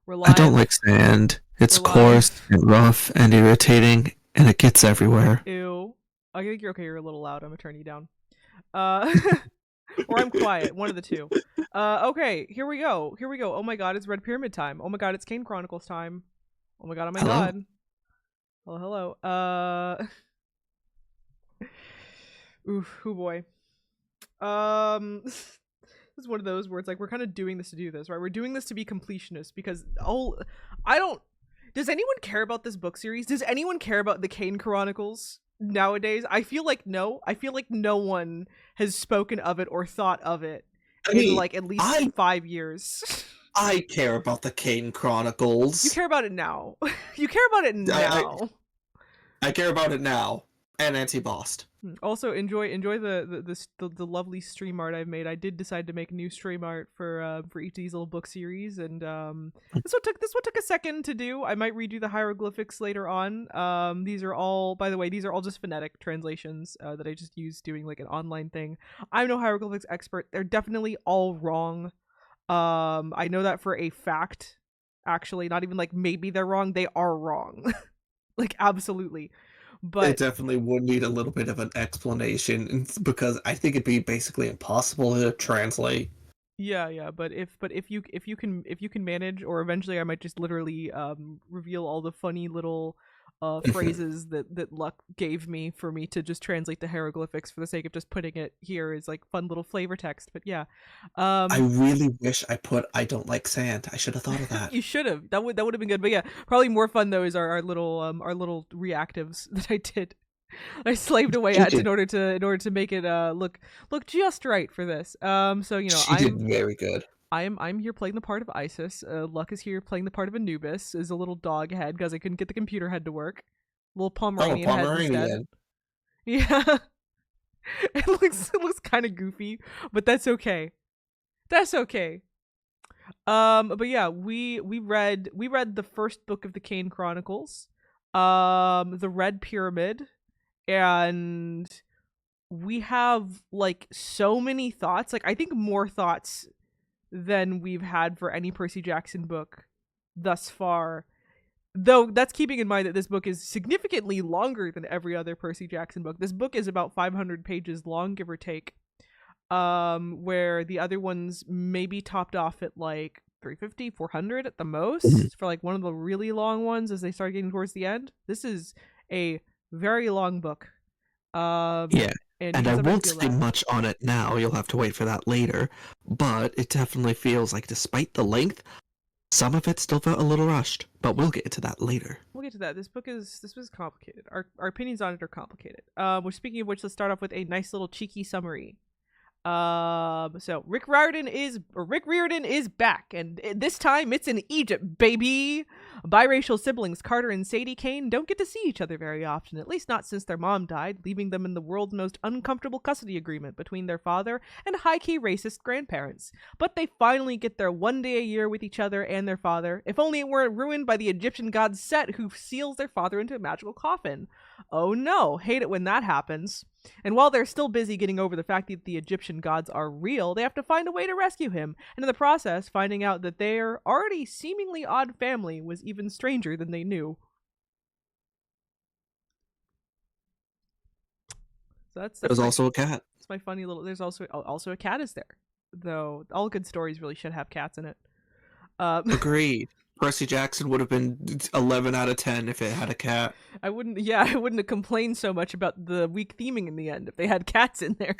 We're I don't live. like sand. We're It's coarse live. and rough and irritating, and it gets everywhere. Ew. I think you're okay. You're a little loud. I'm gonna turn you down. Uh, or I'm quiet. One of the two. Okay. Here we go. Here we go. Oh my God, it's Red Pyramid time. Oh my God, it's Kane Chronicles time. Oh my God. Oh my Hello. God. Hello. Hello. Oof. Oh boy. This is one of those where it's like we're kind of doing this to do this, right? We're doing this to be completionists because I don't. Does anyone care about this book series? Does anyone care about the Kane Chronicles nowadays? I feel like no. I feel like no one has spoken of it or thought of it I in mean, like at least I 5 years. I care about the Kane You Chronicles. care about it now. You care about it I now. I care about it now. And anti-bossed. Also, enjoy the lovely stream art I've made. I did decide to make new stream art for each of these little book series, and this one took a second to do. I might redo the hieroglyphics later on. These are all, by the way, these are all just phonetic translations that I just used doing like an online thing. I'm no hieroglyphics expert. They're definitely all wrong. I know that for a fact. Actually, not even like maybe they're wrong. They are wrong. Like absolutely. It But definitely would need a little bit of an explanation because I think it'd be basically impossible to translate. yeah, but if you can manage, or eventually I might just literally reveal all the funny little phrases that luck gave me for me to just translate the hieroglyphics for the sake of just putting it here as like fun little flavor text. But yeah. I Um really wish I put I don't like sand. I should have thought of that. you should have. That would have been good. But yeah, probably more fun though is our little reactives that I did. I slaved away She at did in order to make it look just right for this. So she did I'm very good. I'm here playing the part of Isis. Luck is here playing the part of Anubis, as a little dog head because I couldn't get the computer head to work. Little Oh, a Pomeranian head instead. Pomeranian. Yeah, it looks kind of goofy, but that's okay. That's okay. But yeah, we read the first book of the Kane Chronicles, the Red Pyramid, and we have like so many thoughts. Like I think more thoughts than we've had for any Percy Jackson book thus far. Though that's keeping in mind that this book is significantly longer than every other Percy Jackson book. This book is about 500 pages long, give or take. Where the other ones maybe topped off at like 350, 400 at the Mhm. most for like one of the really long ones as they start getting towards the end. This is a very long book. Um, Yeah. and you And can I sometimes won't feel say that. much on it now. You'll have to wait for that later. But it definitely feels like, despite the length, some of it still felt a little rushed. But we'll get into that later. We'll get to that. This was complicated. Our opinions on it are complicated. Which speaking of which, let's start off with a nice little cheeky summary. So Rick Riordan is back, and this time it's in Egypt, baby. Biracial siblings Carter and Sadie Kane don't get to see each other very often, at least not since their mom died, leaving them in the world's most uncomfortable custody agreement between their father and high-key racist grandparents. But they finally get their one day a year with each other and their father, if only it weren't ruined by the Egyptian god Set, who seals their father into a magical coffin. Oh no, hate it when that happens. And while they're still busy getting over the fact that the Egyptian gods are real, they have to find a way to rescue him, and in the process, finding out that their already seemingly odd family was even stranger than they knew. So that's There's that's my also a cat. that's my funny little. There's also a cat is there, though. All good stories really should have cats in it. Um, Agreed. Percy Jackson would have been 11 out of 10 if it had a cat. I wouldn't. Yeah, I wouldn't have complained so much about the weak theming in the end if they had cats in there.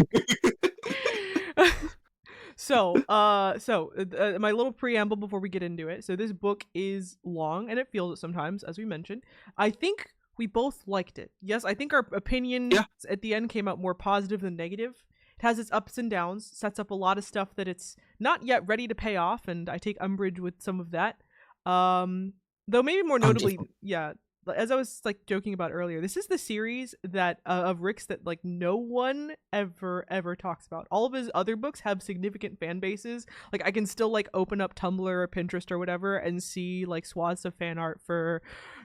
So, my little preamble before we get into it. So, this book is long and it feels it sometimes, as we mentioned. I think we both liked it. Yes, I think our opinion Yeah. at the end came out more positive than negative. It has its ups and downs, sets up a lot of stuff that it's not yet ready to pay off, and I take umbrage with some of that. Though maybe more I'm notably, different. yeah, as I was like joking about earlier, this is the series that of Rick's that like no one ever talks about. All of his other books have significant fan bases. Like I can still like open up Tumblr or Pinterest or whatever and see like swaths of fan art for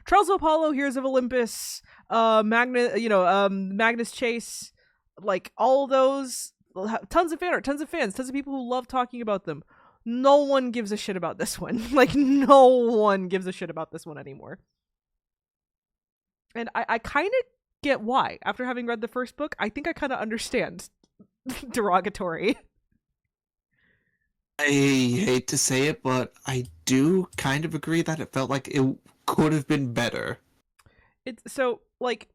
Charles Apollo, Heroes of Olympus, Magnus Chase, like all those. Tons of fan art, tons of fans, tons of people who love talking about them. no one gives a shit about this one. Like, no one gives a shit about this one anymore. And I kind of get why. After having read the first book, I think I kind of understand derogatory. I hate to say it, but I do kind of agree that it felt like it could have been better. It's so like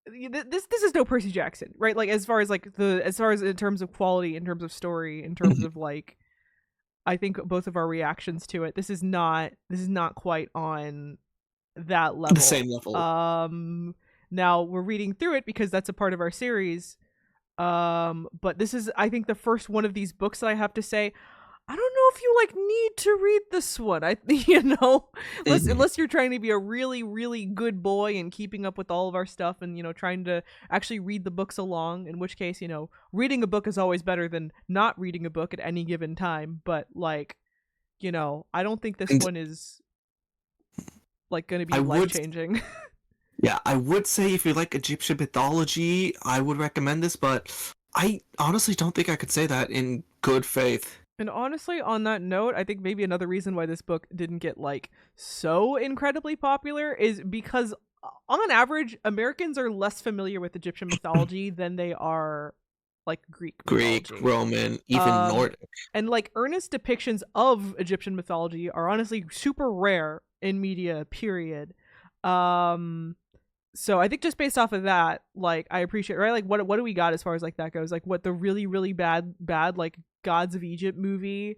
this is no Percy Jackson, right? Like as far as in terms of quality, in terms of story, in terms of like, I think both of our reactions to it, this is not quite on that level. The same level. Now we're reading through it because that's a part of our series. But this is, I think, the first one of these books that I have to say, I don't know if you like need to read this one. Unless you're trying to be a really, really good boy and keeping up with all of our stuff and, trying to actually read the books along, in which case, reading a book is always better than not reading a book at any given time. But like, I don't think this one is like going to be life-changing. Yeah, I would say if you like Egyptian mythology, I would recommend this, but I honestly don't think I could say that in good faith. And honestly, on that note, I think maybe another reason why this book didn't get like so incredibly popular is because on average, Americans are less familiar with Egyptian mythology than they are like Greek, Roman, even Nordic. And like earnest depictions of Egyptian mythology are honestly super rare in media, period. So I think just based off of that, like I appreciate, right? Like what do we got as far as like that goes? Like what the really, really bad like Gods of Egypt movie,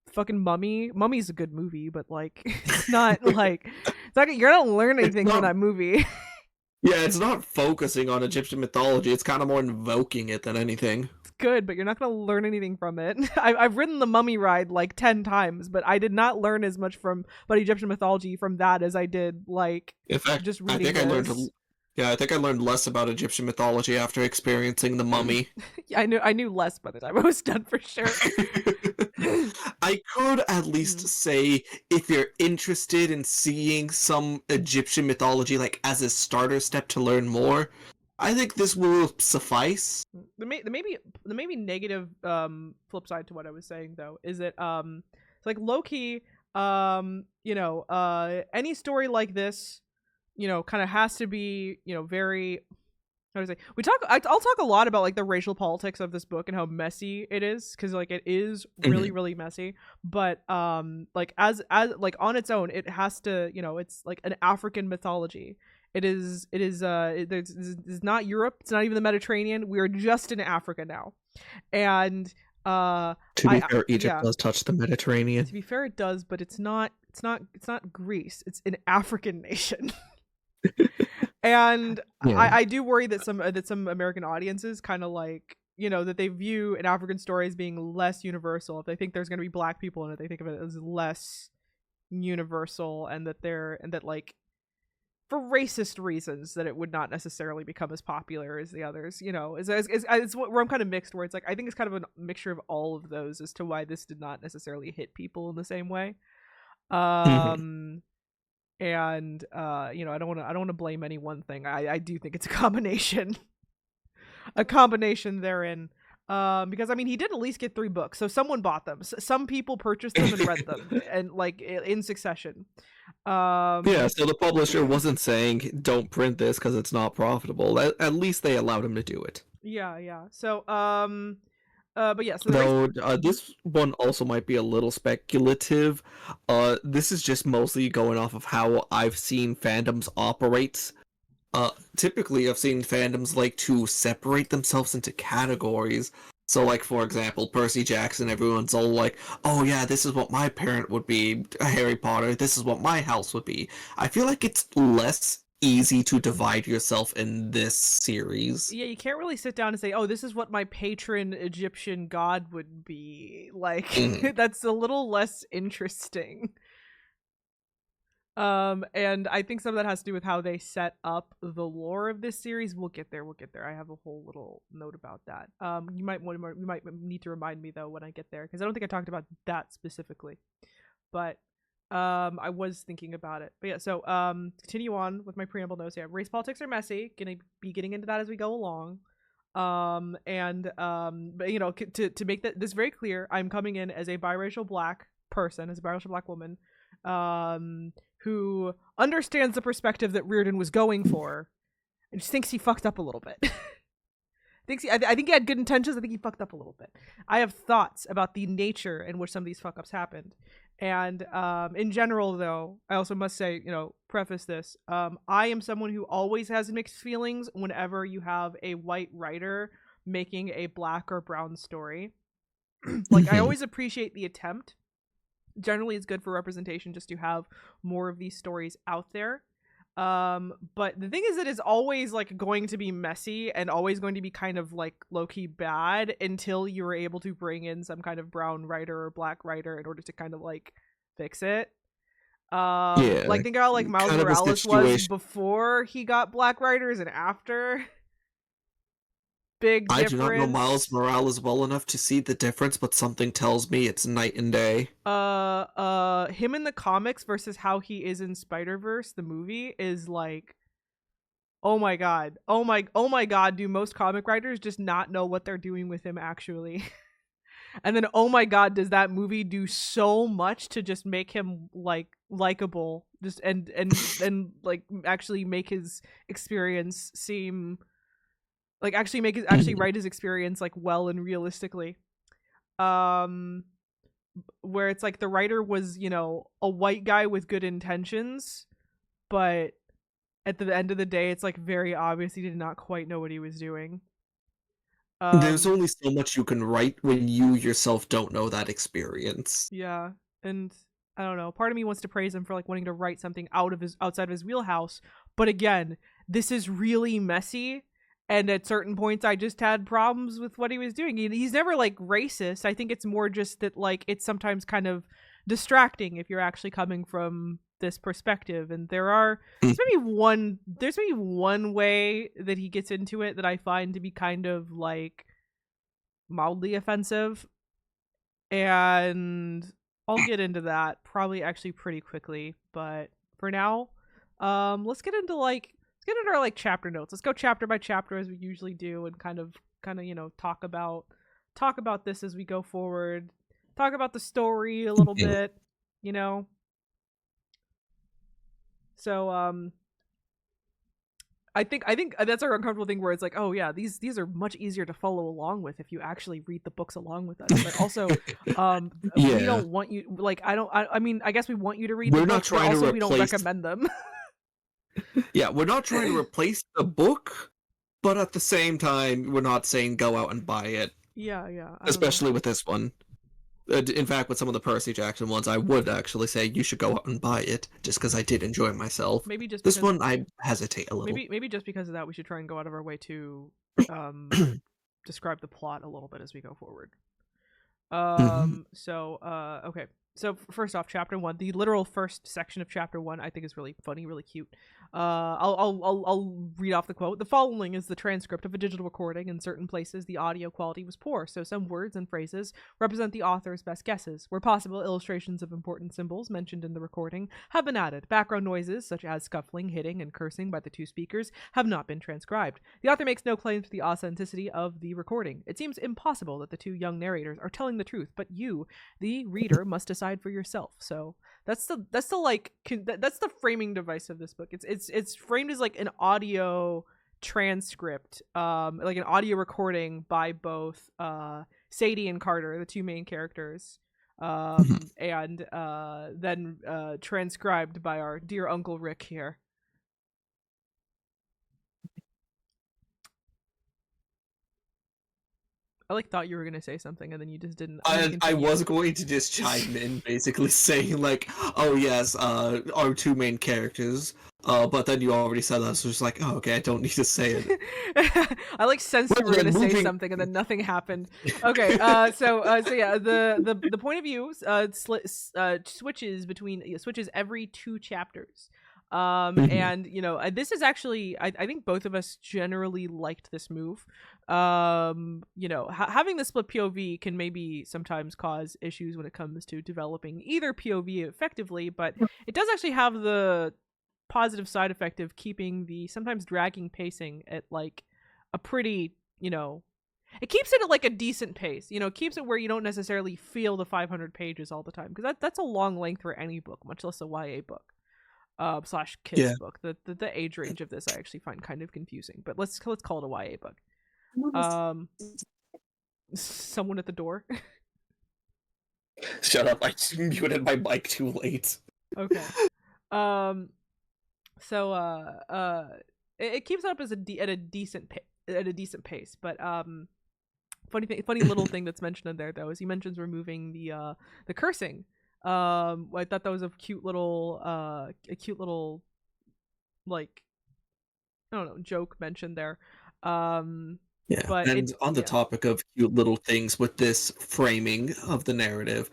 fucking Mummy. Mummy's a good movie, but like it's not like you're not learning anything from that movie. Yeah, it's not focusing on Egyptian mythology. It's kind of more invoking it than anything. It's good, but you're not going to learn anything from it. I've ridden the Mummy ride like 10 times, but I did not learn as much about Egyptian mythology from that as I did like in fact, just reading I think I learned less about Egyptian mythology after experiencing the Mummy. Yeah, I knew less by the time I was done, for sure. I could at least say, if you're interested in seeing some Egyptian mythology like as a starter step to learn more, I think this will suffice. The maybe negative flip side to what I was saying though is that it's like low key any story like this, kind of has to be, very, how do I say, I'll talk a lot about like the racial politics of this book and how messy it is, because like it is really, really messy, but like as like on its own, it has to, it's like an African mythology. It's not Europe, it's not even the Mediterranean, we're just in Africa now. And to be fair, Egypt does touch the Mediterranean. To be fair, it does, but it's not Greece, it's an African nation. And I do worry that some American audiences kind of like, that they view an African story as being less universal. If they think there's going to be black people in it, they think of it as less universal, and that like for racist reasons that it would not necessarily become as popular as the others. It's where I'm kind of mixed, where it's like I think it's kind of a mixture of all of those as to why this did not necessarily hit people in the same way. And I don't want to blame any one thing. I do think it's a combination therein, because I mean he did at least get 3 books, so someone bought them. Some people purchased them and read them and like in succession. So the publisher wasn't saying don't print this because it's not profitable. At least they allowed him to do it. So but yeah, so this one also might be a little speculative. This is just mostly going off of how I've seen fandoms operate. Typically I've seen fandoms like to separate themselves into categories. So like, for example, Percy Jackson, everyone's all like, oh yeah, this is what my parent would be. Harry Potter, this is what my house would be. I feel like it's less easy to divide yourself in this series. Yeah, you can't really sit down and say, oh, this is what my patron Egyptian god would be. Like, that's a little less interesting. And I think some of that has to do with how they set up the lore of this series. We'll get there. I have a whole little note about that. You might need to remind me though when I get there, because I don't think I talked about that specifically. But I was thinking about it. But yeah, so continue on with my preamble notes here. Race politics are messy. Gonna be getting into that as we go along. But to make this very clear, I'm coming in as a biracial black person, as a biracial black woman, who understands the perspective that Reardon was going for, and just thinks he fucked up a little bit. I think he had good intentions. I think he fucked up a little bit. I have thoughts about the nature in which some of these fuck ups happened. And in general, though, I also must say, preface this. I am someone who always has mixed feelings whenever you have a white writer making a black or brown story. Like, I always appreciate the attempt. Generally, it's good for representation just to have more of these stories out there. But the thing is that it's always like going to be messy and always going to be kind of like low-key bad until you're able to bring in some kind of brown writer or black writer in order to kind of like fix it. Yeah, Like think about like Miles kind of a Morales was situation. before he got black writers and after. Big I difference. do not know Miles Morales well enough to see the difference, but something tells me it's night and day. Him in the comics versus how he is in Spider-Verse, the movie, is like, oh my god. Oh my god, do most comic writers just not know what they're doing with him actually? And then oh my god, does that movie do so much to just make him like likable, just and like actually make his experience seem like actually write his experience like well and realistically. Where it's like the writer was, a white guy with good intentions, but at the end of the day, it's like very obvious he did not quite know what he was doing. There's only so much you can write when you yourself don't know that experience. Yeah, and I don't know. Part of me wants to praise him for like wanting to write something outside of his wheelhouse, but again, this is really messy. And at certain points, I just had problems with what he was doing. He's never like racist. I think it's more just that like it's sometimes kind of distracting if you're actually coming from this perspective. And there's maybe one way that he gets into it that I find to be kind of like mildly offensive. And I'll get into that probably actually pretty quickly. But for now, let's get into our like chapter notes. Let's go chapter by chapter as we usually do, and kind of talk about this as we go forward. Talk about the story a little bit, So I think that's our uncomfortable thing where it's like, oh yeah, these are much easier to follow along with if you actually read the books along with us. But also, we don't want you like I mean I guess we want you to read the books, but also we don't recommend them. Yeah, we're not trying to replace the book, but at the same time, we're not saying go out and buy it. Yeah. Especially with this one. In fact, with some of the Percy Jackson ones, I would actually say you should go out and buy it, just because I did enjoy myself. Maybe just this one, I hesitate a little. Maybe just because of that, we should try and go out of our way to describe the plot a little bit as we go forward. Okay. So first off, chapter 1, the literal first section of chapter 1, I think is really funny, really cute. I'll read off the quote. The following is the transcript of a digital recording. In certain places, the audio quality was poor, so some words and phrases represent the author's best guesses. Where possible, illustrations of important symbols mentioned in the recording have been added. Background noises, such as scuffling, hitting, and cursing by the two speakers, have not been transcribed. The author makes no claim to the authenticity of the recording. It seems impossible that the two young narrators are telling the truth, but you, the reader, must decide for yourself. So that's the framing device of this book. It's framed as like an audio transcript, like an audio recording by both Sadie and Carter, the two main characters, and then transcribed by our dear Uncle Rick here. I thought you were gonna say something and then you just didn't. I was going to just chime in, basically saying like, oh yes, our two main characters. But then you already said that, so it's like, oh, okay, I don't need to say it. I sensed you were gonna say something and then nothing happened. Okay, so yeah, the point of view switches every 2 chapters. And this is actually I think both of us generally liked this move. Having the split POV can maybe sometimes cause issues when it comes to developing either POV effectively, but it does actually have the positive side effect of keeping the sometimes dragging pacing at like a pretty you know, it keeps it at like a decent pace. You know, it keeps it where you don't necessarily feel the 500 pages all the time, because that's a long length for any book, much less a YA book. Slash kids Yeah. book. The age range of this I actually find kind of confusing, but let's call it a YA book. Um, someone at the door. Shut up! I muted my mic too late. Okay. Um, so it keeps up as at a decent pace, but funny little thing that's mentioned in there though is he mentions removing the cursing. I thought that was a cute little like, I don't know, joke mentioned there. Yeah, But and on the yeah. topic of cute little things with this framing of the narrative,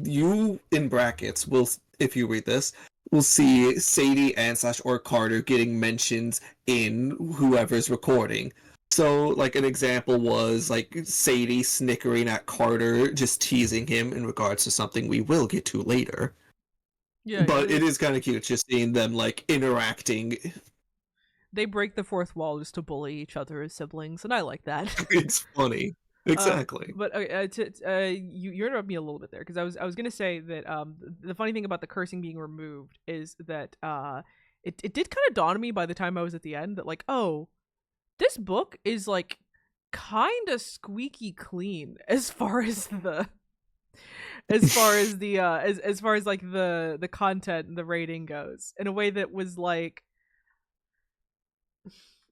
you in brackets will, if you read this, will see Sadie and slash or Carter getting mentions in whoever's recording. So, like an example was like Sadie snickering at Carter, just teasing him in regards to something we will get to later. Yeah, But it is kind of cute just seeing them like interacting. they break the fourth wall just to bully each other as siblings, and I like that. It's funny. Exactly. But you interrupted me a little bit there, because I was gonna say that the funny thing about the cursing being removed is that it did kind of dawn on me by the time I was at the end that, like, oh, this book is like kind of squeaky clean as far as the as far as like the content and the rating goes, in a way that was like,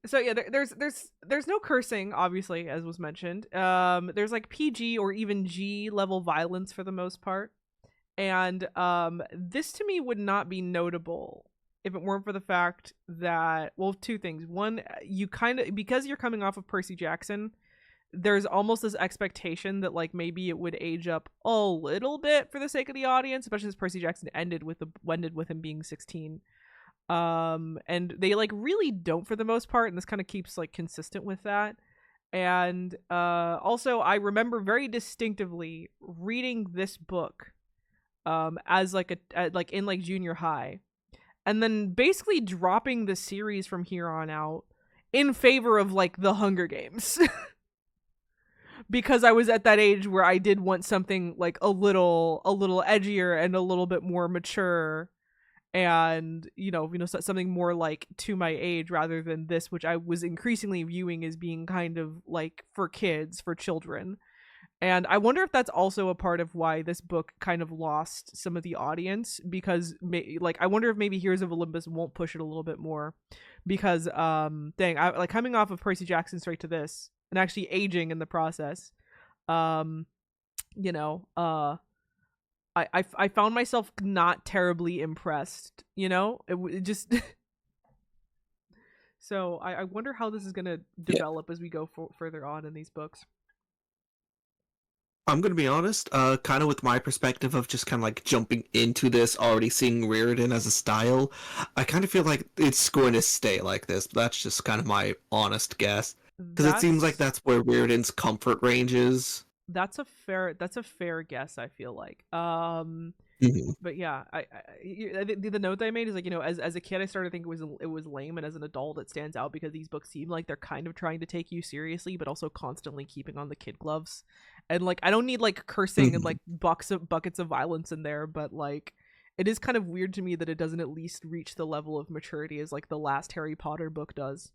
so yeah, there's no cursing, obviously, as was mentioned. There's like PG or even G level violence for the most part, and this to me would not be notable if it weren't for the fact that, well, two things. One, you kind of, because you're coming off of Percy Jackson, there's almost this expectation that like maybe it would age up a little bit for the sake of the audience, especially as Percy Jackson ended with him being 16. And they like really don't for the most part, and this kind of keeps like consistent with that. And also I remember very distinctively reading this book as like like in like junior high, and then basically dropping the series from here on out in favor of like the Hunger Games. Because I was at that age where I did want something like a little edgier and a little bit more mature, and something more like to my age, rather than this, which I was increasingly viewing as being kind of like for kids, for children. And I wonder if that's also a part of why this book kind of lost some of the audience, because like I wonder if maybe Heroes of Olympus won't push it a little bit more, because dang, I like coming off of Percy Jackson straight to this and actually aging in the process. um you know uh I found myself not terribly impressed. It just so I wonder how this is gonna Yeah. develop as we go further on in these books. I'm gonna be honest, kind of with my perspective of just kind of like jumping into this, already seeing Reardon as a style, I kind of feel like it's going to stay like this. That's just kind of my honest guess, because it seems like That's that's where Reardon's comfort range is. that's a fair guess, I feel like. Mhm. But yeah, the note that I made is like, as a kid I started to think it was lame, and as an adult it stands out because these books seem like they're kind of trying to take you seriously, but also constantly keeping on the kid gloves. And like I don't need like cursing and Mhm. like buckets of violence in there, but like it is kind of weird to me that it doesn't at least reach the level of maturity as like the last Harry Potter book does.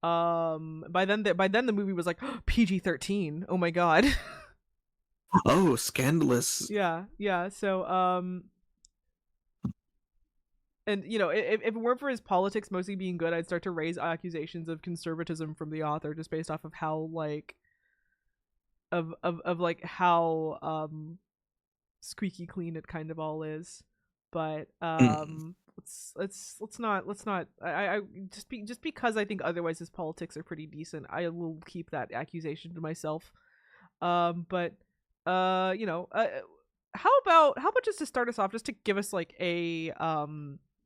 By then the movie was like PG-13. Oh my god. Oh, scandalous. Yeah. So and if it weren't for his politics mostly being good, I'd start to raise accusations of conservatism from the author, just based off of how like of like how squeaky clean it kind of all is. But Mm. let's not I just because I think otherwise his politics are pretty decent, I will keep that accusation to myself. But how about just to start us off, just to give us like a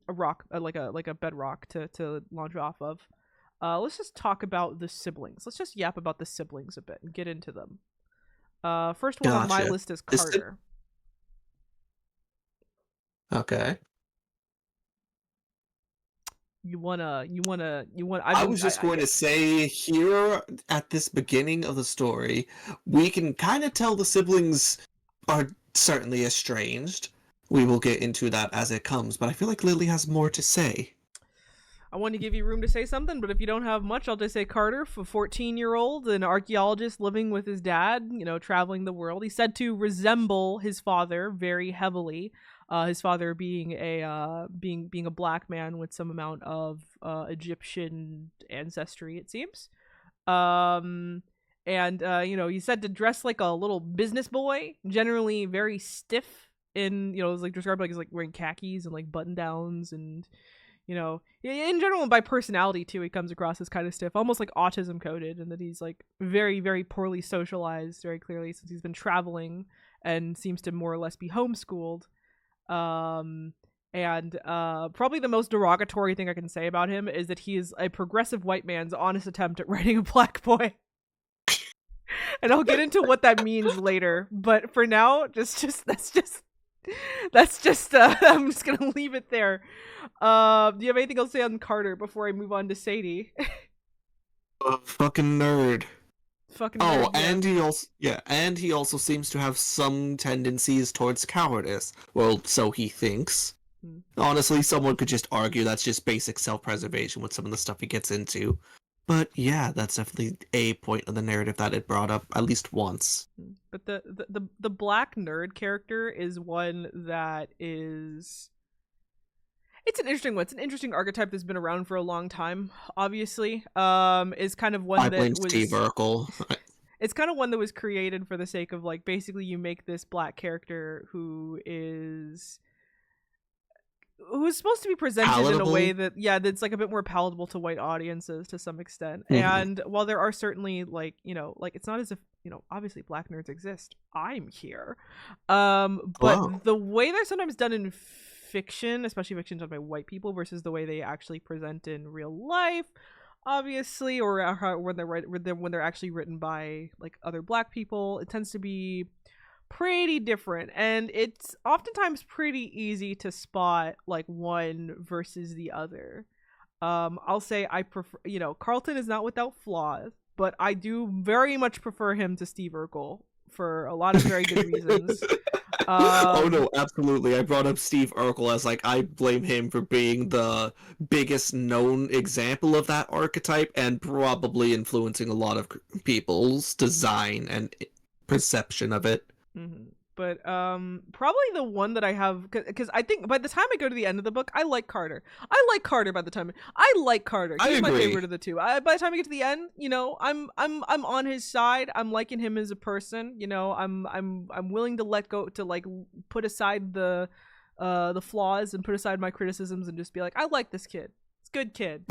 rock, like a bedrock to launch off of. Let's just talk about the siblings. Let's just yap about the siblings a bit and get into them. First one on my Gotcha. list is This is Carter. okay. I was just going to say here at this beginning of the story, we can kind of tell the siblings are certainly estranged. We will get into that as it comes, but I feel like Lily has more to say. I want to give you room to say something, but if you don't have much, I'll just say Carter, a 14-year-old, an archaeologist living with his dad, traveling the world. He's said to resemble his father very heavily. His father being a black man with some amount of Egyptian ancestry, it seems. He's said to dress like a little business boy, generally very stiff. It's like described like he's like wearing khakis and like button downs and. In general and by personality too, he comes across as kind of stiff, almost like autism coded, and that he's like very, very poorly socialized very clearly since he's been traveling and seems to more or less be homeschooled. Probably the most derogatory thing I can say about him is that he is a progressive white man's honest attempt at writing a black boy. And I'll get into what that means later, but for now, that's just I'm just gonna leave it there. Do you have anything else to say on Carter before I move on to Sadie? Fucking nerd. Fucking nerd, and he also seems to have some tendencies towards cowardice. Well, so he thinks. Honestly, someone could just argue that's just basic self-preservation with some of the stuff he gets into. But yeah, that's definitely a point of the narrative that it brought up at least once. But the black nerd character is one that is... It's an interesting one. It's an interesting archetype that's been around for a long time, obviously. Is kind of one I that blame was... Steve Urkel. It's kind of one that was created for the sake of, like, basically you make this black character who's supposed to be presented palatable? In a way that, that's like a bit more palatable to white audiences to some extent. Mm-hmm. And while there are certainly like it's not as if, obviously black nerds exist. I'm here. But the way they're sometimes done in fiction, especially fiction done by white people versus the way they actually present in real life, obviously, or when they're actually written by like other black people, it tends to be pretty different, and it's oftentimes pretty easy to spot like one versus the other. I'll say I prefer, Carlton is not without flaws, but I do very much prefer him to Steve Urkel for a lot of very good reasons. Oh no, absolutely. I brought up Steve Urkel as like I blame him for being the biggest known example of that archetype and probably influencing a lot of people's design and perception of it. Mm-hmm. But probably the one that I have, because I think by the time I go to the end of the book, I like Carter. By the time I like Carter. He's my favorite of the two. By the time I get to the end, I'm on his side. I'm liking him as a person. I'm willing to let go, to like put aside the flaws and put aside my criticisms and just be like, I like this kid. It's a good kid.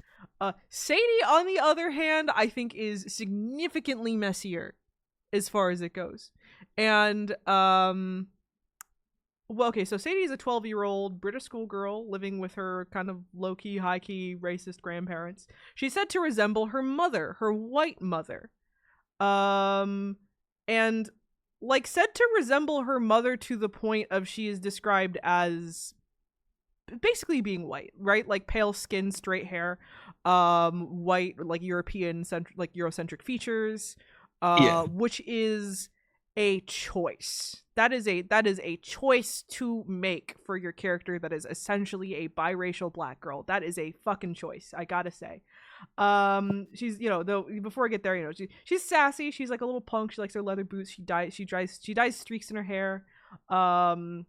Sadie, on the other hand, I think is significantly messier as far as it goes. And so Sadie is a 12-year-old British schoolgirl living with her kind of low-key, high-key racist grandparents. She's said to resemble her mother, her white mother. And like said to resemble her mother to the point of she is described as basically being white, right? Like pale skin, straight hair, white, like Eurocentric features, which is a choice. That is a choice to make for your character that is essentially a biracial black girl. That is a fucking choice, I gotta say. She's, though before I get there, she's sassy, she's like a little punk, she likes her leather boots, she dyes streaks in her hair. Like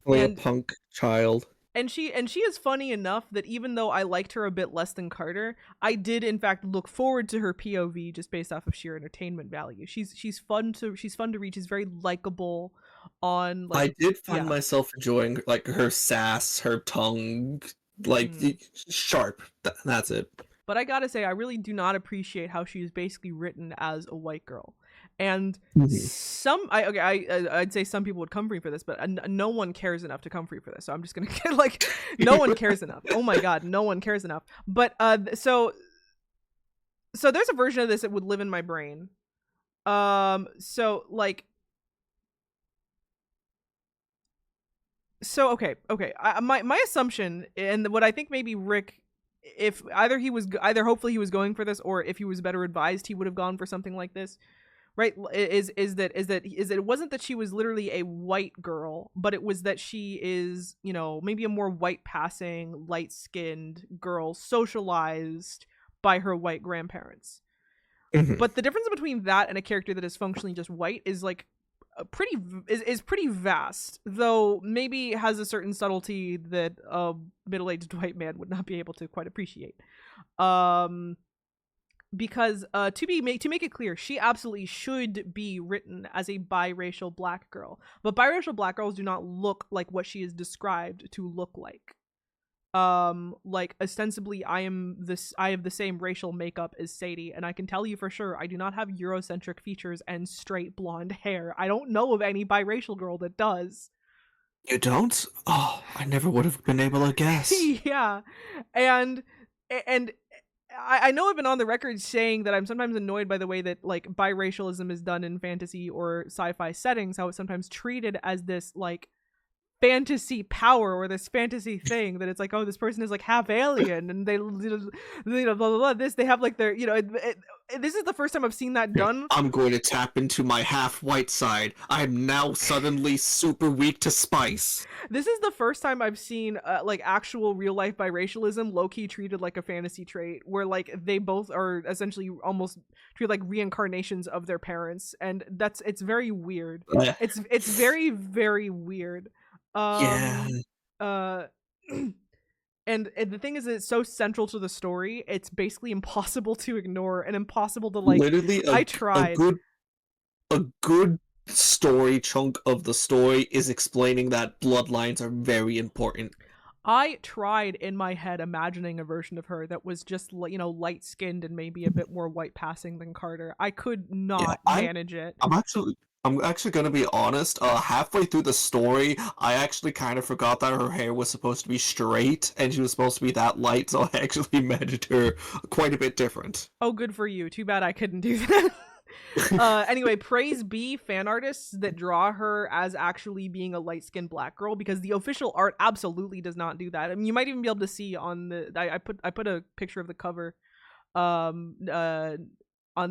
a punk child. And she is funny enough that even though I liked her a bit less than Carter, I did in fact look forward to her POV just based off of sheer entertainment value. She's fun to read. She's very likable. I did find myself enjoying like her sass, her tongue, like sharp. That's it. But I gotta say, I really do not appreciate how she is basically written as a white girl. And I'd say some people would come for me for this, but no one cares enough to come for you for this. So I'm just gonna get like, no one cares enough. Oh my god, no one cares enough. But so there's a version of this that would live in my brain. My assumption, and what I think maybe Rick if either hopefully he was going for this, or if he was better advised, he would have gone for something like this, right? Is that it wasn't that she was literally a white girl, but it was that she is, maybe a more white passing, light skinned girl, socialized by her white grandparents. Mhm. But the difference between that and a character that is functionally just white is like pretty vast, though maybe has a certain subtlety that a middle-aged white man would not be able to quite appreciate. Um because to make it clear, she absolutely should be written as a biracial black girl, but biracial black girls do not look like what she is described to look like. Like ostensibly I have the same racial makeup as Sadie, and I can tell you for sure I do not have Eurocentric features and straight blonde hair. I don't know of any biracial girl that does. You don't? Oh, I never would have been able to guess. Yeah. And I know I've been on the record saying that I'm sometimes annoyed by the way that like biracialism is done in fantasy or sci-fi settings, how it's sometimes treated as this like fantasy power or this fantasy thing, that it's like, oh, this person is like half alien and they blah, blah, blah, this, they have like their, this is the first time I've seen that done. I'm going to tap into my half white side. I'm now suddenly super weak to spice. This is the first time I've seen like actual real life biracialism low-key treated like a fantasy trait, where like they both are essentially almost treated like reincarnations of their parents, and it's very weird. It's very, very weird. Yeah. Uh and the thing is, it's so central to the story, it's basically impossible to ignore and impossible to like. Literally, I tried. a good story chunk of the story is explaining that bloodlines are very important. I tried in my head imagining a version of her that was just, light skinned and maybe a bit more white passing than Carter. I could not manage it. I'm actually gonna be honest. Halfway through the story, I actually kind of forgot that her hair was supposed to be straight and she was supposed to be that light, so I actually imagined her quite a bit different. Oh, good for you. Too bad I couldn't do that. Anyway, praise be fan artists that draw her as actually being a light-skinned black girl, because the official art absolutely does not do that. I mean, you might even be able to see on the I put a picture of the cover on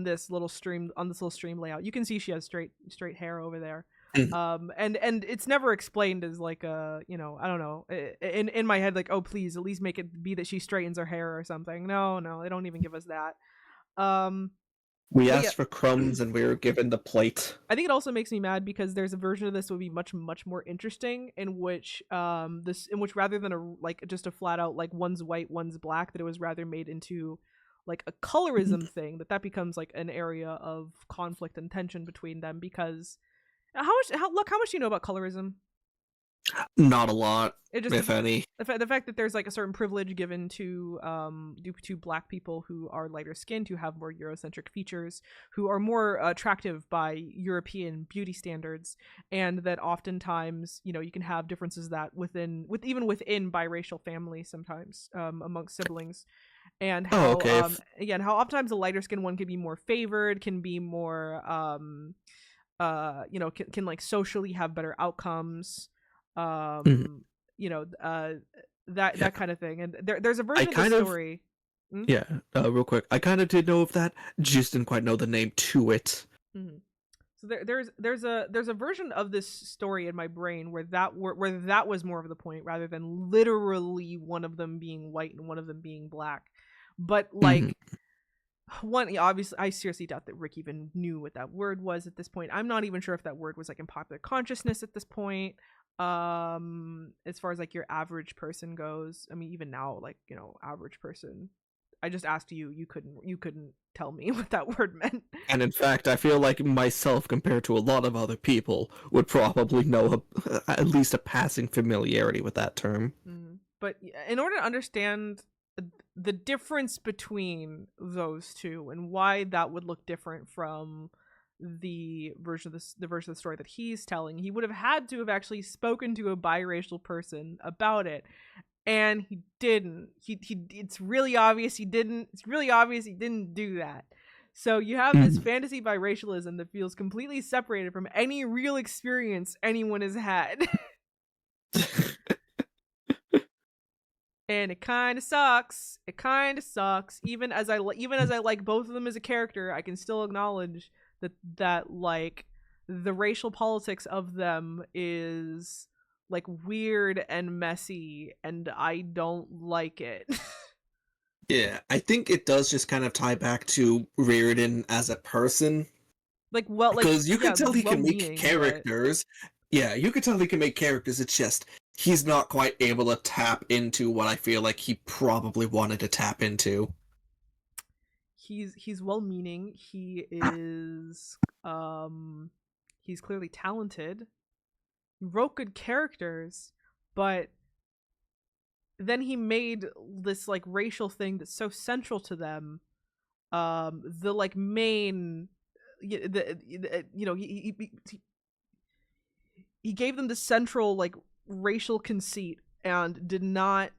this little stream layout. You can see she has straight hair over there. And it's never explained as like a, I don't know, in my head, like, oh, please at least make it be that she straightens her hair or something. No, they don't even give us that. We asked for crumbs and we were given the plate. I think it also makes me mad because there's a version of this that would be much, much more interesting, in which rather than just a flat out like one's white, one's black, that it was rather made into like a colorism thing, that becomes like an area of conflict and tension between them. Because how much do you know about colorism? Not a lot, if any. The fact that there's like a certain privilege given to black people who are lighter skinned, who have more Eurocentric features, who are more attractive by European beauty standards, and that oftentimes, you can have differences that even within biracial families sometimes, amongst siblings, and how again, how oftentimes the lighter skinned one can be more favored, can be more can like socially have better outcomes, that kind of thing. And there's a version of the story. Real quick, I kind of did know of that, just didn't quite know the name to it. Mm-hmm. So there's a version of this story in my brain where that was more of the point, rather than literally one of them being white and one of them being black. But like, obviously, I seriously doubt that Rick even knew what that word was at this point. I'm not even sure if that word was like in popular consciousness at this point. As far as like your average person goes, I mean, even now, like, average person, I just asked you couldn't tell me what that word meant. And in fact, I feel like myself, compared to a lot of other people, would probably know at least a passing familiarity with that term. But in order to understand the difference between those two and why that would look different from the version of the story that he's telling, he would have had to have actually spoken to a biracial person about it, and he didn't. It's really obvious he didn't. It's really obvious he didn't do that. So you have this fantasy biracialism that feels completely separated from any real experience anyone has had. and it kind of sucks. It kind of sucks. Even as I like both of them as a character, I can still acknowledge that like the racial politics of them is like weird and messy, and I don't like it. Yeah, I think it does just kind of tie back to Reardon as a person. Like Because you yeah, could tell he can make well-meaning, but characters. Yeah, you could tell he can make characters. It's just he's not quite able to tap into what I feel like he probably wanted to tap into. he's well-meaning. He is he's clearly talented. He wrote good characters, but then he made this like racial thing that's so central to them. The like main you know he gave them the central like racial conceit and did not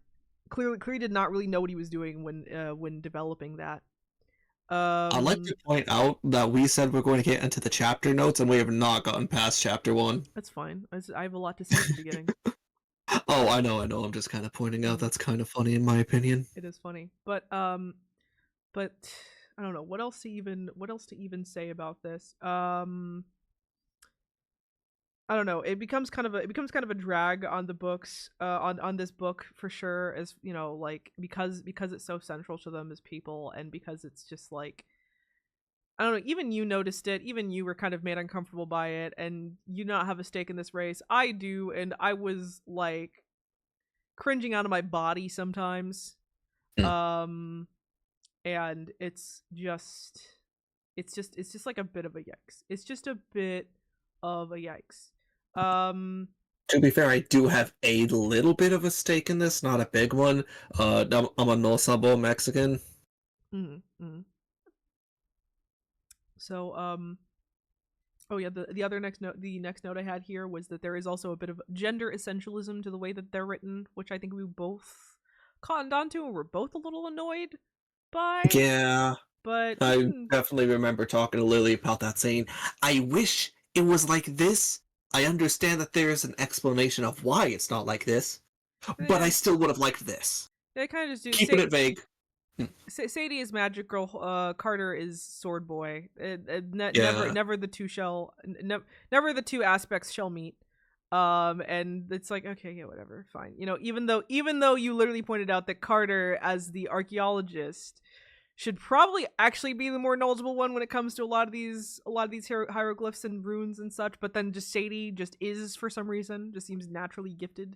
clearly did not really know what he was doing when developing that. I'd like to point out that we said we're going to get into the chapter notes, and we have not gotten past chapter 1. That's fine. I have a lot to say at the beginning. Oh, I know. I'm just kind of pointing out that's kind of funny in my opinion. It is funny, but I don't know what else to even say about this. I don't know. It becomes kind of a drag on the books, on this book for sure, as you know, like because it's so central to them as people, and because it's just like I don't know. Even you noticed it. Even you were kind of made uncomfortable by it, and you not have a stake in this race. I do, and I was like cringing out of my body sometimes. Mm. And it's just like a bit of a yikes. It's just a bit of a yikes. To be fair, I do have a little bit of a stake in this, not a big one. I'm a no sabo Mexican. Mm-hmm. So, oh yeah, the other next note, the next note I had here was that there is also a bit of gender essentialism to the way that they're written, which I think we both cottoned onto, and we're both a little annoyed by. Yeah, But I definitely remember talking to Lily about that, saying, I wish it was like this. I understand that there is an explanation of why it's not like this, but I still would have liked this. They kind of just do. Keeping it vague. Sadie is magic girl. Carter is sword boy. Yeah. Never the two shall. Never the two aspects shall meet. And it's like okay, yeah, whatever, fine. You know, even though you literally pointed out that Carter, as the archaeologist, should probably actually be the more knowledgeable one when it comes to a lot of these hieroglyphs and runes and such. But then just Sadie just is for some reason just seems naturally gifted.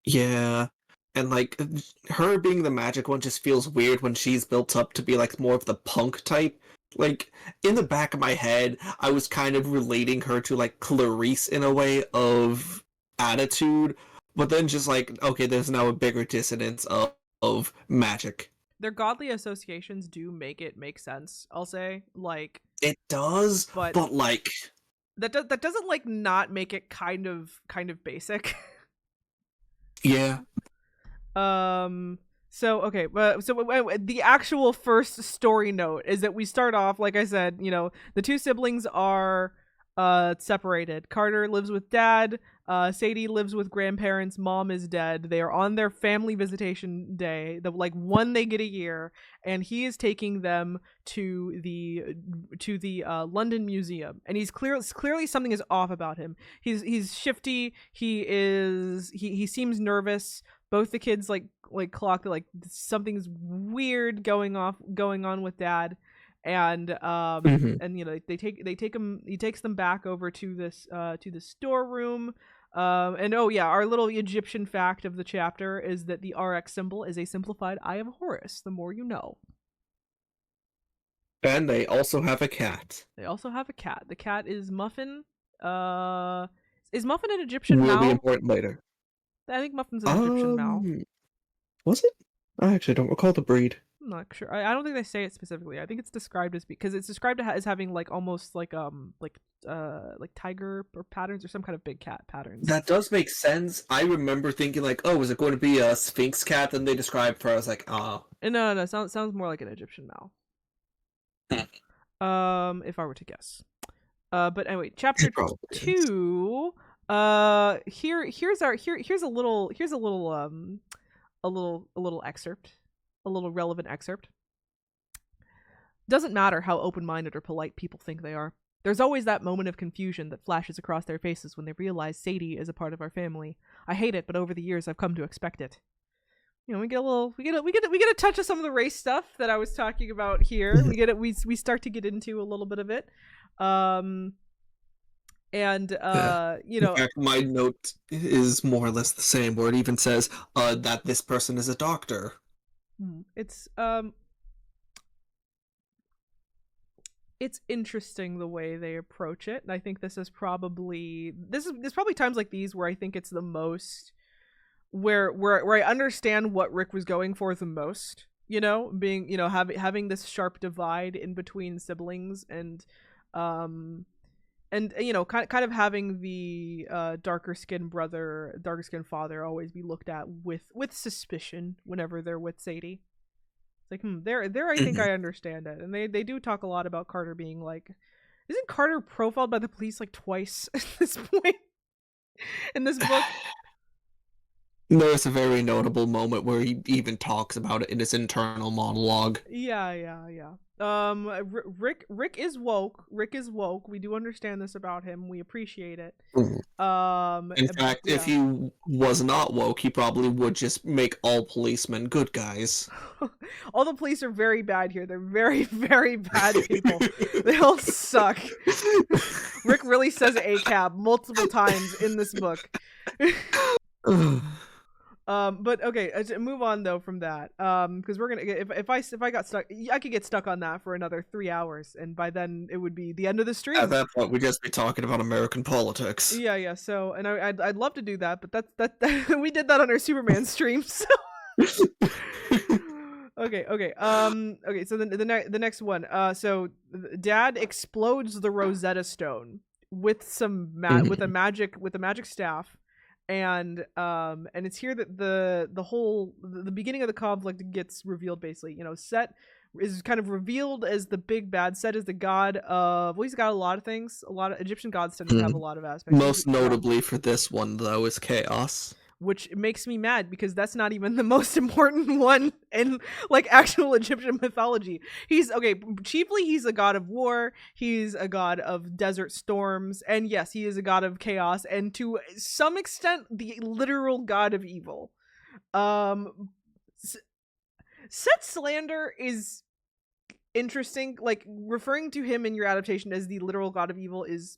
Yeah. And like her being the magic one just feels weird when she's built up to be like more of the punk type. Like in the back of my head, I was kind of relating her to like Clarice in a way of attitude, but then just like okay, there's now a bigger dissonance of magic. Their godly associations do make it make sense. I'll say like it does, but like that doesn't like not make it kind of basic. Yeah. So okay, so the actual first story note is that we start off, like I said, you know, the two siblings are separated. Carter lives with dad. Sadie lives with grandparents. Mom is dead. They are on their family visitation day, the like one they get a year, and he is taking them to the London Museum, and he's clearly something is off about him. He's shifty. He seems nervous. Both the kids like clock that like something's weird going on with dad. And and you know they take him, he takes them back over to this storeroom. And oh yeah, our little Egyptian fact of the chapter is that the RX symbol is a simplified Eye of Horus. The more you know. And they also have a cat. The cat is Muffin. Is Muffin an Egyptian Will Mao? be important later. I think Muffin's an Egyptian Mao. Was it? I actually don't recall the breed. I'm not sure. I don't think they say it specifically. I think it's described as because it's described as having like almost like tiger or patterns or some kind of big cat patterns. That does make sense. I remember thinking like, oh, is it going to be a Sphinx cat? And they described for. I was like, oh. No. Sounds more like an Egyptian Mao. If I were to guess. But anyway, chapter 2. Here's a little a little excerpt, a little relevant excerpt. Doesn't matter how open-minded or polite people think they are. There's always that moment of confusion that flashes across their faces when they realize Sadie is a part of our family. I hate it, but over the years I've come to expect it. We get a touch of some of the race stuff that I was talking about here. We start to get into a little bit of it. In fact, my note is more or less the same, where it even says that this person is a doctor. It's interesting the way they approach it, and I think this is probably times like these where I think it's the most where I understand what Rick was going for the most, being, having this sharp divide in between siblings, and kind of having the darker skinned father always be looked at with suspicion whenever they're with Sadie. It's like, there I think I understand it. And they do talk a lot about Carter being like, isn't Carter profiled by the police like twice at this point in this book? There's a very notable moment where he even talks about it in his internal monologue. Yeah. Rick is woke. We do understand this about him. We appreciate it. In fact, if he was not woke, he probably would just make all policemen good guys. All the police are very bad here. They're very, very bad people. They all suck. Rick really says ACAB multiple times in this book. But okay, move on though from that. Because we're gonna if I got stuck, I could get stuck on that for another 3 hours, and by then it would be the end of the stream. At that point, we'd just be talking about American politics. Yeah. So, and I'd love to do that, but that we did that on our Superman stream. So. Okay. Okay. So the next one. So Dad explodes the Rosetta Stone with with a magic staff. And it's here that the beginning of the conflict gets revealed. Basically, Set is kind of revealed as the big bad. Set is the god of, well, he's got a lot of things. A lot of Egyptian gods tend to have a lot of aspects. Most notably for this one though is chaos, which makes me mad because that's not even the most important one in like actual Egyptian mythology. Chiefly he's a god of war, he's a god of desert storms, and yes, he is a god of chaos, and to some extent the literal god of evil. Set slander is interesting. Like, referring to him in your adaptation as the literal god of evil is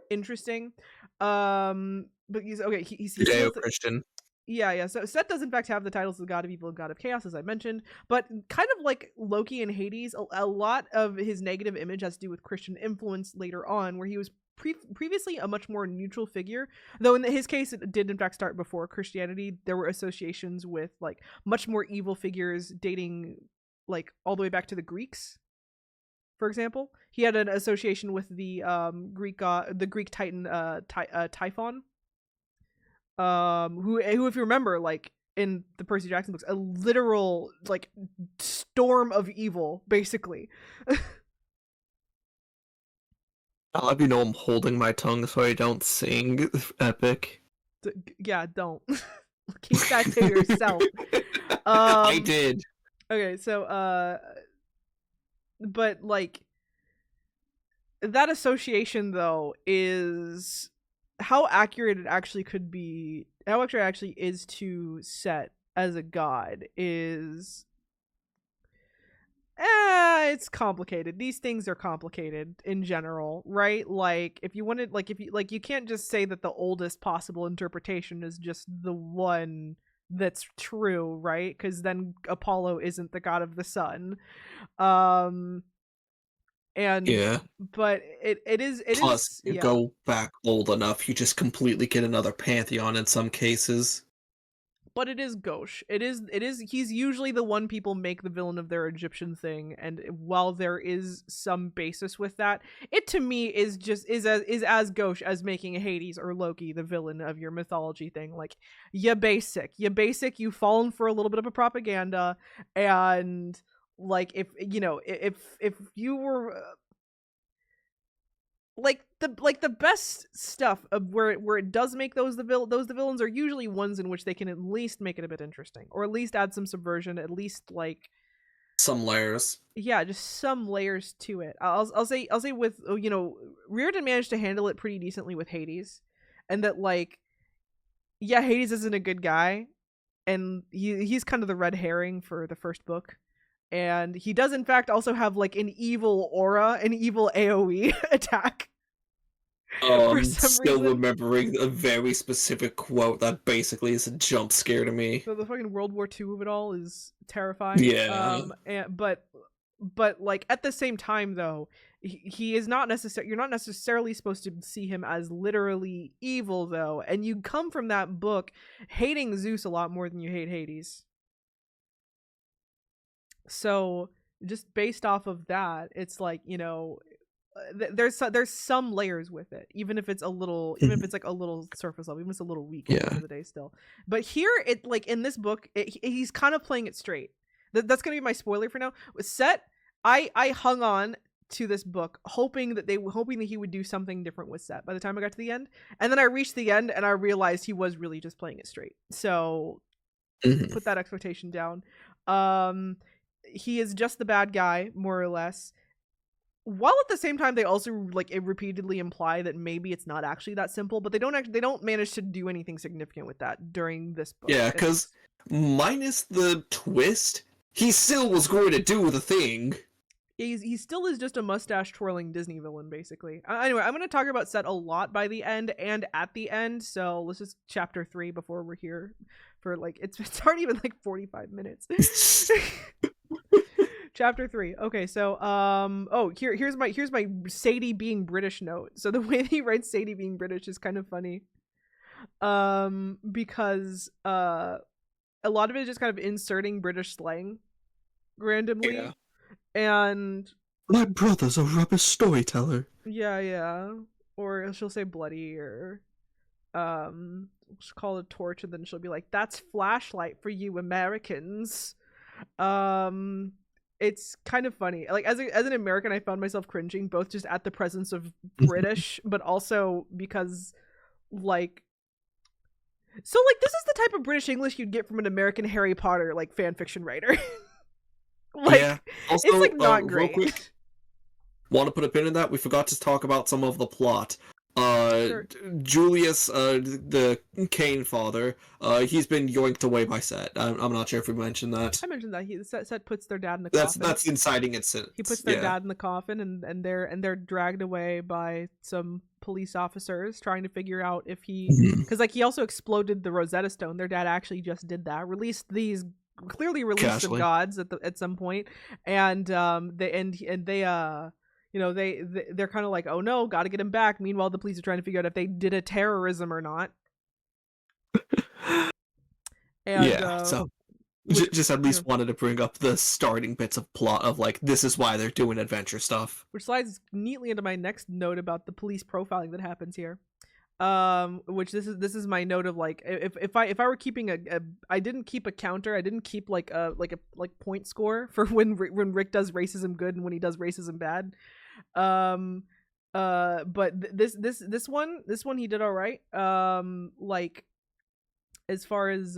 interesting. But he's Judeo-Christian. Yeah. So Set does in fact have the titles of the God of Evil and God of Chaos, as I mentioned, but kind of like Loki and Hades, a lot of his negative image has to do with Christian influence later on, where he was previously a much more neutral figure, though in his case it did in fact start before Christianity. There were associations with like much more evil figures dating like all the way back to the Greeks. For example, he had an association with the Greek titan Typhon, who if you remember, like in the Percy Jackson books, a literal like storm of evil, basically. I'll let you know I'm holding my tongue so I don't sing epic. Yeah, don't. Keep that to yourself. I did. Okay, so but like that association though is how accurate it actually is to Set as a god is it's complicated. These things are complicated in general, right? Like you can't just say that the oldest possible interpretation is just the one that's true, right? Because then Apollo isn't the god of the sun. And yeah, but it is plus you go back old enough, you just completely get another pantheon in some cases. But it is gauche. It is he's usually the one people make the villain of their Egyptian thing, and while there is some basis with that, it to me is as gauche as making Hades or Loki the villain of your mythology thing. Like, you've fallen for a little bit of a propaganda, and like if you were the best stuff of where it does make those the villains are usually ones in which they can at least make it a bit interesting, or at least add some subversion, at least like Some layers. yeah, just some layers to it. I'll say with Reardon managed to handle it pretty decently with Hades, and that like yeah, Hades isn't a good guy, and he's kind of the red herring for the first book. And he does in fact also have like an evil aura, an evil AoE attack. For some Still reason. remembering a very specific quote that basically is a jump scare to me. So the fucking World War II of it all is terrifying. Yeah. But like at the same time though, he is not necessary. You're not necessarily supposed to see him as literally evil though, and you come from that book hating Zeus a lot more than you hate Hades. So just based off of that, it's like there's some layers with it, even if it's a little, even if it's like a little surface level, even if it's a little weak at the end of the day still. But here, it like in this book, he's kind of playing it straight. That's gonna be my spoiler for now. With Set, I hung on to this book hoping that he would do something different with Set by the time I got to the end, and then I reached the end and I realized he was really just playing it straight. So put that expectation down. He is just the bad guy, more or less, while at the same time they also like it repeatedly imply that maybe it's not actually that simple, but they don't manage to do anything significant with that during this book. Yeah, because minus the twist, he still was going to do the thing. He still is just a mustache twirling Disney villain, basically. Anyway, I'm going to talk about Set a lot by the end and at the end, so let's just chapter 3 before we're here for like it's already been like 45 minutes. Chapter 3. Okay, so here's my Sadie being British note. So the way that he writes Sadie being British is kind of funny. Because a lot of it is just kind of inserting British slang randomly. Yeah. And my brother's a rubbish storyteller. Yeah. Or she'll say bloody, or she'll call it a torch, and then she'll be like, "That's flashlight for you Americans." It's kind of funny. Like as an American, I found myself cringing both just at the presence of British, but also because like this is the type of British English you'd get from an American Harry Potter like fan fiction writer. Like, yeah. Also, it's like not great. Real quick, want to put a pin in that? We forgot to talk about some of the plot. Sure. Julius, the Kane father, he's been yoinked away by Set. I'm not sure if we mentioned that. I mentioned that. Set puts their dad in the coffin. That's inciting incident. He puts their dad in the coffin, and they're dragged away by some police officers trying to figure out if he, because like he also exploded the Rosetta Stone. Their dad actually just did that. Clearly released some gods at some point, and they're kind of like, oh no, gotta get him back. Meanwhile, the police are trying to figure out if they did a terrorism or not. And, so just at least wanted to bring up the starting bits of plot of like, this is why they're doing adventure stuff, which slides neatly into my next note about the police profiling that happens here. Which this is my note of like, if I were keeping I didn't keep a counter, I didn't keep like a point score for when Rick does racism good and when he does racism bad. But this one he did all right. Like as far as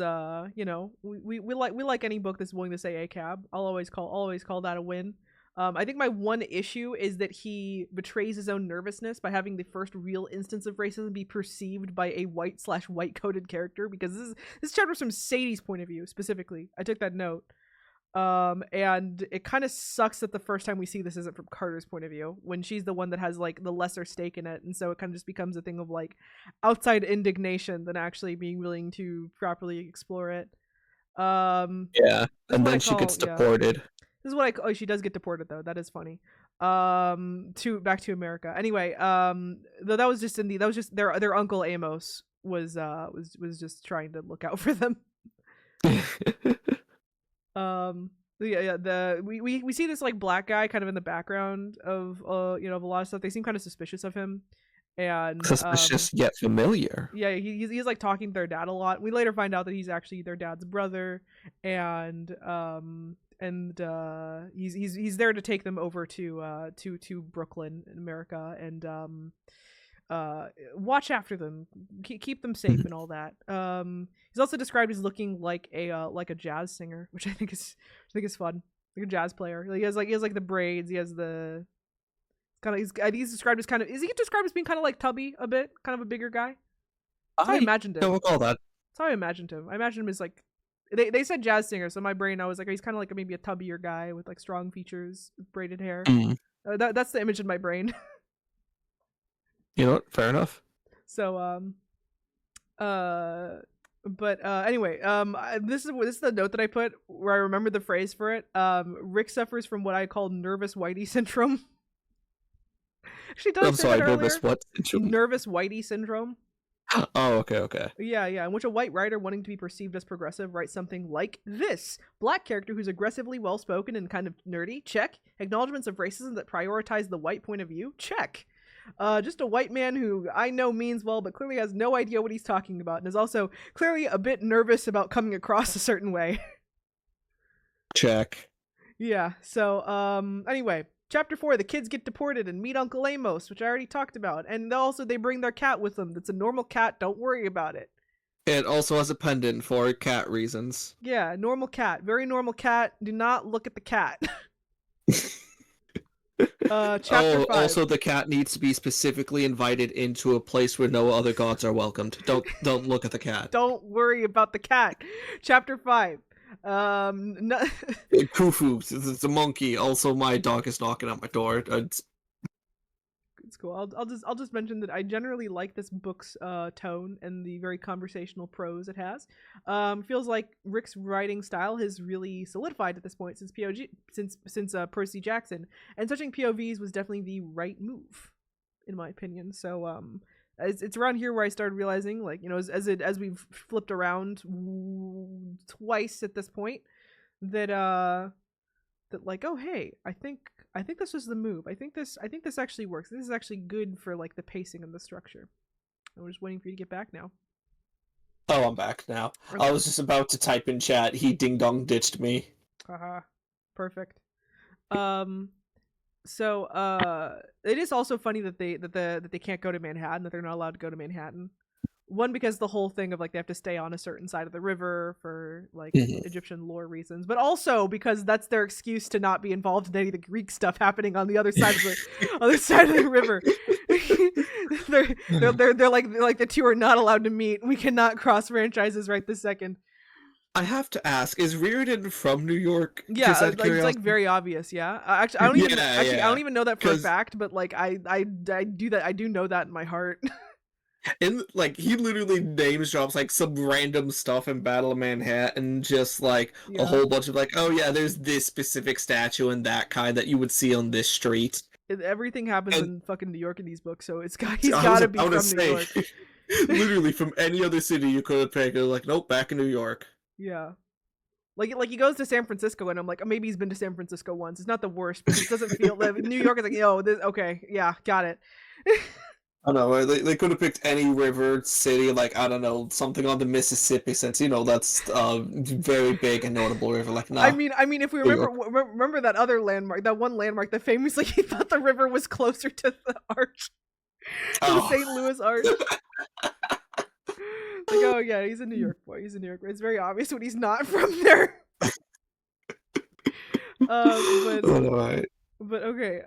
we like any book that's willing to say ACAB. I'll always call that a win. I think my one issue is that he betrays his own nervousness by having the first real instance of racism be perceived by a white coded character, because this chapter's from Sadie's point of view specifically. I took that note. And it kind of sucks that the first time we see this isn't from Carter's point of view, when she's the one that has like the lesser stake in it, and so it kind of just becomes a thing of like outside indignation than actually being willing to properly explore it. And then she gets deported. This is what she does get deported though. That is funny. Back to America. Anyway, though that was just their uncle Amos was just trying to look out for them. We see this like black guy kind of in the background of of a lot of stuff. They seem kind of suspicious of him, and suspicious yet familiar. Yeah, he's like talking to their dad a lot. We later find out that he's actually their dad's brother, and and he's there to take them over to Brooklyn in America, and watch after them, keep them safe and all that. He's also described as looking like a jazz singer, which I think is fun, like a jazz player. He has like the braids, he has the kind of, I think he's described as is he described as being kind of like Tubby a bit, kind of a bigger guy? That's how I imagined him. Don't recall that. That's how I imagined him. I imagined him as like, they said jazz singer, so in my brain I was like, he's kind of like maybe a tubbier guy with like strong features, braided hair. That's the image in my brain. You know what? Fair enough. So anyway, this is the note that I put where I remember the phrase for it. Rick suffers from what I call nervous Whitey syndrome. Actually, did I say that earlier? Nervous what syndrome? Nervous Whitey syndrome. Oh, okay. Yeah, in which a white writer wanting to be perceived as progressive writes something like this. Black character who's aggressively well-spoken and kind of nerdy, check. Acknowledgements of racism that prioritize the white point of view, check. Just a white man who I know means well, but clearly has no idea what he's talking about, and is also clearly a bit nervous about coming across a certain way. Check. Yeah, so, anyway. Chapter 4, the kids get deported and meet Uncle Amos, which I already talked about. And also they bring their cat with them. That's a normal cat. Don't worry about it. It also has a pendant for cat reasons. Yeah, normal cat. Very normal cat. Do not look at the cat. Chapter 5. Also the cat needs to be specifically invited into a place where no other gods are welcomed. Don't look at the cat. Don't worry about the cat. Chapter 5. Khufu, it's a monkey. Also, my dog is knocking at my door. It's cool. I'll just mention that I generally like this book's tone and the very conversational prose it has. Feels like Rick's writing style has really solidified at this point since Percy Jackson, and touching POVs was definitely the right move, in my opinion. So it's around here where I started realizing, like, you know, as we've flipped around twice at this point, that like, oh hey, I think this was the move. I think this actually works. This is actually good for like the pacing and the structure. I'm just waiting for you to get back now. Oh, I'm back now. Okay. I was just about to type in chat. He ding dong ditched me. Haha, perfect. So it is also funny that they can't go to Manhattan, that they're not allowed to go to Manhattan. One, because the whole thing of like they have to stay on a certain side of the river for like Egyptian lore reasons, but also because that's their excuse to not be involved in any of the Greek stuff happening on the other side of the other side of the river. they're like the two are not allowed to meet. We cannot cross franchises right this second. I have to ask: is Reardon from New York? Yeah, like, it's like very obvious. Yeah, actually, I don't even know that for a fact, but like I do know that in my heart. And like he literally names drops like some random stuff in Battle of Manhattan, just like a whole bunch of like, oh yeah, there's this specific statue and that kind that you would see on this street. Everything happens in fucking New York in these books, so he's got to be from New York. Literally from any other city you could have picked. Like, nope, back in New York. Yeah. Like he goes to San Francisco, and I'm like, oh, maybe he's been to San Francisco once. It's not the worst, but it doesn't feel like New York is like, yo, okay, yeah, got it. I don't know, they could have picked any river city, like, I don't know, something on the Mississippi, since, you know, that's very big and notable river. Like, nah, I mean, if we remember that other landmark, that one landmark that famously he thought the river was closer to the arch, to the St. Louis Arch. Like, oh yeah, he's a New York boy. He's a New York boy. It's very obvious when he's not from there. But okay.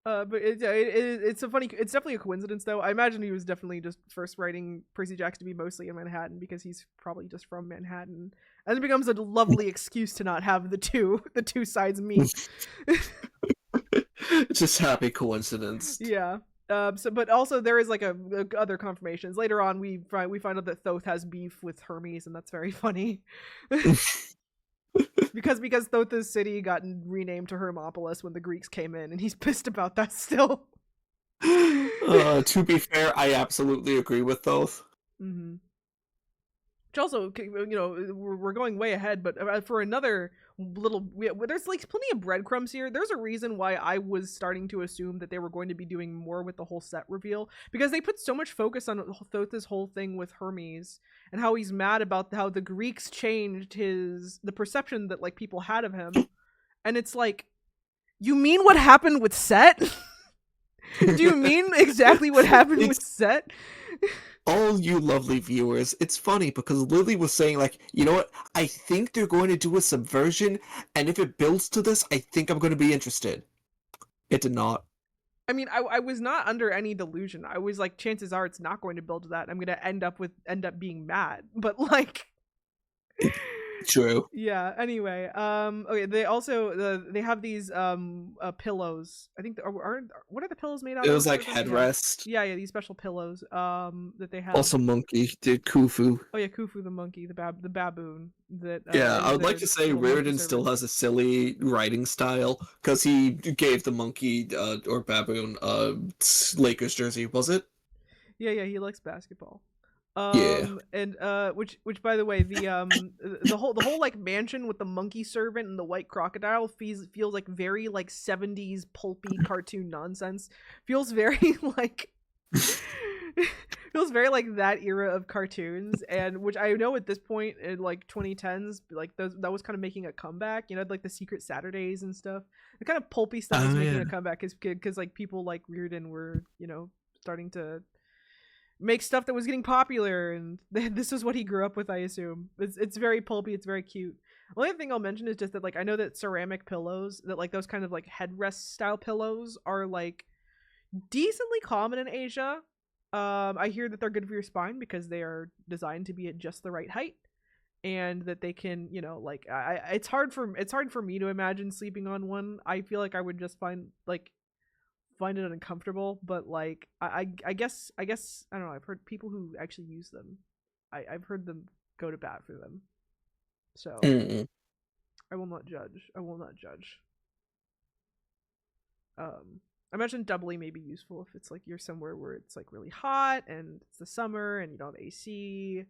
But it's a funny. It's definitely a coincidence, though. I imagine he was definitely just first writing Percy Jackson to be mostly in Manhattan because he's probably just from Manhattan, and it becomes a lovely excuse to not have the two sides meet. It's just happy coincidence. Yeah. But also there is like a other confirmations later on. We find out that Thoth has beef with Hermes, and that's very funny. because Thoth's city got renamed to Hermopolis when the Greeks came in, and he's pissed about that still. To be fair, I absolutely agree with Thoth. Mm-hmm. Which also, you know, we're going way ahead, but for another there's like plenty of breadcrumbs here. There's a reason why I was starting to assume that they were going to be doing more with the whole set reveal, because they put so much focus on this whole thing with Hermes and how he's mad about how the Greeks changed the perception that like people had of him. And it's like, you mean what happened with Set? Do you mean exactly what happened with Set? All you lovely viewers, it's funny because Lily was saying, like, you know what, I think they're going to do a subversion, and if it builds to this, I think I'm going to be interested. It did not. I mean, I was not under any delusion. I was like, chances are it's not going to build to that. I'm going to end up being mad. But like... True. Yeah, anyway, okay, they also they have these pillows. I think what are the pillows made out of? It was like headrest. Yeah, these special pillows that they have. Also monkey, did Khufu. Oh yeah, Khufu the monkey, the baboon that yeah, I would like to say Reardon still has a silly writing style because he gave the monkey or baboon Lakers jersey, was it? Yeah, he likes basketball. Yeah. And which by the way, the whole like mansion with the monkey servant and the white crocodile feels like very like 70s pulpy cartoon nonsense. Feels very like feels very like that era of cartoons, and which I know at this point in like 2010s, like that was kind of making a comeback, you know, like the Secret Saturdays and stuff. The kind of pulpy stuff is making a comeback because like people like Reardon were, you know, starting to make stuff that was getting popular, and this is what he grew up with, I assume. It's very pulpy, it's very cute. The only thing I'll mention is just that like I know that ceramic pillows, that like those kind of like headrest style pillows are like decently common in Asia. I hear that they're good for your spine because they are designed to be at just the right height, and that they can, you know, like it's hard for me to imagine sleeping on one. I feel like I would just find it uncomfortable, but like I guess I don't know, I've heard people who actually use them, I've heard them go to bat for them, so I will not judge. I mentioned doubly may be useful if it's like you're somewhere where it's like really hot and it's the summer and you don't have AC.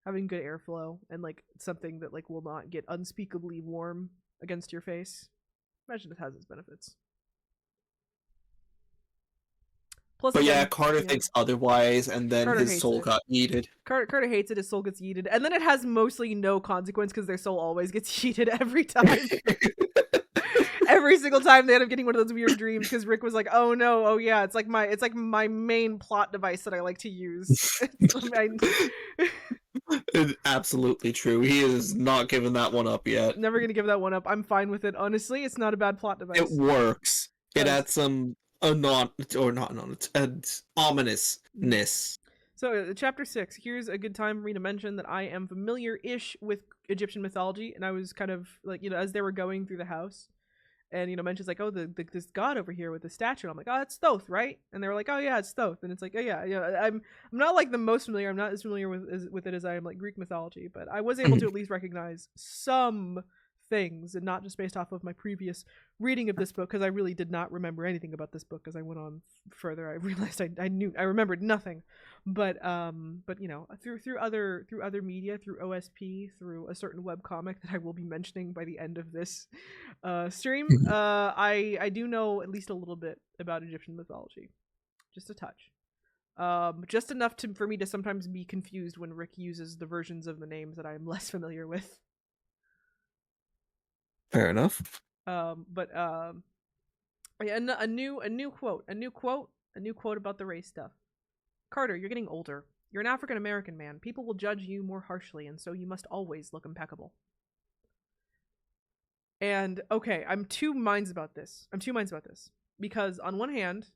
Having good airflow and like something that like will not get unspeakably warm against your face, imagine it has its benefits. Plus, but again, yeah, Carter thinks otherwise, and then Carter his soul got yeeted. Carter hates it, his soul gets yeeted, and then it has mostly no consequence because their soul always gets yeeted every time. Every single time they end up getting one of those weird dreams because Rick was like, oh no, oh yeah, it's like my main plot device that I like to use. It's absolutely true. He is not giving that one up yet. Never gonna give that one up. I'm fine with it, honestly. It's not a bad plot device. It works. It adds some ominousness. So chapter 6, here's a good time for me to mention that I am familiar-ish with Egyptian mythology, and I was kind of like, you know, as they were going through the house, and, you know, mentions like, oh, this god over here with the statue. I'm like, oh, it's Thoth, right? And they were like, oh yeah, it's Thoth. And it's like, oh yeah, I'm not like the most familiar. I'm not as familiar with it as I am like Greek mythology, but I was able to at least recognize some things, and not just based off of my previous reading of this book, because I really did not remember anything about this book. As I went on further, I realized I remembered nothing, but you know, through other media, through OSP, through a certain webcomic that I will be mentioning by the end of this stream, I do know at least a little bit about Egyptian mythology, just a touch. Just enough for me to sometimes be confused when Rick uses the versions of the names that I'm less familiar with. Fair enough. But a new quote about the race stuff. Carter, you're getting older. You're an African American man. People will judge you more harshly, and so you must always look impeccable. And okay, I'm two minds about this. Because on one hand,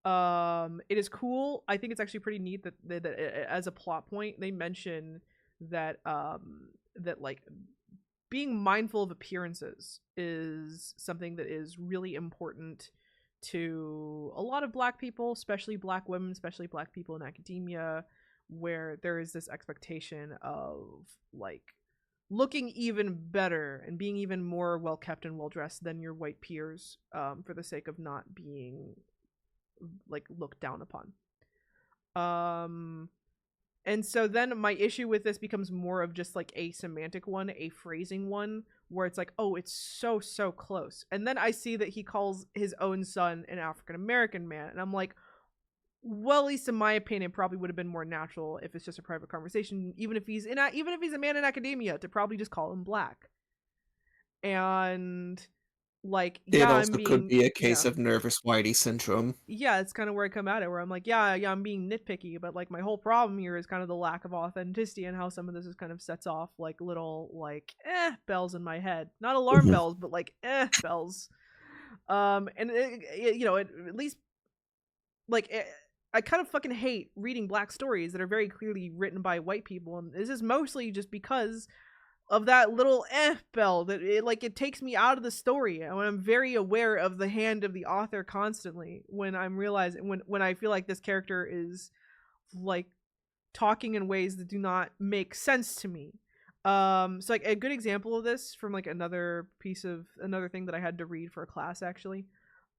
it is cool. I think it's actually pretty neat that as a plot point, they mention that that like being mindful of appearances is something that is really important to a lot of Black people, especially Black women, especially Black people in academia, where there is this expectation of like looking even better and being even more well kept and well dressed than your white peers, for the sake of not being like looked down upon. And so then my issue with this becomes more of just like a semantic one, a phrasing one, where it's like, oh, it's so close. And then I see that he calls his own son an African American man, and I'm like, well, at least in my opinion, probably would have been more natural if it's just a private conversation, even if he's a man in academia, to probably just call him black. And like, It yeah, I'm also could being be a yeah. case of nervous Whitey syndrome. Yeah, it's kind of where I come at it, where I'm like, yeah, I'm being nitpicky, but like my whole problem here is kind of the lack of authenticity and how some of this is kind of sets off like little like bells in my head, not alarm bells, but like bells. And at least like I kind of fucking hate reading black stories that are very clearly written by white people, and this is mostly just because of that little bell that it takes me out of the story, and when I'm very aware of the hand of the author constantly when I'm realizing when I feel like this character is like talking in ways that do not make sense to me. So like a good example of this from like another thing that I had to read for a class actually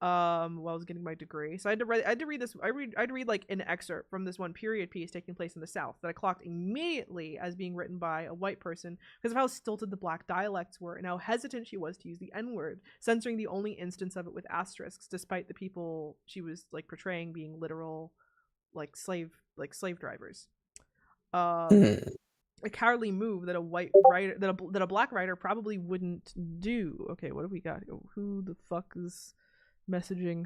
while I was getting my degree. So I had to read like an excerpt from this one period piece taking place in the South that I clocked immediately as being written by a white person because of how stilted the black dialects were and how hesitant she was to use the N-word, censoring the only instance of it with asterisks, despite the people she was like portraying being literal like slave drivers. A cowardly move that a white writer that a black writer probably wouldn't do. Okay, what do we got? Who the fuck is messaging?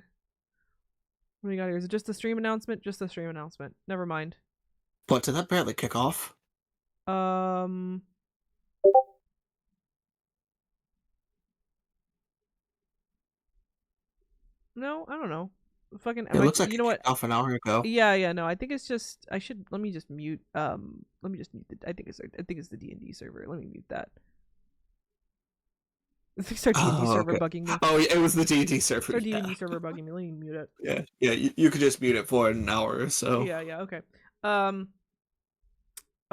What do we got here? Is it just a stream announcement? Just a stream announcement. Never mind. What, did that barely kick off? No, I don't know. Fucking. It looks like you it know what? kicked off an hour ago. Yeah. No, I think it's just. Let me just mute. Let me just mute the. I think it's the D&D server. Let me mute that. It's our D&D server okay. bugging me. Oh, yeah, it was the D&D server. It's our D&D server bugging me. Let me mute it. Yeah. You could just mute it for an hour or so. Yeah. Okay.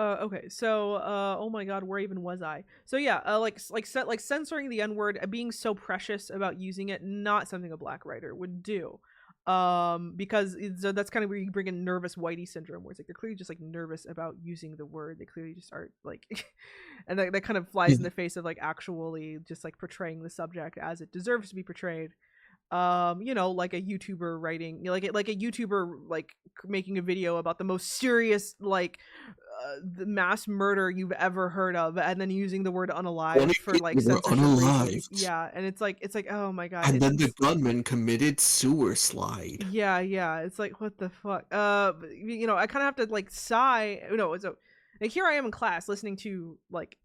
Okay, so oh my god, where even was I? So yeah, like censoring the N-word, being so precious about using it, not something a black writer would do. Because that's kind of where you bring in nervous Whitey syndrome, where it's like they're clearly just like nervous about using the word. They clearly just aren't like, and that kind of flies in the face of like actually just like portraying the subject as it deserves to be portrayed. Like a YouTuber writing, like a YouTuber like making a video about the most serious like the mass murder you've ever heard of, and then using the word unalive for like censorship reasons. Yeah, and it's like oh my god. And then the gunman committed sewer slide. Yeah, it's like what the fuck. I kind of have to like sigh. So like here I am in class listening to like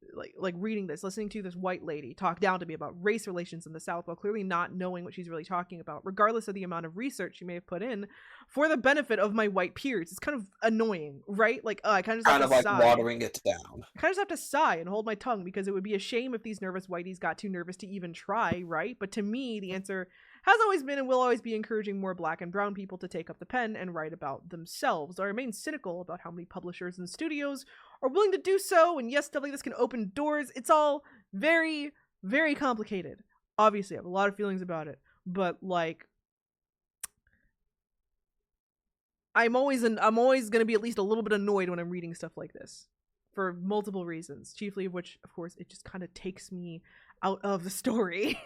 reading this, listening to this white lady talk down to me about race relations in the South while clearly not knowing what she's really talking about, regardless of the amount of research she may have put in for the benefit of my white peers. It's kind of annoying, right? Like I kind of just have to sigh. Watering it down. I kind of just have to sigh and hold my tongue because it would be a shame if these nervous whiteys got too nervous to even try, right? But to me, the answer has always been and will always be encouraging more black and brown people to take up the pen and write about themselves. I remain cynical about how many publishers and studios are willing to do so, and yes, stuff like this can open doors. It's all very, very complicated. Obviously, I have a lot of feelings about it, but like, I'm always gonna be at least a little bit annoyed when I'm reading stuff like this, for multiple reasons. Chiefly of which, of course, it just kind of takes me out of the story.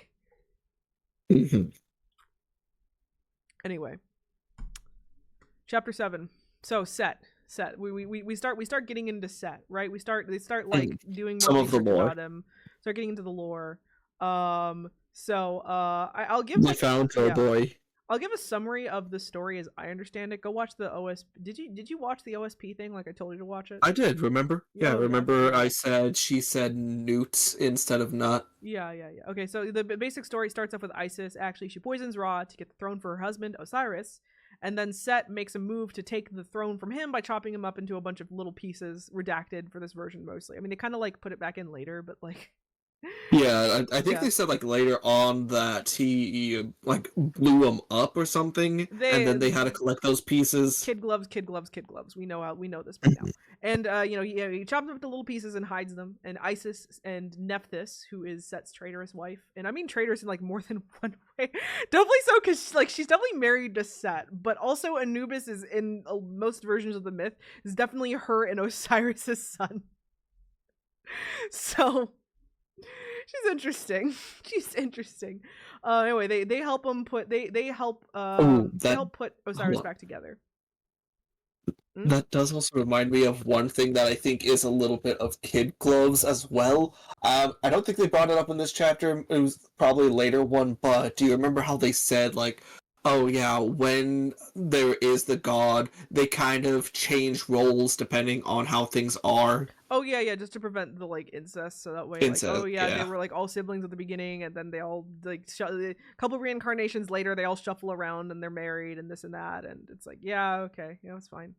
Anyway, chapter 7. So set. We start getting into Set, right? They start like doing more research about him. Start getting into the lore. I'll give they found our boy. I'll give a summary of the story as I understand it. Go watch the OSP. Did you watch the OSP thing like I told you to watch it? I did, remember? Yeah, remember I said she said newt instead of nut. Yeah. Okay, so the basic story starts off with Isis. Actually, she poisons Ra to get the throne for her husband, Osiris. And then Set makes a move to take the throne from him by chopping him up into a bunch of little pieces, redacted for this version mostly. I mean, they kind of like put it back in later, but like Yeah, I think Yeah. they said like later on that he like blew them up or something, and They then they had to collect those pieces. kid gloves, kid gloves, kid gloves. We know this by now. And he chops them into little pieces and hides them. And Isis and Nephthys, who is Set's traitorous wife, and I mean traitorous in like more than one way. Definitely so, because like she's definitely married to Set, but also Anubis is in most versions of the myth is definitely her and Osiris's son. So she's interesting. She's interesting. Anyway, they help him put they help Oh, they that help put hold Osiris on. back together. Mm? That does also remind me of one thing that I think is a little bit of kid gloves as well. I don't think they brought it up in this chapter. It was probably a later one, but do you remember how they said like, oh yeah, when there is the god, they kind of change roles depending on how things are. Oh yeah, yeah, just to prevent the like incest, so that way, like, oh Incest, yeah, they yeah. were like all siblings at the beginning, and then they all like a couple reincarnations later, they all shuffle around and they're married and this and that, and it's like, yeah, okay, yeah, it's fine,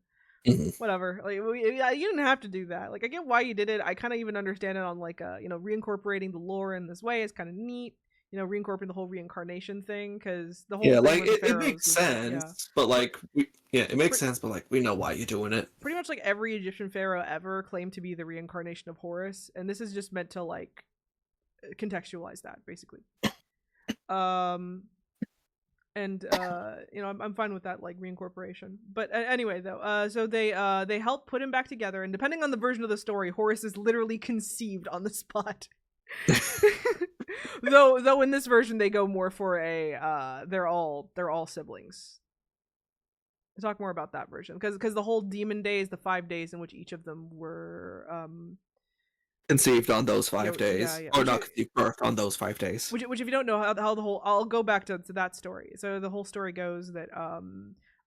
Mhm. whatever. Like, yeah, you didn't have to do that. Like, I get why you did it. I kind of even understand it on like reincorporating the lore in this way is kind of neat. Reincorporating the whole reincarnation thing, because the whole Yeah, thing like with the it makes pharaohs was yeah, sense, but like yeah, it makes pretty sense, but like we know why you're doing it. pretty much like every Egyptian pharaoh ever claimed to be the reincarnation of Horus, and this is just meant to like contextualize that basically. Um, and I'm fine with that like reincorporation. But anyway, though, so they help put him back together, and depending on the version of the story, Horus is literally conceived on the spot. though in this version they go more for a they're all siblings. We'll talk more about that version, because the whole demon days, the 5 days in which each of them were Conceived on those yeah, 5 days, yeah, or not conceived, birth on those 5 days. which if you don't know how the whole, I'll go back to that story. So the whole story goes that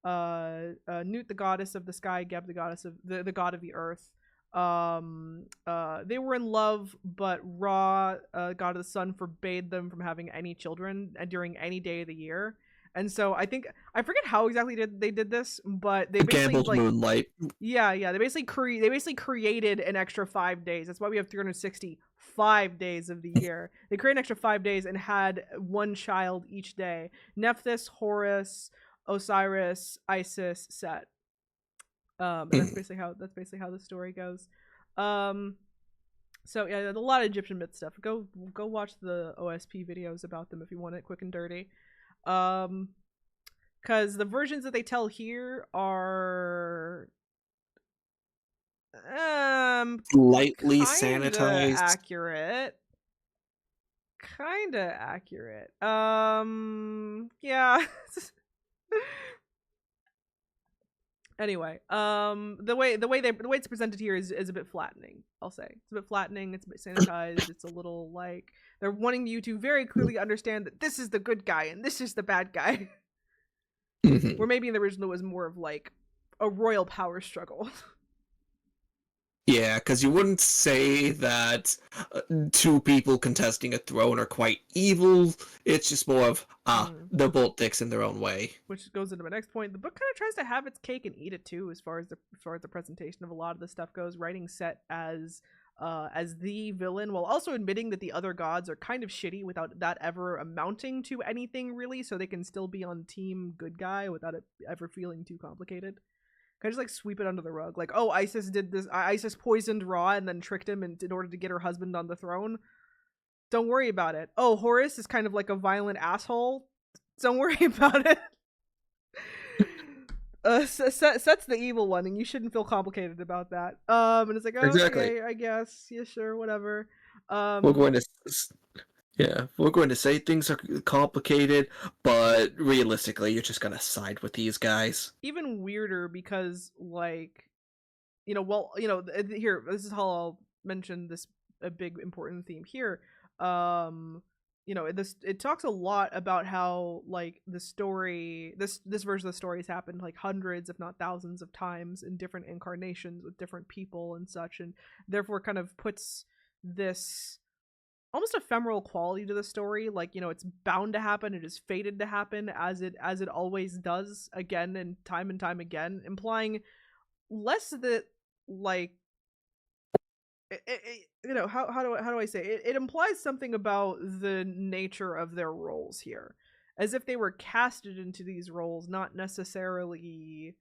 Nut, the goddess of the sky, Geb, the goddess of the god of the earth, they were in love, but Ra, god of the sun, forbade them from having any children during any day of the year. And so I forget how exactly they did this, but they basically Gambled like moonlight. yeah, they basically created an extra 5 days. That's why we have 365 days of the year. They created an extra 5 days and had one child each day: Nephthys, Horus, Osiris, Isis, Set. And that's basically how the story goes. Um, so yeah, a lot of Egyptian myth stuff. Go watch the OSP videos about them if you want it quick and dirty. Because the versions that they tell here are Lightly kinda sanitized. accurate. Kinda accurate. Yeah. Anyway, the way it's presented here is a bit flattening. I'll say it's a bit flattening. It's a bit sanitized. It's a little like they're wanting you to very clearly understand that this is the good guy and this is the bad guy. Where maybe in the original it was more of like a royal power struggle. Yeah, because you wouldn't say that two people contesting a throne are quite evil. It's just more of they're both dicks in their own way. Which goes into my next point. The book kind of tries to have its cake and eat it too, as far as the presentation of a lot of this stuff goes. Writing Set as the villain, while also admitting that the other gods are kind of shitty without that ever amounting to anything really, so they can still be on team good guy without it ever feeling too complicated. Can I just like sweep it under the rug? Like, oh, Isis did this. Isis poisoned Ra and then tricked him in order to get her husband on the throne. Don't worry about it. Oh, Horus is kind of like a violent asshole. Don't worry about it. Set's the evil one, and you shouldn't feel complicated about that. And it's like, oh, Exactly. okay, I guess, yeah, sure, whatever. We're going to Yeah, we're going to say things are complicated, but realistically, you're just gonna side with these guys. Even weirder because, like, here, this is how I'll mention this a big important theme here. It talks a lot about how like the story, this version of the story has happened like hundreds, if not thousands, of times in different incarnations with different people and such, and therefore kind of puts this almost ephemeral quality to the story. Like, it's bound to happen, it is fated to happen, as it always does, again and time again, implying less that like you know, how do I say it? It implies something about the nature of their roles here, as if they were casted into these roles, not necessarily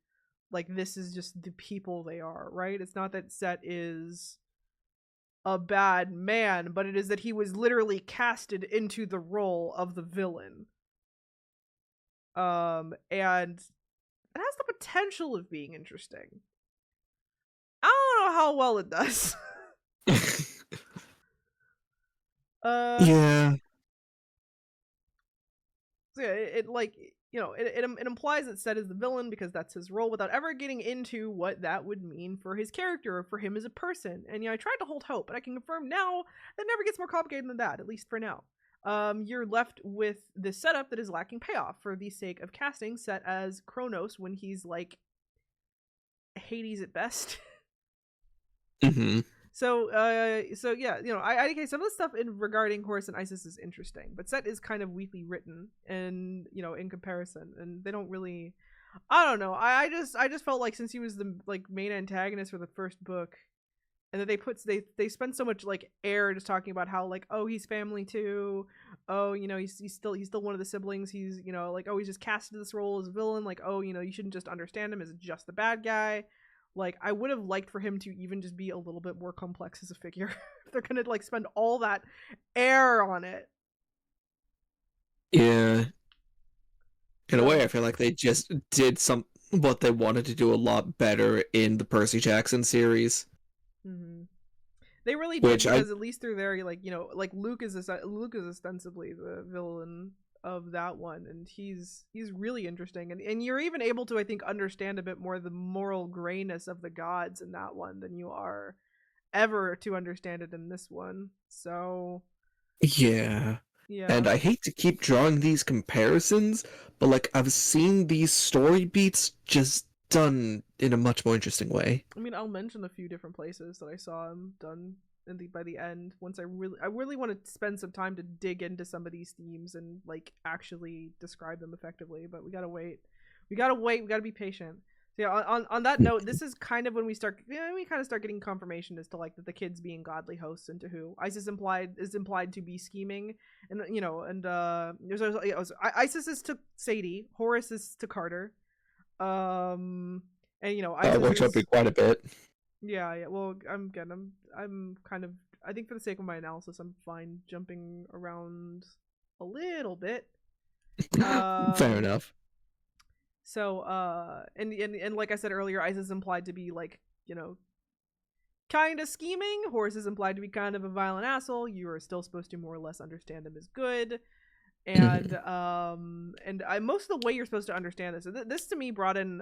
like this is just the people they are, right? It's not that Set is a bad man, but it is that he was literally casted into the role of the villain. And it has the potential of being interesting. I don't know how well it does. Yeah. So yeah, it like, you know, it implies that Set is the villain because that's his role, without ever getting into what that would mean for his character or for him as a person. And yeah, I tried to hold hope, but I can confirm now that it never gets more complicated than that, at least for now. You're left with this setup that is lacking payoff for the sake of casting Set as Kronos when he's like Hades at best. Mm-hmm. So yeah, you know, okay, some of the stuff in regarding Horus and Isis is interesting, but Set is kind of weakly written, and you know, in comparison, and they don't really, I don't know, I just felt like since he was the like main antagonist for the first book, and that they spend so much like air just talking about how like, oh, he's family too, oh, you know, he's still one of the siblings, he's, you know, like, oh, he's just cast into this role as a villain, like, oh, you know, you shouldn't just understand him as just the bad guy. Like, I would have liked for him to even just be a little bit more complex as a figure. If they're gonna like spend all that air on it. Yeah. In a So, way, I feel like they just did what they wanted to do a lot better in the Percy Jackson series, mm-hmm. They really did, which I because at least through there, like, you know, like Luke is ostensibly the villain of that one, and he's really interesting, and you're even able to, I think, understand a bit more the moral grayness of the gods in that one than you are ever to understand it in this one. So yeah. And yeah, I hate to keep drawing these comparisons, but like I've seen these story beats just done in a much more interesting way. I mean, I'll mention a few different places that I saw him done in the by the end. Once I really want to spend some time to dig into some of these themes and like actually describe them effectively. But we gotta wait. We gotta wait. We gotta be patient. So yeah, on that note, this is kind of when we start. Yeah, we kind of start getting confirmation as to like that the kids being godly hosts into who Isis is implied to be scheming, and you know, and Isis is to Sadie, Horus is to Carter. And you know, That Isis works out is, be quite a bit. yeah, yeah. Well, I'm kind of, I think for the sake of my analysis, I'm fine jumping around a little bit. Fair Um, enough. so and like I said earlier, Isis is implied to be like, you know, kind of scheming. Horus is implied to be kind of a violent asshole. You are still supposed to more or less understand him as good. And most of the way you're supposed to understand this, this to me brought in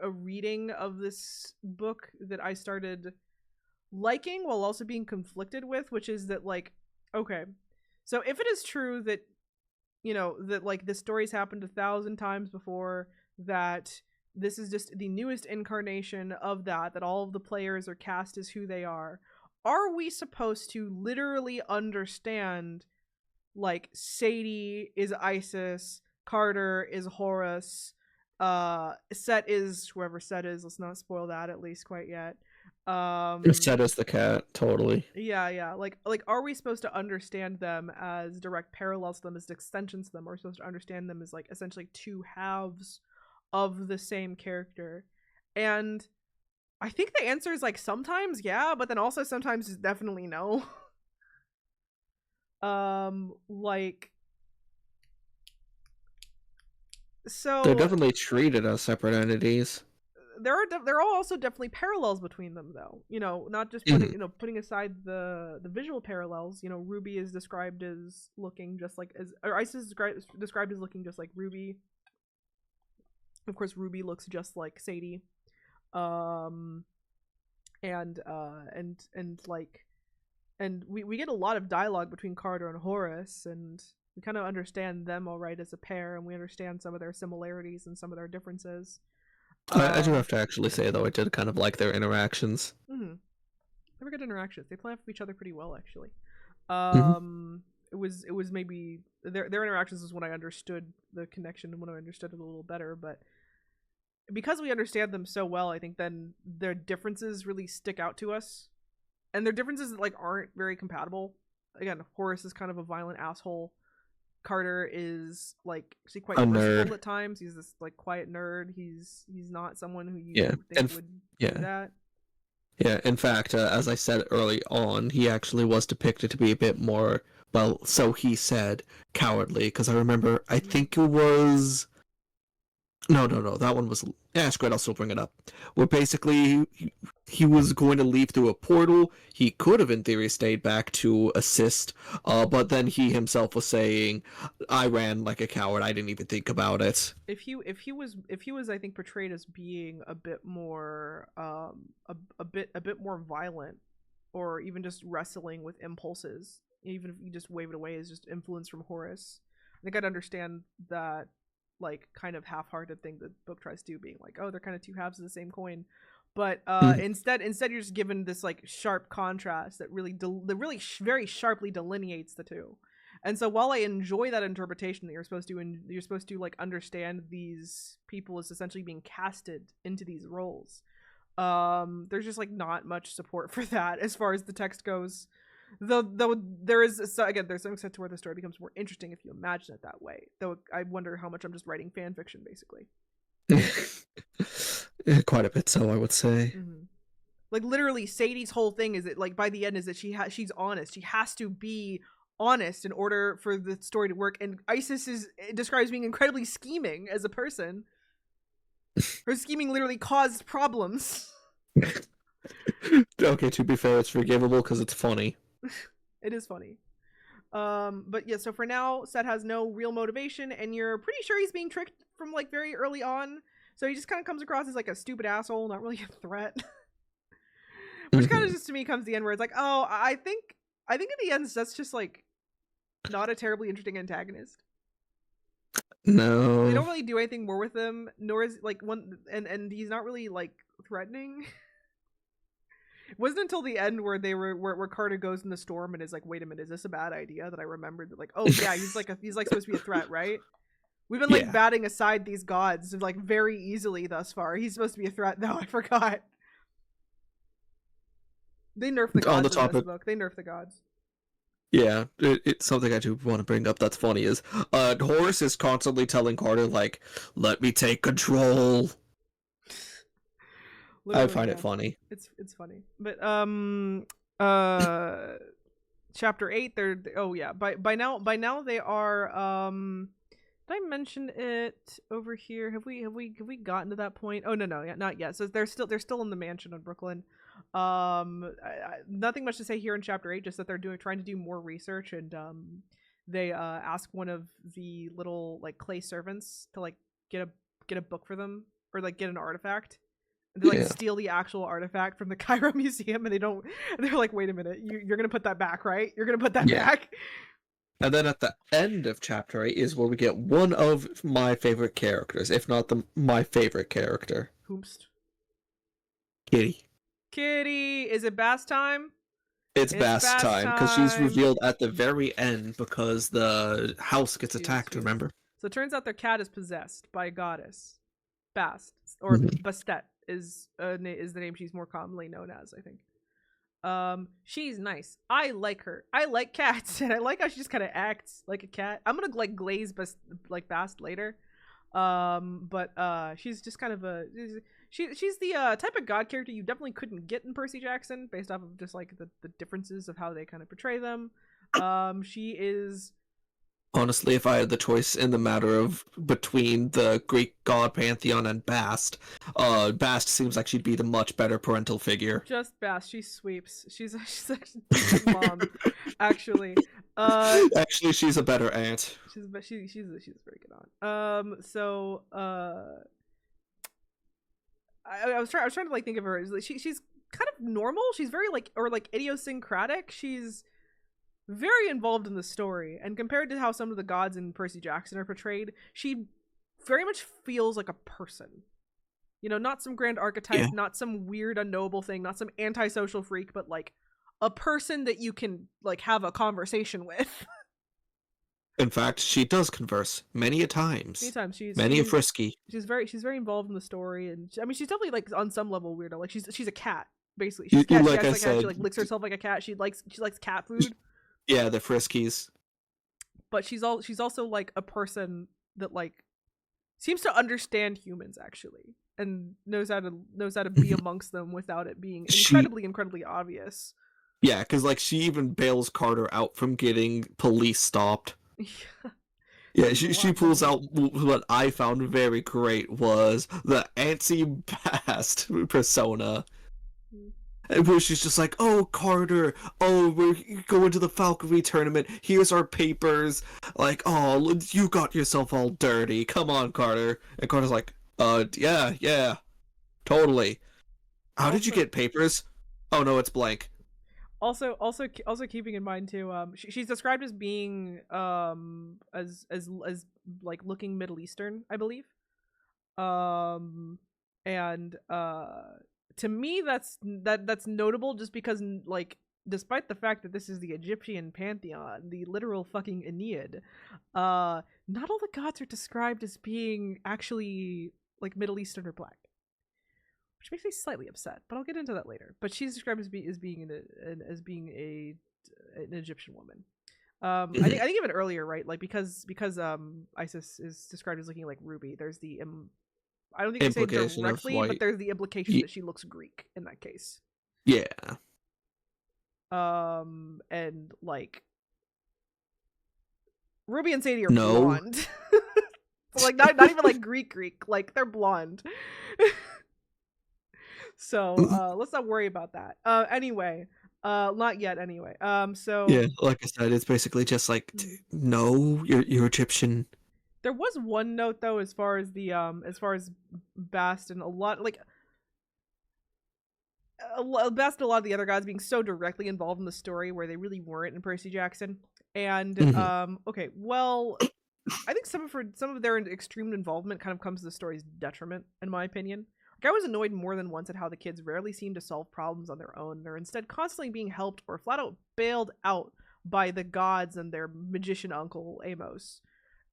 a reading of this book that I started liking while also being conflicted with, which is that like, okay, so if it is true that, you know, that like this story's happened 1,000 times before, that this is just the newest incarnation of that all of the players are cast as who they are we supposed to literally understand like Sadie is Isis, Carter is Horus, Set is whoever Set is, let's not spoil that at least quite yet. Set as the cat, totally. Yeah, like are we supposed to understand them as direct parallels to them, as extensions to them, or are we supposed to understand them as like essentially two halves of the same character? And I think the answer is like sometimes yeah, but then also sometimes definitely no. Like, They're so definitely treated as separate entities. there are also definitely parallels between them, though, you know, not just putting, Mhm. you know, putting aside the visual parallels. You know, Ruby is described as looking just like, as or Isis is described as looking just like Ruby. Of course, Ruby looks just like Sadie. um and like, and we get a lot of dialogue between Carter and Horus, and we kind of understand them all right as a pair, and we understand some of their similarities and some of their differences. I do um have to actually say though, I did kind of like their interactions. mm-hmm. They were good interactions. They play off each other pretty well, actually. Hmm. It was maybe their interactions is when I understood the connection and when I understood it a little better. But because we understand them so well, I think then their differences really stick out to us. and their differences like aren't very compatible. Again, Horace is kind of a violent asshole. Carter is like actually quite A merciful nerd. at times. He's this like quiet nerd. He's not someone who Yeah, you think would do yeah. that. Yeah, in fact, as I said early on, he actually was depicted to be a bit more, well, so he said, cowardly. Because I remember, I Mm-hmm. think it was. No, that one was. Yeah, it's great, I'll still bring it up. Where basically, he was going to leave through a portal. He could have, in theory, stayed back to assist, but then he himself was saying, I ran like a coward, I didn't even think about it. If he was I think portrayed as being a bit more a bit more violent, or even just wrestling with impulses, even if you just wave it away as just influence from Horace, I think I'd understand that like kind of half-hearted thing the book tries to do, being like, oh, they're kind of two halves of the same coin. But Mhm. instead you're just given this like sharp contrast that very sharply delineates the two. And so while I enjoy that interpretation that you're supposed to like understand these people as essentially being casted into these roles, there's just like not much support for that as far as the text goes. Though there is, so again, there's some extent to where the story becomes more interesting if you imagine it that way. Though I wonder how much I'm just writing fan fiction basically. Quite a bit so, I would say. Mm-hmm. Like literally, Sadie's whole thing is that like by the end is that she's honest. She has to be honest in order for the story to work. And Isis is describes being incredibly scheming as a person. Her scheming literally caused problems. Okay, to be fair, it's forgivable because it's funny. It is funny. But yeah, so for now, Seth has no real motivation, and you're pretty sure he's being tricked from like very early on. So he just kind of comes across as like a stupid asshole, not really a threat. Which kind of Mhm. just to me comes the end where it's like, oh, I think in the end that's just like not a terribly interesting antagonist. They No. don't really do anything more with him, nor is like one, and he's not really like threatening. It wasn't until the end where where Carter goes in the storm and is like, wait a minute, is this a bad idea? That I remembered that like, oh yeah, he's like supposed to be a threat, right? We've been like Yeah. batting aside these gods like very easily thus far. He's supposed to be a threat though. I forgot. They nerf the On the gods in this topic, book. They nerf the gods. yeah, it's something I do want to bring up that's funny is, Horace is constantly telling Carter, like, let me take control. I Literally, find it yeah. funny. It's funny. But uh chapter 8, they're, oh yeah, by now they are did I mention it over here? Have we gotten to that point? Oh no, yeah, not yet. So they're still in the mansion in Brooklyn. Nothing much to say here in chapter 8, just that they're trying to do more research, and they ask one of the little like clay servants to like get a book for them, or like get an artifact. And they like Yeah. steal the actual artifact from the Cairo Museum, and they're like, wait a minute, you're gonna put that back, right? You're gonna put that Yeah. back. And then at the end of chapter 8 is where we get one of my favorite characters, if not my favorite character, Hoomst. Kitty. Kitty, is it bass time? It's It's Bass bass time because she's time. revealed at the very end because the house gets She is. attacked, She is. remember? So it turns out their cat is possessed by a goddess. Bast, or Mhm. Bastet is the name she's more commonly known as, I think. She's nice. I like her. I like cats, and I like how she just kind of acts like a cat. I'm gonna like glaze Bast later. But she's just kind of she's the type of god character you definitely couldn't get in Percy Jackson, based off of just like the differences of how they kind of portray them. She is. Honestly, if I had the choice in the matter of between the Greek god pantheon and Bast, Bast seems like she'd be the much better parental figure. Just Bast. She sweeps. She's a decent mom, actually. Uh, Actually, she's a better aunt. she's very good on. So I was trying to like think of her as like, she's kind of normal. She's very like, or like idiosyncratic. She's very involved in the story, and compared to how some of the gods in Percy Jackson are portrayed, she very much feels like a person. Not some grand Yeah. archetype, not some weird unknowable thing, not some antisocial freak, but like a person that you can like have a conversation with. In fact, she does converse many a times. Anytime she's Many a she's frisky. she's very involved in the story, and I mean she's definitely like on some level weirdo. Like she's a cat, Basically, she's cat. She Like acts I like a cat. She said, like licks herself like a cat. She likes cat food. yeah, the Friskies. But she's also like a person that like seems to understand humans actually, and knows how to be amongst them without it being She, incredibly obvious. yeah, because like she even bails Carter out from getting police stopped. Yeah, Means a she lot, doesn't pulls it? out what I found very great was the antsy past persona, Mm. where she's just like, "Oh, Carter, oh, we're going to the Falconry tournament. Here's our papers." Like, "Oh, you got yourself all dirty. Come on, Carter." And Carter's like, yeah, yeah, totally. How did you Also, get papers? Oh no, it's blank." also keeping in mind too, she's described as being as like looking Middle Eastern, I believe. And to me that's notable just because like despite the fact that this is the Egyptian pantheon, the literal fucking Aeneid, not all the gods are described as being actually like Middle Eastern or black, which makes me slightly upset. But I'll get into that later. But she's described as being an Egyptian woman. I think even earlier, right? Like because Isis is described as looking like Ruby. There's the I don't think they say it Implication of directly, but white. there's the implication that she looks Greek in that case. Yeah. And like Ruby and Sadie are No. blonde. So like not even like Greek, like they're blonde. So let's not worry about that. Anyway, not yet anyway. So Yeah, like I said, it's basically just like, no, you're Egyptian. there was one note though as far as Bast and a lot like Best a lot of the other gods being so directly involved in the story where they really weren't in Percy Jackson. And Mhm. okay, well, I think some of their extreme involvement kind of comes to the story's detriment, in my opinion. Like I was annoyed more than once at how the kids rarely seem to solve problems on their own. They're instead constantly being helped or flat out bailed out by the gods and their magician uncle Amos.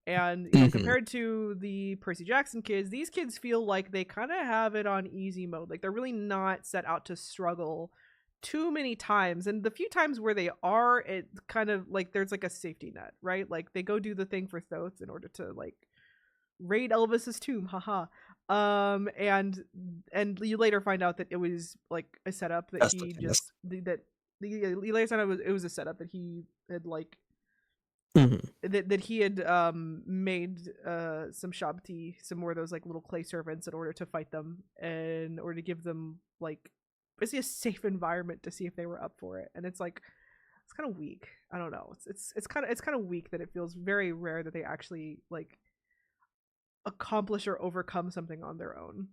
And Mhm. compared to the Percy Jackson kids, these kids feel like they kind of have it on easy mode. Like they're really not set out to struggle too many times. And the few times where they are, it kind of like there's like a safety net, right? Like they go do the thing for Thoth in order to like raid Elvis's tomb, haha. And you later find out that it was like a setup that That's the he thing. That's, just that you later found out it was a setup that he had like mhm. that he had made some shabti, some more of those like little clay servants in order to fight them and or to give them like basically a safe environment to see if they were up for it. And it's like it's kind of weak. I don't know. It's kind of weak that it feels very rare that they actually like accomplish or overcome something on their own.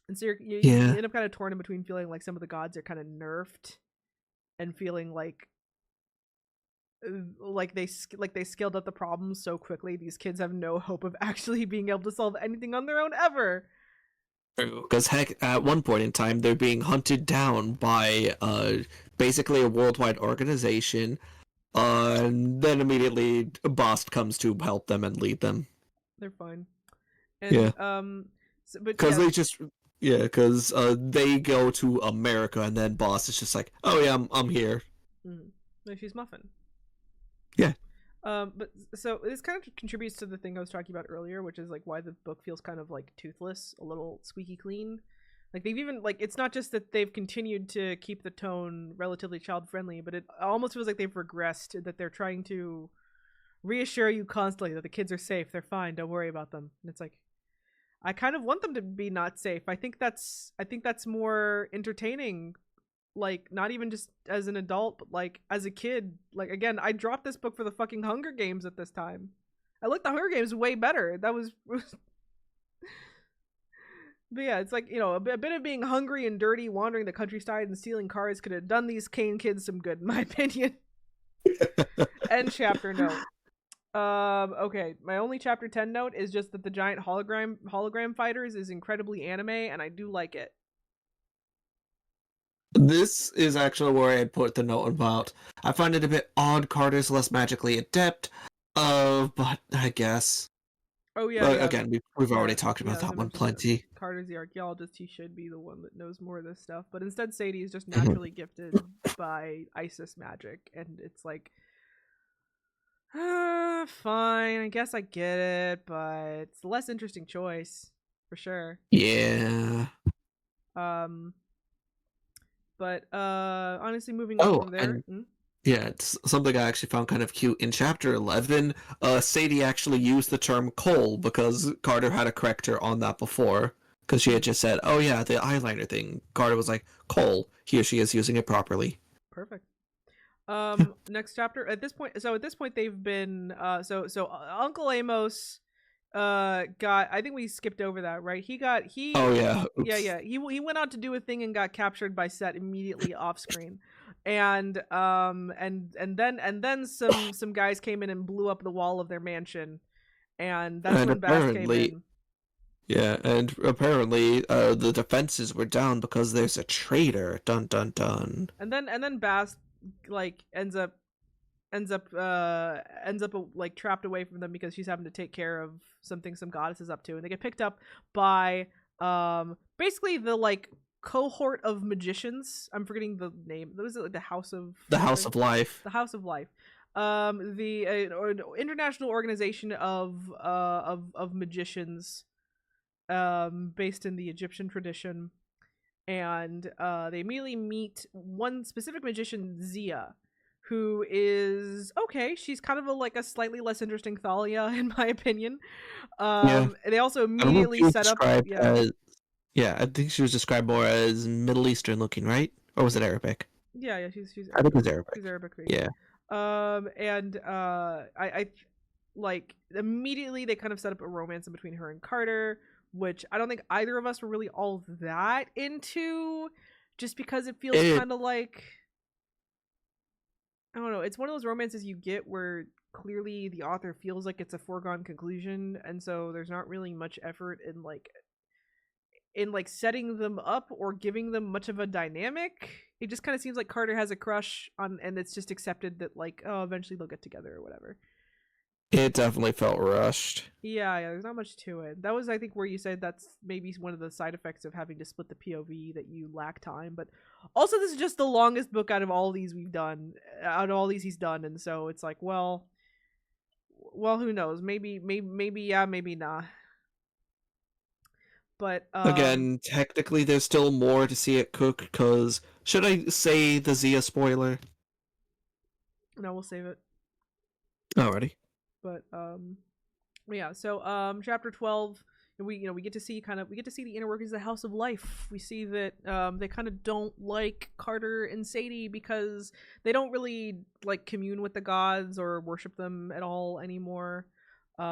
And so you Yeah. end up kind of torn in between feeling like some of the gods are kind of nerfed and feeling like they scaled up the problems so quickly these kids have no hope of actually being able to solve anything on their own ever. Because heck, at one point in time, they're being hunted down by basically a worldwide organization. And then immediately, Bast comes to help them and lead them. They're fine. Yeah. And but Because yeah. they just, yeah, because they go to America, and then Bast is just like, oh yeah, I'm here. No, she's Muffin. Yeah. But so this kind of contributes to the thing I was talking about earlier, which is like why the book feels kind of like toothless, a little squeaky clean. Like they've even like it's not just that they've continued to keep the tone relatively child friendly, but it almost feels like they've regressed. That they're trying to reassure you constantly that the kids are safe, they're fine, don't worry about them. And it's like I kind of want them to be not safe. I think that's more entertaining, like not even just as an adult but like as a kid. Like again, I dropped this book for the fucking Hunger Games at this time. I liked the Hunger Games way better. That was but yeah, it's like a bit of being hungry and dirty, wandering the countryside and stealing cars could have done these Kane kids some good in my opinion. End chapter note. Okay, my only chapter 10 note is just that the giant hologram fighters is incredibly anime and I do like it. This is actually where I had put the note about. I find it a bit odd Carter's less magically adept, but I guess. Oh yeah, But yeah, again, we've already yeah, talked about yeah. As I that one mentioned, plenty. Carter's the archaeologist. He should be the one that knows more of this stuff. But instead, Sadie is just Mhm. naturally gifted by Isis magic, and it's like, fine. I guess I get it, but it's a less interesting choice for sure. Yeah. Um, but honestly, moving on Oh, from there. and yeah, it's something I actually found kind of cute. In chapter 11, Sadie actually used the term coal because Carter had to correct her on that before. Because she had just said, oh yeah, the eyeliner thing. Carter was like, coal. Here she is using it properly. Perfect. Next chapter. At this point they've been Uncle Amos got, I think we skipped over that, right? Oh yeah, Yeah, oops. yeah. He went out to do a thing and got captured by Set immediately off screen. And then some guys came in and blew up the wall of their mansion, and that's And when Bast came apparently, in. yeah, and apparently the defenses were down because there's a traitor. Dun dun dun. And then Bast like ends up like trapped away from them because she's having to take care of something some goddess is up to, and they get picked up by basically the like cohort of magicians. I'm forgetting the name. Was it like the House of The House something? of Life. The House of Life. The international organization of magicians, based in the Egyptian tradition, and they immediately meet one specific magician, Zia, who is okay. She's kind of like a slightly less interesting Thalia, in my opinion. Yeah, They also I don't know if immediately she was set up, described yeah, as. Yeah, I think she was described more as Middle Eastern looking, right? Or was it Arabic? yeah, yeah. She's I think it Arabic. was She's Arabic. Arabic based. Yeah. And I like immediately they kind of set up a romance in between her and Carter, which I don't think either of us were really all that into, just because it feels It kind of like, I don't know. It's one of those romances you get where clearly the author feels like it's a foregone conclusion, and so there's not really much effort in like setting them up or giving them much of a dynamic. It just kind of seems like Carter has a crush on, and it's just accepted that like, oh, eventually they'll get together or whatever. it definitely felt rushed. Yeah, yeah. There's not much to it. That was, I think, where you said that's maybe one of the side effects of having to split the POV, that you lack time. But also, this is just the longest book out of all these we've done. Out of all these he's done, and so it's like, well, who knows? Maybe yeah, maybe not. But Again, technically, there's still more to see it cook. Because should I say the Zia spoiler? no, we'll save it. Alrighty. But yeah. So chapter 12. We get to see the inner workings of the House of Life. We see that they kind of don't like Carter and Sadie because they don't really like commune with the gods or worship them at all anymore. They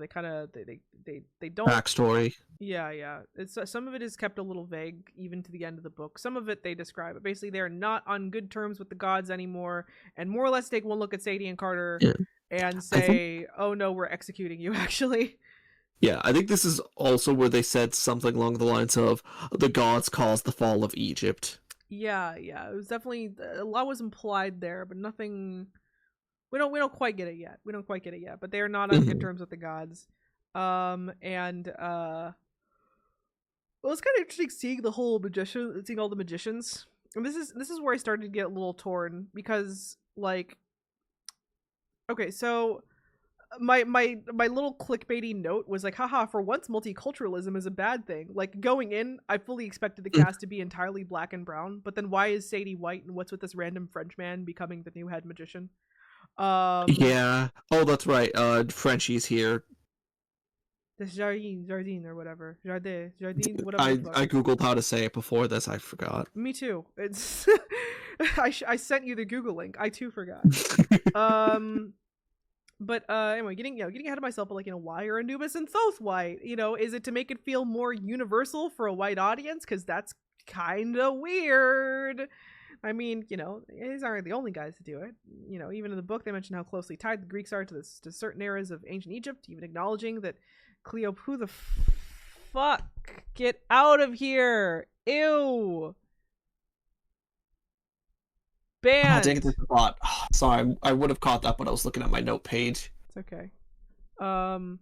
kind of they don't. Backstory. Yeah, yeah. It's some of it is kept a little vague even to the end of the book. Some of it they describe, but basically they're not on good terms with the gods anymore, and more or less take one look at Sadie and Carter Yeah. and I think. say, "Oh no, we're executing you." Actually, Yeah, I think this is also where they said something along the lines of the gods caused the fall of Egypt. yeah, yeah. It was definitely a lot was implied there, but nothing. We don't quite get it yet. We don't quite get it yet, but they are not on good Mhm. terms with the gods. And well, it's kind of interesting seeing seeing all the magicians. And this is where I started to get a little torn because, like, okay, so my little clickbaity note was like, haha, for once multiculturalism is a bad thing. Like, going in, I fully expected the cast to be entirely black and brown, but then why is Sadie white, and what's with this random French man becoming the new head magician? Um Yeah. Oh, that's right. Frenchie's here. this Jardine or whatever. Jardine, whatever the I fuck. googled how to say it before this. I forgot. Me too. It's I sent you the Google link. I too forgot. Um but anyway, getting ahead of myself, but like, why are Anubis and Thoth white? Is it to make it feel more universal for a white audience? Because that's kind of weird. I mean, these aren't the only guys to do it. Even in the book, they mention how closely tied the Greeks are to certain eras of ancient Egypt, even acknowledging that Cleop, who the fuck? Get out of here! Ew! Oh, dang it, Banned! there's a thought. Sorry, I would have caught that, but I was looking at my note page. It's okay. Um,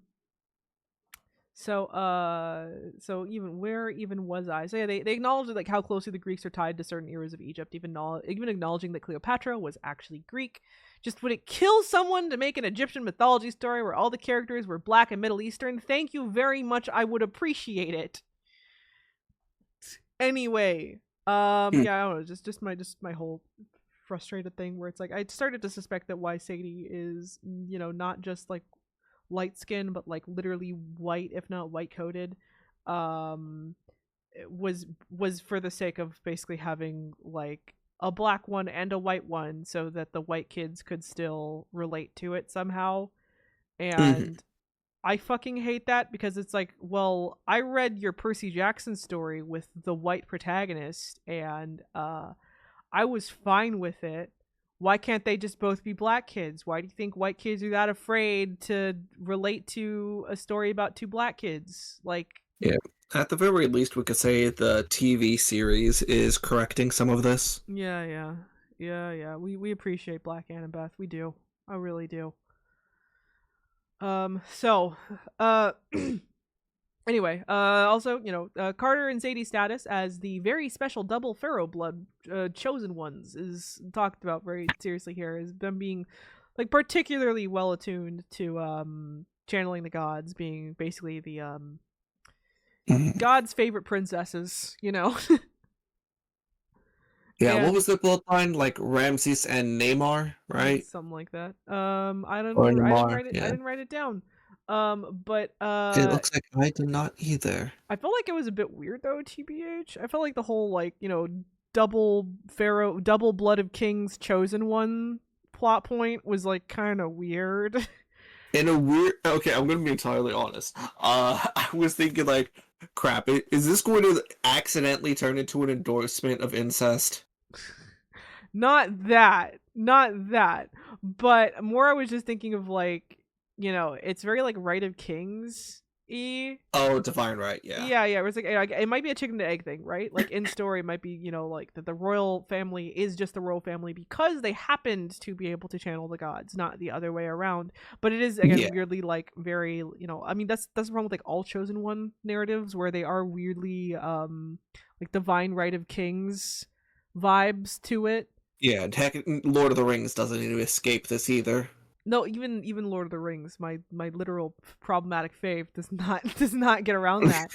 So even where even was I? So yeah, they acknowledge like how closely the Greeks are tied to certain eras of Egypt, even acknowledging that Cleopatra was actually Greek. Just would it kill someone to make an Egyptian mythology story where all the characters were black and Middle Eastern? Thank you very much. I would appreciate it. Anyway, Hmm. yeah, I don't know, just my whole frustrated thing where it's like I started to suspect that why Sadie is, not just like light skin but like literally white, if not white coated, um was for the sake of basically having like a black one and a white one so that the white kids could still relate to it somehow. Mhm. And I fucking hate that because it's like, well, I read your Percy Jackson story with the white protagonist and I was fine with it. Why can't they just both be black kids? Why do you think white kids are that afraid to relate to a story about two black kids? Like, Yeah. At the very least, we could say the TV series is correcting some of this. yeah, yeah, yeah. We appreciate Black Annabeth. We do. I really do. So, uh, anyway, also, Carter and Sadie's status as the very special double pharaoh blood chosen ones is talked about very seriously here, as them being like particularly well attuned to channeling the gods, being basically the Mhm. gods' favorite princesses. Yeah, what And was the bloodline? Like Ramses and Neymar, right? something like that. I don't Or remember. I didn't Neymar, write it. I yeah. didn't write it down. But It looks like I did not either. I felt like it was a bit weird though, TBH. I felt like the whole like, double pharaoh, double blood of kings chosen one plot point was like kind of weird. In a weird, okay, I'm gonna be entirely honest. I was thinking like, crap, is this going to accidentally turn into an endorsement of incest? Not that, but more I was just thinking of like, it's very like Right of Kings e. Oh, divine right, yeah. Yeah. It was like it might be a chicken and egg thing, right? Like in story, it might be like that the royal family is just the royal family because they happened to be able to channel the gods, not the other way around. But it is again Yeah, weirdly like very, I mean that's the problem with like all chosen one narratives where they are weirdly like divine right of kings vibes to it. yeah. Heck, Lord of the Rings doesn't need to escape this either. No, even Lord of the Rings, my literal problematic fave does not get around that.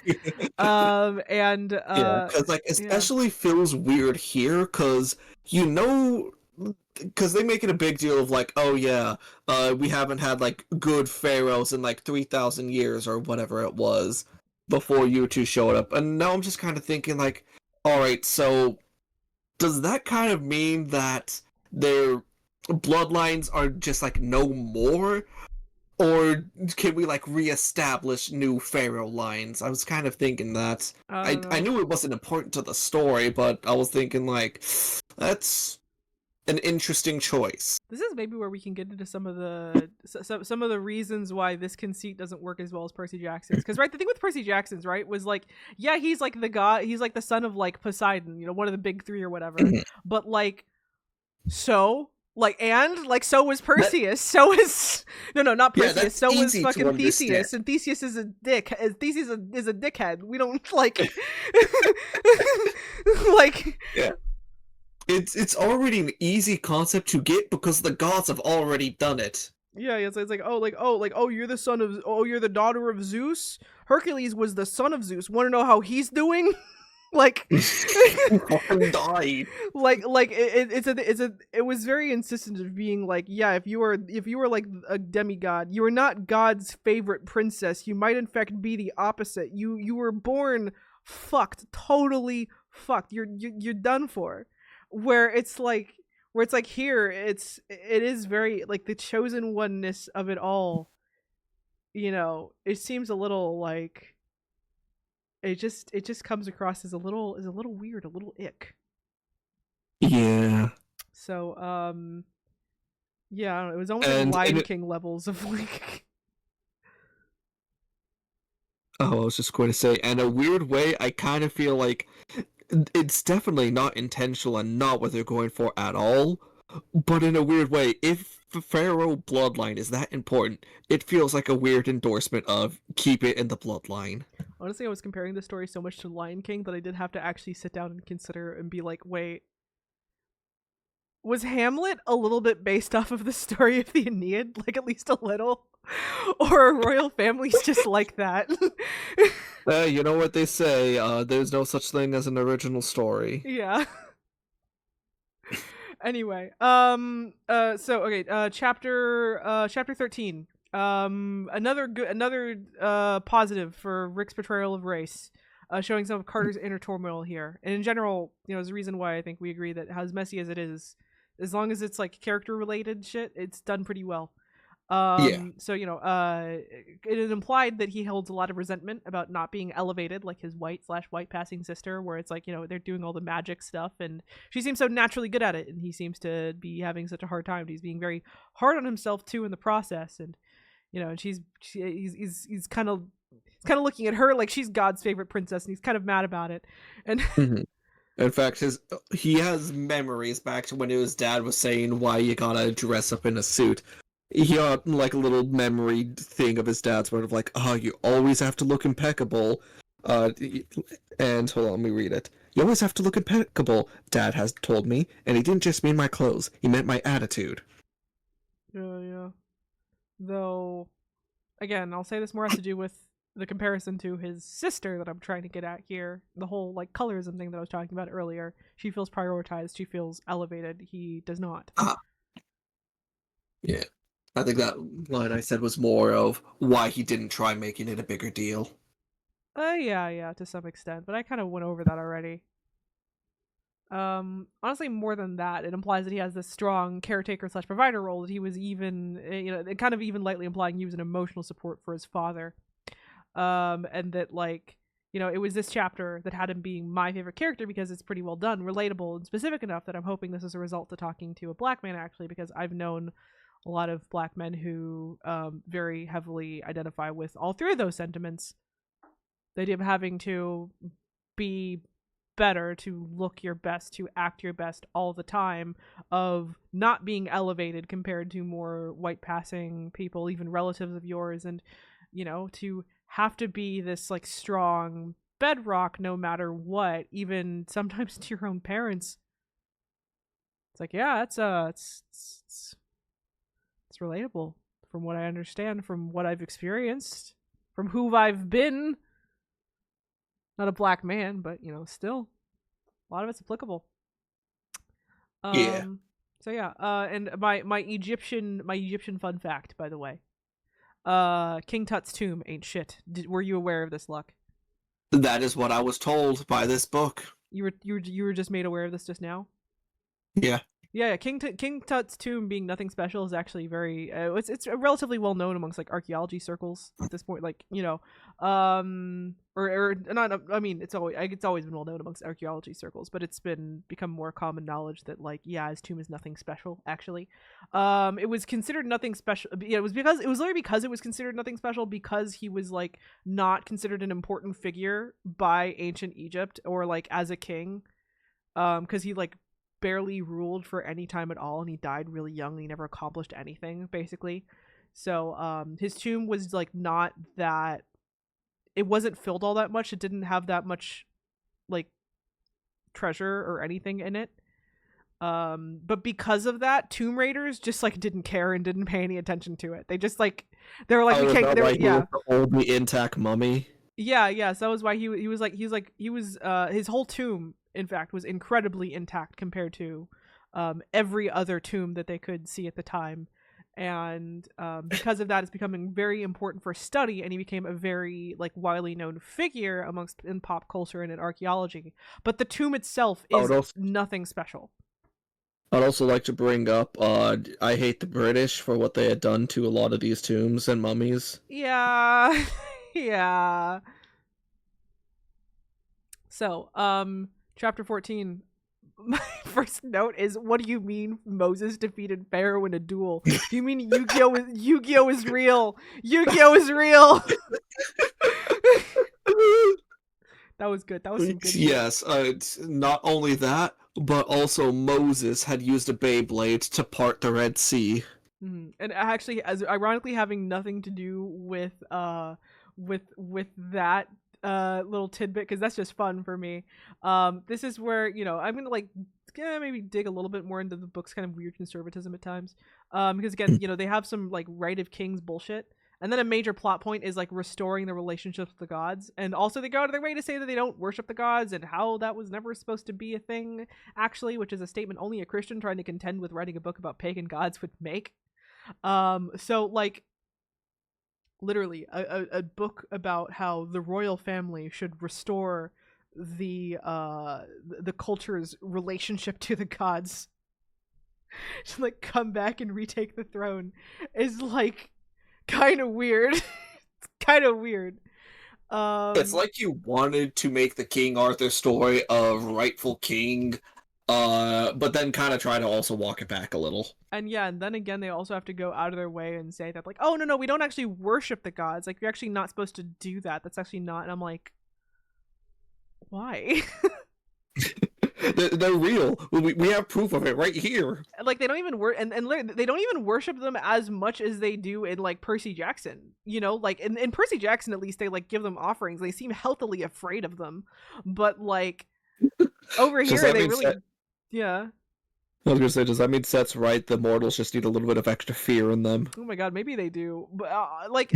And Yeah, because like yeah. especially feels weird here, you know, because they make it a big deal of like, oh yeah, we haven't had like good pharaohs in like 3,000 years or whatever it was before you two showed up, and now I'm just kind of thinking like, all right, so does that kind of mean that their bloodlines are just like no more? Or can we like reestablish new pharaoh lines? I was kind of thinking that. I I don't I know. knew it wasn't important to the story, but I was thinking like that's an interesting choice. This is maybe where we can get into some of the reasons why this conceit doesn't work as well as Percy Jackson's. Because right, the thing with Percy Jackson's right was like, yeah, he's like the god, he's like the son of like Poseidon, one of the big three or whatever. Mhm. But like, so like, and like, so was That Perseus. So was no, not yeah, Perseus. that's So was easy to fucking understand. Theseus, and Theseus is a dick. Theseus is a dickhead. We don't like, like, Yeah. It's already an easy concept to get because the gods have already done it. yeah, it's like oh you're the son of you're the daughter of Zeus. Hercules was the son of Zeus. Want to know how he's doing? Like, He fucking died. like it was very insistent of being like, yeah, if you were like a demigod, you are not God's favorite princess. You might in fact be the opposite. You were born fucked, totally fucked. You're done for. Where it's like here, it is very like the chosen oneness of it all. It seems a little like it just comes across as a little weird, a little ick. Yeah. So yeah, I don't know, it was almost like And Lion it, King levels of like oh, I was just going to say, in a weird way, I kind of feel like it's definitely not intentional and not what they're going for at all. But in a weird way, if the Pharaoh bloodline is that important, it feels like a weird endorsement of keep it in the bloodline. Honestly, I was comparing the story so much to Lion King that I did have to actually sit down and consider and be like, wait, was Hamlet a little bit based off of the story of the Aeneid? Like, at least a little? Or are royal families just like that? You know what they say, there's no such thing as an original story. Yeah. Anyway, chapter 13. Another positive for Rick's portrayal of race. Showing some of Carter's inner turmoil here. And in general, there's a reason why I think we agree that as messy as it is, as long as it's like character related shit, it's done pretty well. Yeah. So it implied that he holds a lot of resentment about not being elevated like his white passing sister, where it's like, they're doing all the magic stuff and she seems so naturally good at it, and he seems to be having such a hard time. He's being very hard on himself too in the process, and and he's kind of looking at her like she's God's favorite princess, and he's kind of mad about it. And Mm-hmm. In fact, he has memories back to when his dad was saying why you gotta dress up in a suit. He got like a little memory thing of his dad's word of like, oh, you always have to look impeccable. And hold on, let me read it. You always have to look impeccable, Dad has told me, and he didn't just mean my clothes, he meant my attitude. Yeah. Though, again, I'll say this more has to do with the comparison to his sister that I'm trying to get at here. The whole like colorism thing that I was talking about earlier. She feels prioritized. She feels elevated. He does not. Yeah. I think that line I said was more of why he didn't try making it a bigger deal. Yeah, to some extent, but I kind of went over that already. Honestly, more than that, it implies that he has this strong caretaker / provider role, that he was even, it kind of even lightly implying he was an emotional support for his father. And that like, it was this chapter that had him being my favorite character because it's pretty well done, relatable, and specific enough that I'm hoping this is a result to talking to a black man, actually, because I've known a lot of black men who very heavily identify with all three of those sentiments. The idea of having to be better, to look your best, to act your best all the time, of not being elevated compared to more white passing people, even relatives of yours, and to have to be this like strong bedrock no matter what, even sometimes to your own parents. It's like, yeah, it's relatable from what I understand, from what I've experienced, from who I've been. Not a black man, but still a lot of it's applicable. Yeah. So yeah, and my Egyptian fun fact, by the way. King Tut's tomb ain't shit. Were you aware of this, Luck? That is what I was told by this book. You were just made aware of this just now? Yeah. Yeah, King Tut's tomb being nothing special is actually very it's relatively well known amongst like archaeology circles at this point, like or not. I mean, it's always been well known amongst archaeology circles, but it's become more common knowledge that like, yeah, his tomb is nothing special. Actually, it was considered nothing special. Yeah, it was literally because it was considered nothing special because he was like not considered an important figure by ancient Egypt or like as a king, because he like barely ruled for any time at all, and he died really young, and he never accomplished anything basically. So his tomb was like not that, it wasn't filled all that much, it didn't have that much like treasure or anything in it, but because of that, tomb raiders just like didn't care and didn't pay any attention to it. They just like, they were like, we can't, they were, yeah, the oldly intact mummy. yeah, so that was why he was his whole tomb, in fact, was incredibly intact compared to every other tomb that they could see at the time. And because of that, it's becoming very important for study, and he became a very like widely known figure amongst in pop culture and in archaeology. But the tomb itself is nothing special. I'd also like to bring up, I hate the British for what they had done to a lot of these tombs and mummies. Yeah, yeah. So, chapter 14. My first note is, what do you mean Moses defeated Pharaoh in a duel? Do you mean Yu-Gi-Oh is real? Yu-Gi-Oh is real. That was good. That was some good. Yes, not only that, but also Moses had used a Beyblade to part the Red Sea. And actually, as ironically having nothing to do with that little tidbit, because that's just fun for me. This is where, I'm gonna like maybe dig a little bit more into the book's kind of weird conservatism at times. Because again, they have some like right of kings bullshit. And then a major plot point is like restoring the relationships with the gods. And also they go out of their way to say that they don't worship the gods and how that was never supposed to be a thing, actually, which is a statement only a Christian trying to contend with writing a book about pagan gods would make. So like literally a book about how the royal family should restore the culture's relationship to the gods to like come back and retake the throne is like kind of weird. It's kind of weird. It's like you wanted to make the King Arthur story of rightful king, but then kind of try to also walk it back a little. And yeah, and then again, they also have to go out of their way and say that, like, oh, no, we don't actually worship the gods. Like, you're actually not supposed to do that. That's actually not. And I'm like, why? They're real. We have proof of it right here. Like, they don't even and they don't even worship them as much as they do in like Percy Jackson. Like in Percy Jackson, at least they like give them offerings. They seem healthily afraid of them, but like over here, they really, yeah. I was gonna say, does that mean Set's right? The mortals just need a little bit of extra fear in them. Oh my god, maybe they do. But like,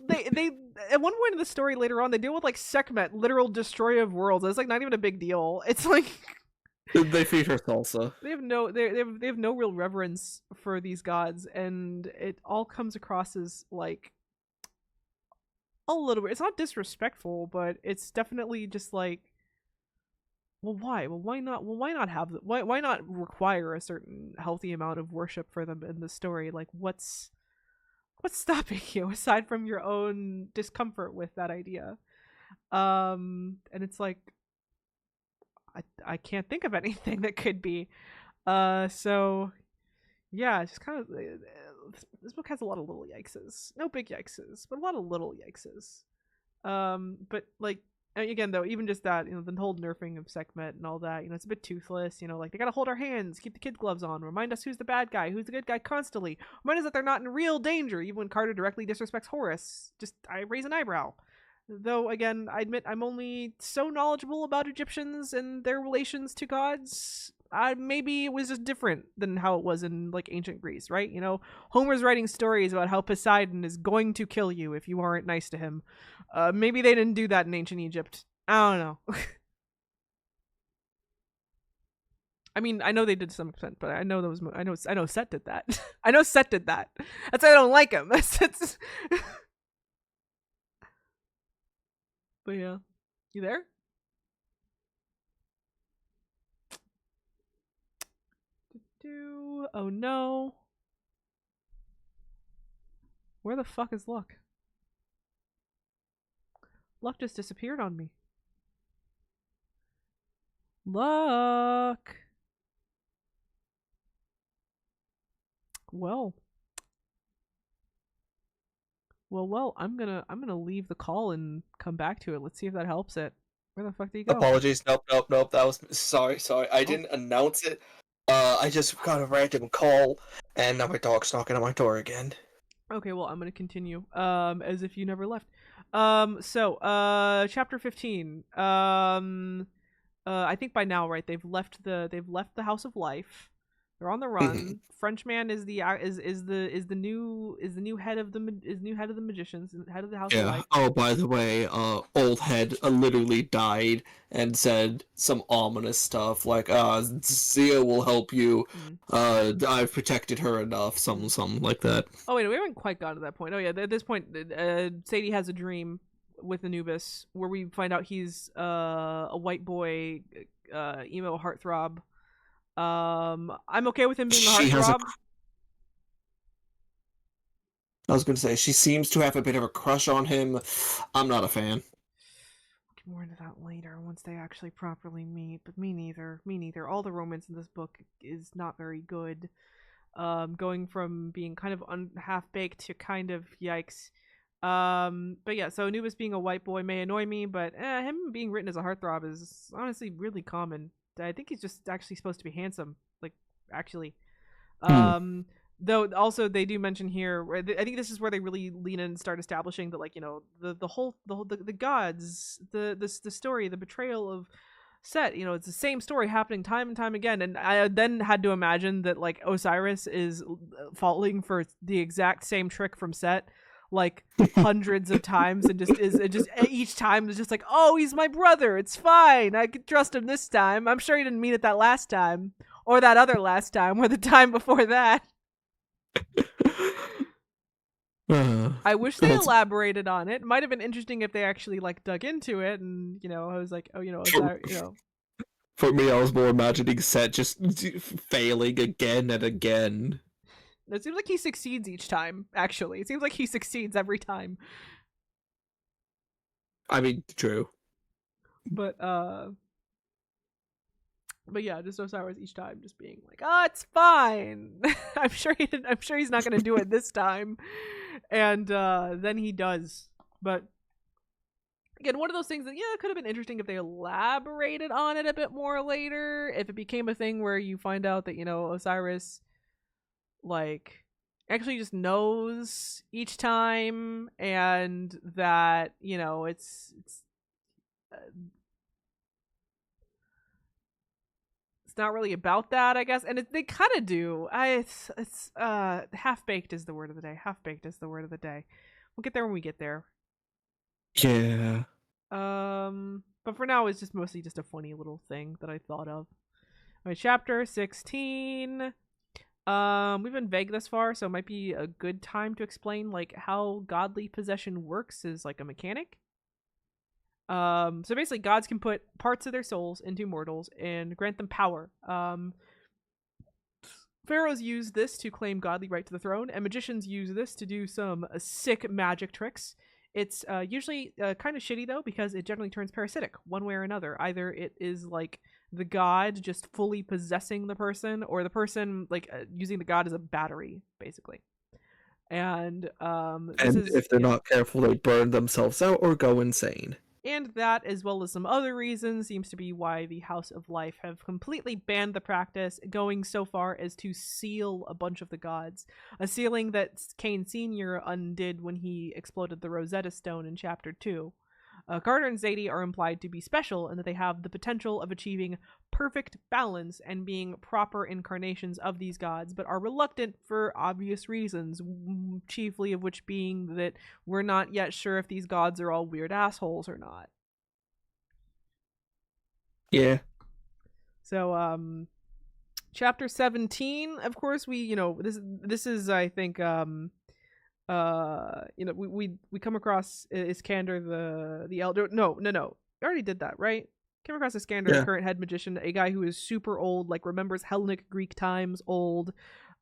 they at one point in the story later on, they deal with like Sekhmet, literal destroyer of worlds. It's like not even a big deal. It's like they feed her salsa. They have no real reverence for these gods, and it all comes across as like a little bit. It's not disrespectful, but it's definitely just like, well, why? Well, why not? Well, why not have the, why not require a certain healthy amount of worship for them in the story? Like, what's stopping you aside from your own discomfort with that idea? And it's like, I can't think of anything that could be. So yeah, it's just kind of this book has a lot of little yikeses, no big yikeses, but a lot of little yikeses. But like again though, even just that, the whole nerfing of Sekhmet and all that, it's a bit toothless. Like they gotta hold our hands, keep the kid gloves on, remind us who's the bad guy, who's the good guy constantly, remind us that they're not in real danger, even when Carter directly disrespects Horus. Just I raise an eyebrow. Though again, I admit I'm only so knowledgeable about Egyptians and their relations to gods. Maybe it was just different than how it was in like ancient Greece, right? Homer's writing stories about how Poseidon is going to kill you if you aren't nice to him. Maybe they didn't do that in ancient Egypt. I don't know. I mean, I know they did to some extent, but I know Set did that. I know Set did that. That's why I don't like him. That's But yeah, you there? Oh no. Where the fuck is Luck? Luck just disappeared on me. Luck. Well, I'm gonna leave the call and come back to it. Let's see if that helps it. Where the fuck did you go? Apologies. Nope. That was sorry. I didn't announce it. I just got a random call, and now my dog's knocking on my door again. Okay, well, I'm gonna continue. As if you never left. So, chapter 15. I think by now, right? They've left the House of Life. They're on the run. Frenchman is the new head of the magicians, head of the House of Life. Oh, by the way, old head literally died and said some ominous stuff like, Zia will help you. I've protected her enough, something like that. Oh wait, we haven't quite gotten to that point. Oh yeah, at this point, Sadie has a dream with Anubis where we find out he's a white boy, emo heartthrob. I'm okay with him being a heartthrob. I was going to say, she seems to have a bit of a crush on him. I'm not a fan. We'll get more into that later once they actually properly meet, but me neither. All the romance in this book is not very good. Going from being kind of half-baked to kind of yikes. But yeah, so Anubis being a white boy may annoy me, but him being written as a heartthrob is honestly really common. I think he's just actually supposed to be handsome. Like, actually. Hmm. Though also they do mention here, I think this is where they really lean in and start establishing that, like, the gods, the story, the betrayal of Set. It's the same story happening time and time again. And I then had to imagine that, like, Osiris is falling for the exact same trick from Set, like, hundreds of times, and just each time is just like, oh, he's my brother, it's fine, I could trust him this time. I'm sure he didn't mean it that last time, or that other last time, or the time before that. I wish they That's elaborated on it. Might have been interesting if they actually, like, dug into it, and I was like, oh, for, Osiris, for me. I was more imagining Set just failing again and again. it seems like he succeeds each time. Actually, it seems like he succeeds every time. I mean, true. But yeah, just Osiris each time just being like, "Oh, it's fine." I'm sure he's not going to do it this time, and then he does. But again, one of those things that, it could have been interesting if they elaborated on it a bit more later. If it became a thing where you find out that Osiris, like, actually just knows each time, and that it's not really about that, I guess. And they kind of do. It's half baked is the word of the day. Half baked is the word of the day. We'll get there when we get there. Yeah. But for now, it's just mostly just a funny little thing that I thought of. All right, chapter 16. We've been vague thus far, so it might be a good time to explain, like, how godly possession works as, like, a mechanic. So basically, gods can put parts of their souls into mortals and grant them power. Pharaohs use this to claim godly right to the throne, and magicians use this to do some sick magic tricks. It's usually kind of shitty, though, because it generally turns parasitic one way or another. Either it is, like, the god just fully possessing the person, or the person, like, using the god as a battery, basically. And if they're not careful, they burn themselves out or go insane. And that, as well as some other reasons, seems to be why the House of Life have completely banned the practice, going so far as to seal a bunch of the gods. A sealing that Kane Sr. undid when he exploded the Rosetta Stone in Chapter 2. Carter and Zadie are implied to be special in that they have the potential of achieving perfect balance and being proper incarnations of these gods, but are reluctant for obvious reasons, chiefly of which being that we're not yet sure if these gods are all weird assholes or not. Yeah. So, chapter 17, of course, we, this is, I think, we come across Iskander the elder. No, I already did that, right? Came across Iskander, Yeah. current head magician, a guy who is super old, like, remembers Hellenic Greek times old.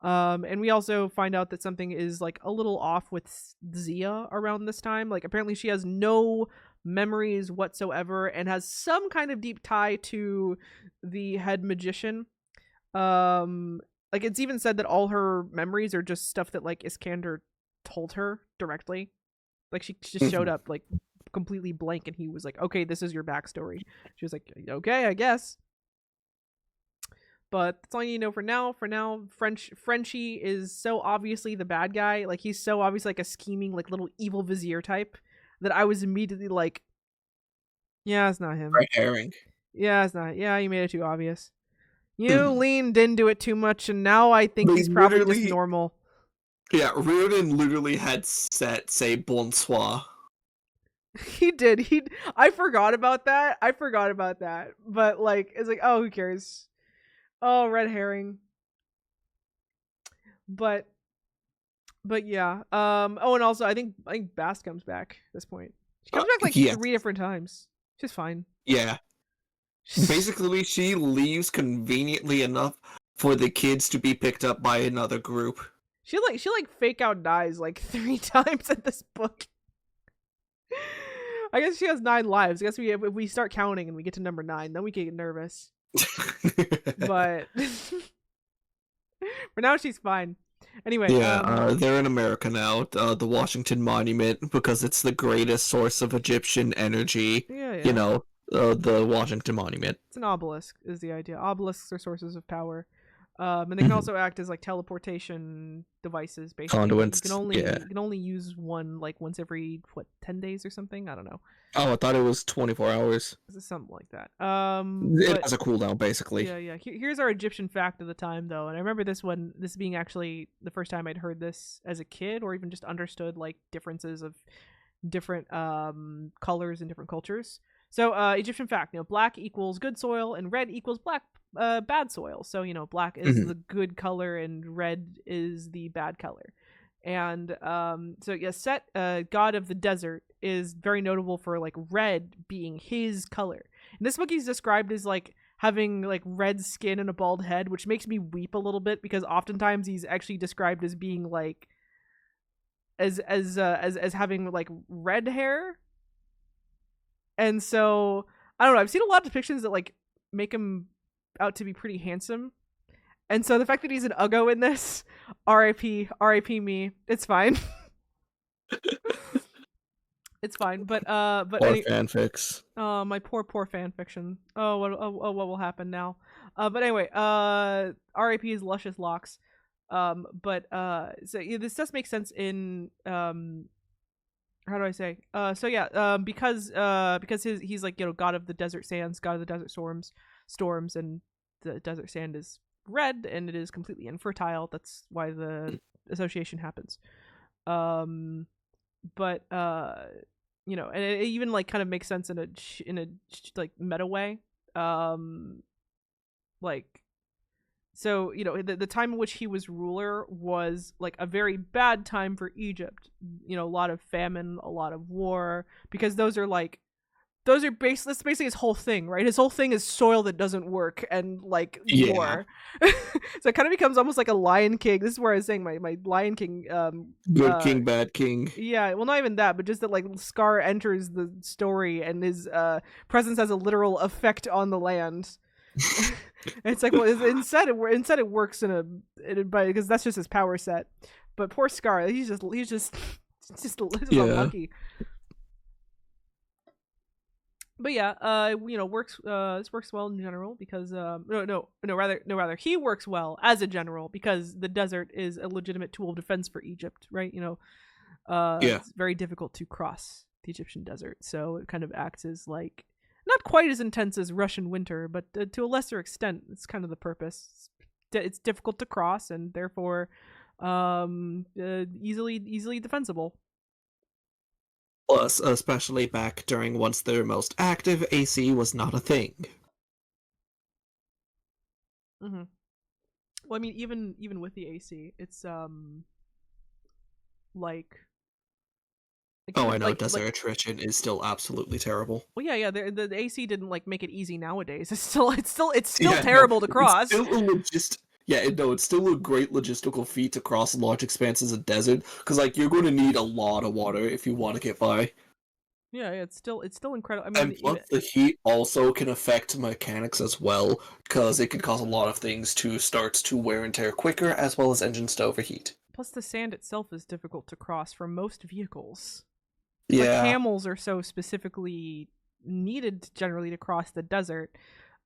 And we also find out that something is, like, a little off with Zia around this time. Like, apparently she has no memories whatsoever and has some kind of deep tie to the head magician. Like, it's even said that all her memories are just stuff that, like, Iskander told her directly. Like, she just showed up, like, completely blank, and he was like, okay, this is your backstory. She was like, okay, I guess. But that's all you know for now. Frenchie is so obviously the bad guy. Like, he's so obviously, like, a scheming, like, little evil vizier type that I was immediately like, yeah, it's not him. Red herring. Yeah, it's not. Yeah, you made it too obvious. You leaned into it too much, and now I think he's probably just normal. Yeah, Riordan literally had Set say bonsoir. He did. I forgot about that. But, like, it's like, oh, who cares? Oh, red herring. But yeah. Oh, and also I think Bast comes back at this point. She comes back like 3 different times. She's fine. Yeah. Basically, she leaves conveniently enough for the kids to be picked up by another group. She fake out dies like 3 times in this book. I guess she has 9 lives. I guess if we start counting and we get to number 9, then we get nervous. But for now, she's fine. Anyway, yeah, they're in America now. The Washington Monument, because it's the greatest source of Egyptian energy. Yeah. You know, the Washington Monument. It's an obelisk is the idea. Obelisks are sources of power. And they can Mhm. also act as like teleportation devices, basically. But Conduits. Yeah. you can only use one like once every 10 days or something. I don't know. Oh, I thought it was 24 hours. It's something like that. It But has a cooldown, basically. yeah. Here's our Egyptian fact of the time, though, and I remember this being actually the first time I'd heard this as a kid, or even just understood like differences of different colors in different cultures. So Egyptian fact, black equals good soil and red equals bad soil. So black is Mhm. the good color and red is the bad color. And so yeah, Set, god of the desert, is very notable for like red being his color. And this book he's described as like having like red skin and a bald head, which makes me weep a little bit because oftentimes he's actually described as being like as having like red hair. And so I don't know, I've seen a lot of depictions that like make him out to be pretty handsome. And so the fact that he's an Uggo in this, R.I.P. me. It's fine. It's fine. But Or fanfics. my poor fan fiction. What will happen now? But anyway, R.I.P. his luscious locks. But so yeah, this does make sense in how do I say? So yeah, because he's like god of the desert sands, god of the desert storms, and the desert sand is red and it is completely infertile. That's why the association happens. But and it even like kind of makes sense in a like meta way. Like so the time in which he was ruler was like a very bad time for Egypt. A lot of famine, a lot of war, because that's basically his whole thing, right? His whole thing is soil that doesn't work and like Yeah. war. So it kind of becomes almost like a Lion King. This is where I was saying my Lion King Good king, bad king. yeah, well, not even that, but just that like Scar enters the story and his presence has a literal effect on the land. It's like, well, instead it works because that's just his power set. But poor Scar, he's just Yeah. unlucky. But yeah, works. This works well in general because rather he works well as a general because the desert is a legitimate tool of defense for Egypt, right? Yeah. It's very difficult to cross the Egyptian desert, so it kind of acts as like not quite as intense as Russian winter, but to a lesser extent, it's kind of the purpose. It's difficult to cross and therefore easily defensible. Plus, especially back during once their most active, AC was not a thing. Mm-hmm. Well, I mean, even with the AC, it's like Oh, even I know like desert attrition is still absolutely terrible. well, yeah, the AC didn't like make it easy nowadays. It's still Yeah, terrible to no, cross. it's still a great logistical feat to cross large expanses of desert, because like you're going to need a lot of water if you want to get by. Yeah, it's still incredible. I mean, And plus, the heat also can affect mechanics as well, because it can cause a lot of things to start to wear and tear quicker, as well as engines to overheat. plus the sand itself is difficult to cross for most vehicles. Like Yeah, camels are so specifically needed generally to cross the desert,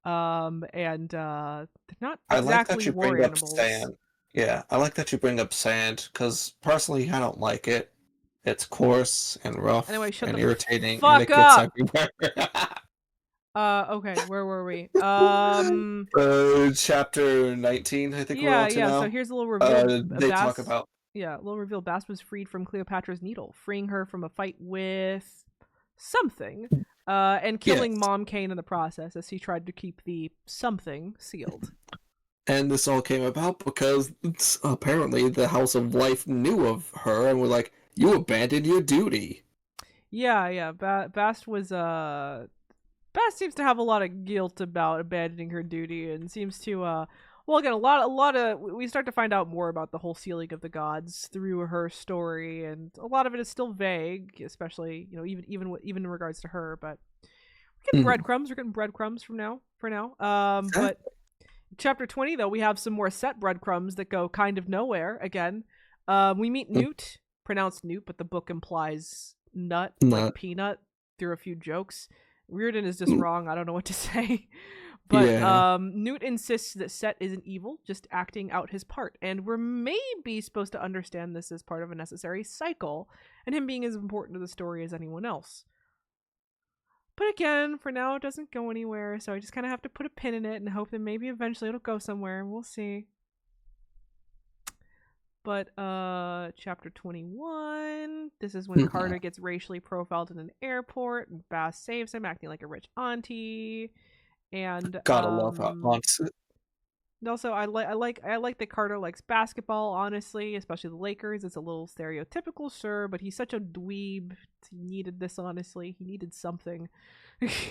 and they're not I like that exactly you war bring up animals. sand. Yeah, I like that you bring up sand, because personally, I don't like it. It's coarse and Anyway, rough shut and the irritating, and fuck it gets up. everywhere. Okay, where were we? Chapter 19, I think we're on to Yeah. So now. here's a little reveal. They talk about Yeah, a little reveal. Bast was freed from Cleopatra's Needle, freeing her from a fight with something, and killing yes, Mom Kane in the process as he tried to keep the something sealed. and this all came about because apparently the House of Life knew of her and were like, "You abandoned your duty." Yeah. Bast was Bast seems to have a lot of guilt about abandoning her duty, and seems to well, again, a lot of we start to find out more about the whole sealing of the gods through her story, and a lot of it is still vague, especially even in regards to her. But we're getting breadcrumbs. We're getting breadcrumbs for now. But chapter 20, though, we have some more set breadcrumbs that go kind of nowhere. Again, we meet Newt, pronounced Newt, but the book implies nut, like Not peanut, through a few jokes. Reardon is just wrong. I don't know what to say. But Yeah. Newt insists that Set isn't evil, just acting out his part. And we're maybe supposed to understand this as part of a necessary cycle, and him being as important to the story as anyone else. But again, for now, it doesn't go anywhere, so I just kind of have to put a pin in it and hope that maybe eventually it'll go somewhere. We'll see. But chapter 21, this is when Carter gets racially profiled in an airport, and Bass saves him, acting like a rich auntie. And Gotta love how aunts. also, I like that Carter likes basketball. Honestly, especially the Lakers. It's a little stereotypical, sure, but he's such a dweeb. He needed this. Honestly, he needed something.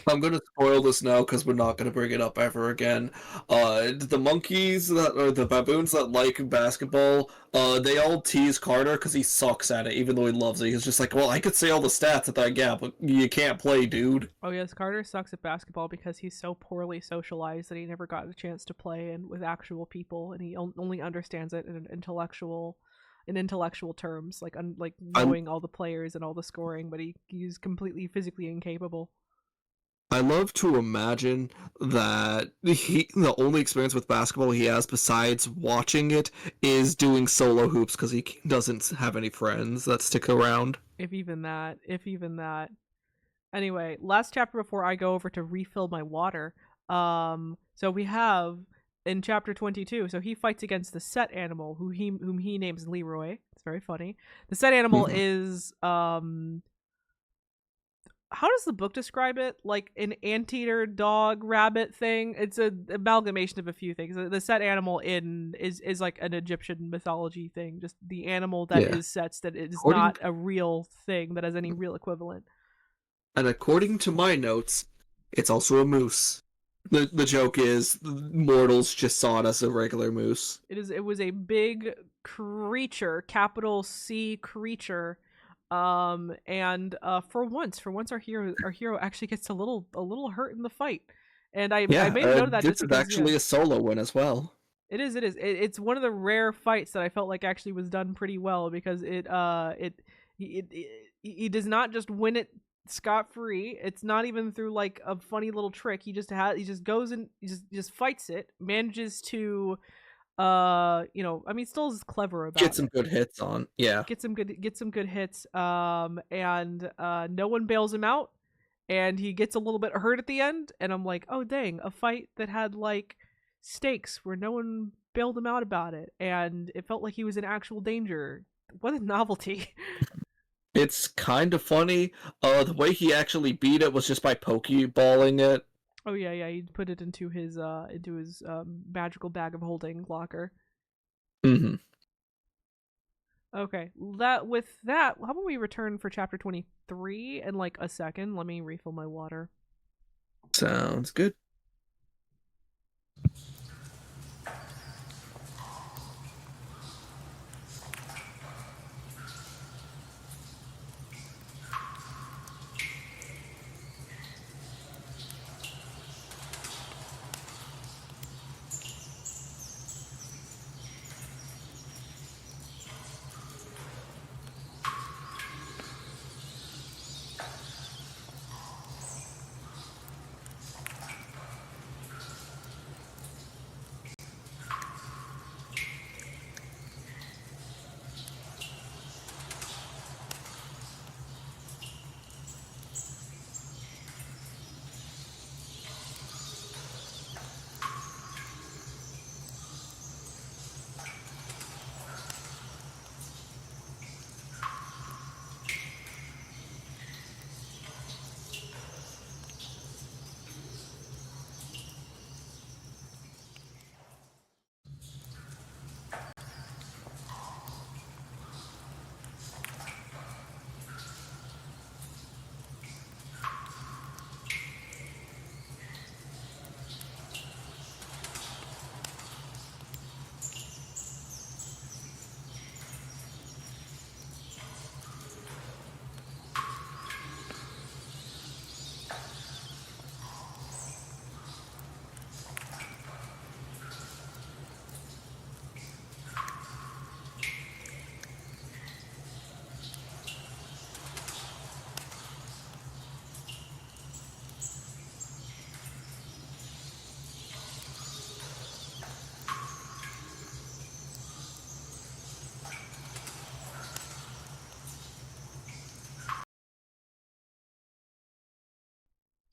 I'm gonna spoil this now because we're not gonna bring it up ever again. The monkeys or the baboons that like basketball, they all tease Carter because he sucks at it, even though he loves it. He's just like, well, I could say all the stats at that, yeah, but you can't play, dude. Oh yes, Carter sucks at basketball because he's so poorly socialized that he never got a chance to play and with actual people, and he only understands it in intellectual terms, like knowing all the players and all the scoring, but he's completely physically incapable. I love to imagine that the only experience with basketball he has besides watching it is doing solo hoops because he doesn't have any friends that stick around. If even that. Anyway, last chapter before I go over to refill my water. So we have in chapter 22, so he fights against the Set animal whom he names Leroy. It's very funny. The Set animal is how does the book describe it? Like an anteater dog rabbit thing. It's an amalgamation of a few things. The Set animal is like an Egyptian mythology thing. Just the animal that is Set's, that is not a real thing that has any real equivalent. And according to my notes, it's also a moose. The joke is mortals just saw it as a regular moose. It was a big creature, capital C creature. And for once our hero actually gets a little hurt in the fight. And I made a note of that. This is actually a solo win as well. It is. It's one of the rare fights that I felt like actually was done pretty well, because he does not just win it scot-free. It's not even through like a funny little trick. He just goes and he just fights it, manages to I mean, still is clever about get some good hits on. Yeah. Get some good hits. And no one bails him out, and he gets a little bit hurt at the end, and I'm like, oh dang, a fight that had like stakes where no one bailed him out about it, and it felt like he was in actual danger. What a novelty. It's kind of funny. The way he actually beat it was just by pokeballing it. Oh yeah, he put it into his magical bag of holding locker. Mm-hmm. Okay, how about we return for chapter 23 in like a second? Let me refill my water. Sounds good.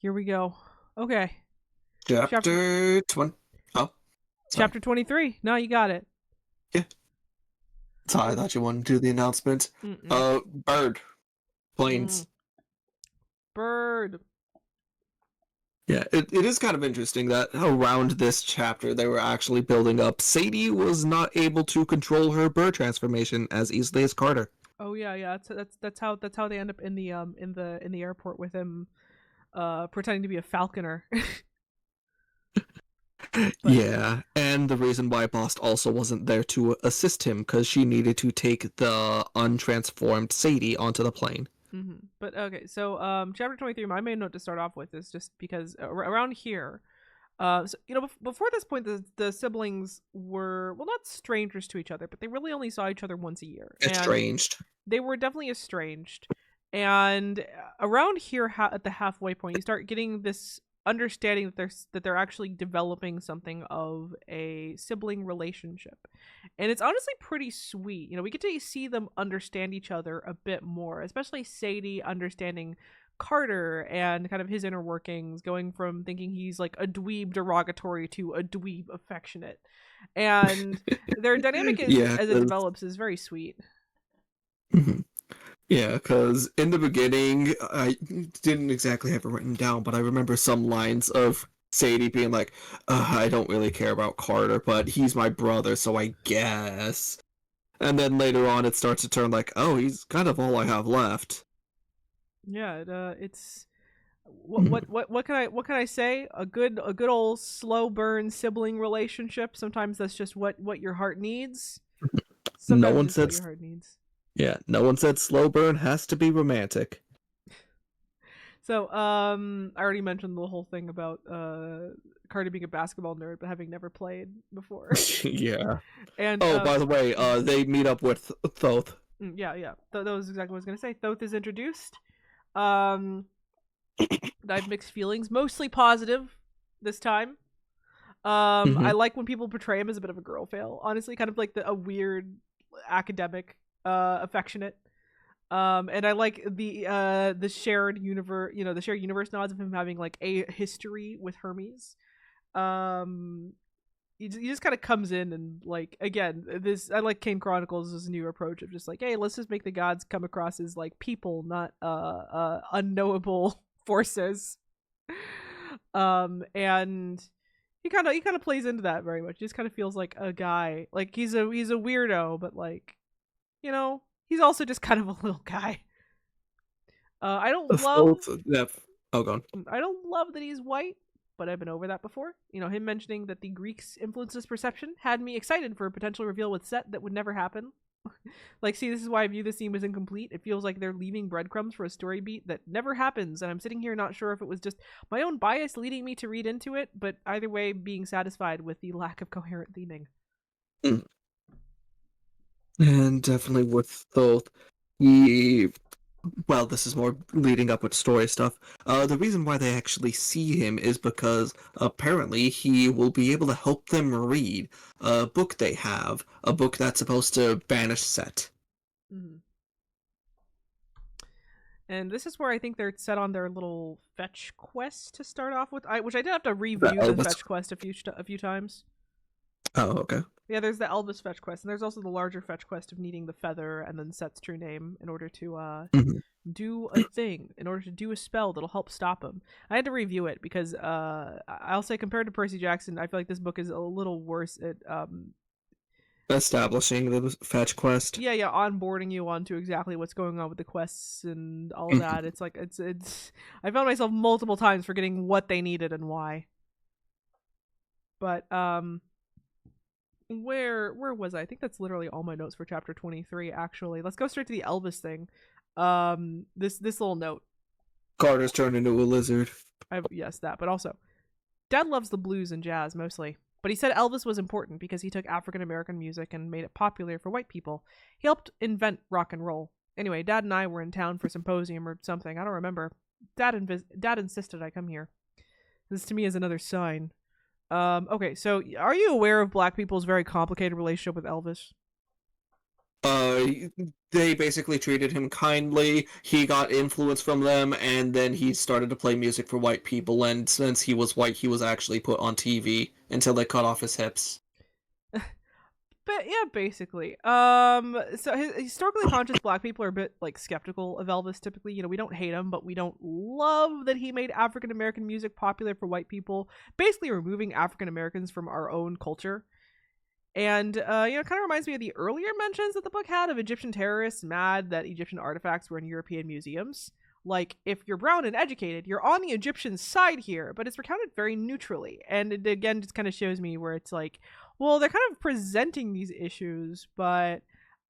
Here we go. Okay. Chapter Chapter 20. Oh, sorry. chapter 23. No, you got it. Yeah. Sorry, I thought you wanted to do the announcement. Mm-mm. Bird. Planes. Mm. Bird. Yeah, it is kind of interesting that around this chapter they were actually building up. Sadie was not able to control her bird transformation as easily as Carter. Oh yeah, yeah. That's how they end up in the airport with him pretending to be a falconer. But Yeah, and the reason why Bost also wasn't there to assist him because she needed to take the untransformed Sadie onto the plane. but okay, so chapter 23. My main note to start off with is just because around here, so, before this point, the siblings were, well, not strangers to each other, but they really only saw each other once a year, and Estranged. they were definitely estranged. And around here, at the halfway point, you start getting this understanding that they're actually developing something of a sibling relationship, and it's honestly pretty sweet. We get to see them understand each other a bit more, especially Sadie understanding Carter and kind of his inner workings, going from thinking he's like a dweeb derogatory to a dweeb affectionate, and their dynamic Yeah, as it develops is very sweet. mhm. Yeah, because in the beginning, I didn't exactly have it written down, but I remember some lines of Sadie being like, I don't really care about Carter, but he's my brother, so I guess. And then later on, it starts to turn like, oh, he's kind of all I have left. Yeah, it's what Mhm. what what what can I say? A good old slow burn sibling relationship. Sometimes that's just what your heart needs. No Sometimes one it's what said, your heart needs. yeah, no one said slow burn has to be romantic. So, I already mentioned the whole thing about Cardi being a basketball nerd but having never played before. Yeah. And Oh, by the way, they meet up with Thoth. yeah, yeah, that was exactly what I was gonna say. Thoth is introduced. Um, I have mixed feelings, mostly positive this time. I Hmm. like when people portray him as a bit of a girl fail. Honestly, kind of like a weird academic, affectionate. And I like the shared universe, the shared universe nods of him having like a history with Hermes. Um, he just kind of comes in and like again, this I like Kane Chronicles' this new approach of just like, hey, let's just make the gods come across as like people, not unknowable forces. And he kind of plays into that very much. He just kind of feels like a guy, like he's a weirdo, but like he's also just kind of a little guy. I don't love Thoth, yeah. Oh, gone. I don't love that he's white, but I've been over that before. Him mentioning that the Greeks influenced his perception had me excited for a potential reveal with Set that would never happen. Like, see, this is why I view this scene as incomplete. It feels like they're leaving breadcrumbs for a story beat that never happens, and I'm sitting here not sure if it was just my own bias leading me to read into it, but either way, being satisfied with the lack of coherent theming. Mm. And definitely with Thoth, he, well, this is more leading up with story stuff. The reason why they actually see him is because apparently he will be able to help them read a book they have, a book that's supposed to banish Set. Mm-hmm. And this is where I think they're set on their little fetch quest to start off with, which I did have to The review the Elvis. fetch quest a few times. Oh, okay. Yeah, there's the Elvis fetch quest, and there's also the larger fetch quest of needing the feather and then Set's true name in order to Mhm. do a thing, in order to do a spell that'll help stop him. I had to review it because I'll say compared to Percy Jackson, I feel like this book is a little worse at Establishing the fetch quest. yeah, onboarding you onto exactly what's going on with the quests and all Mhm. that. It's like it's I found myself multiple times forgetting what they needed and why. But where was I think that's literally all my notes for chapter 23. Actually, let's go straight to the Elvis thing. This little note. Carter's turned into a lizard. Yes, that, but also Dad loves the blues and jazz mostly, but he said Elvis was important because he took African American music and made it popular for white people. He helped invent rock and roll. Anyway, Dad and I were in town for a symposium or something. I don't remember. Dad insisted I come here. This to me is another sign. Okay, so are you aware of black people's very complicated relationship with Elvis? Uh, they basically treated him kindly. He got influence from them, and then he started to play music for white people. And since he was white, he was actually put on TV until they cut off his hips. But yeah, basically. So historically conscious black people are a bit like skeptical of Elvis. Typically, we don't hate him, but we don't love that he made African American music popular for white people, basically removing African Americans from our own culture. And it kind of reminds me of the earlier mentions that the book had of Egyptian terrorists mad that Egyptian artifacts were in European museums. Like, if you're brown and educated, you're on the Egyptian side here, but it's recounted very neutrally. And it again just kind of shows me where it's like, well, they're kind of presenting these issues, but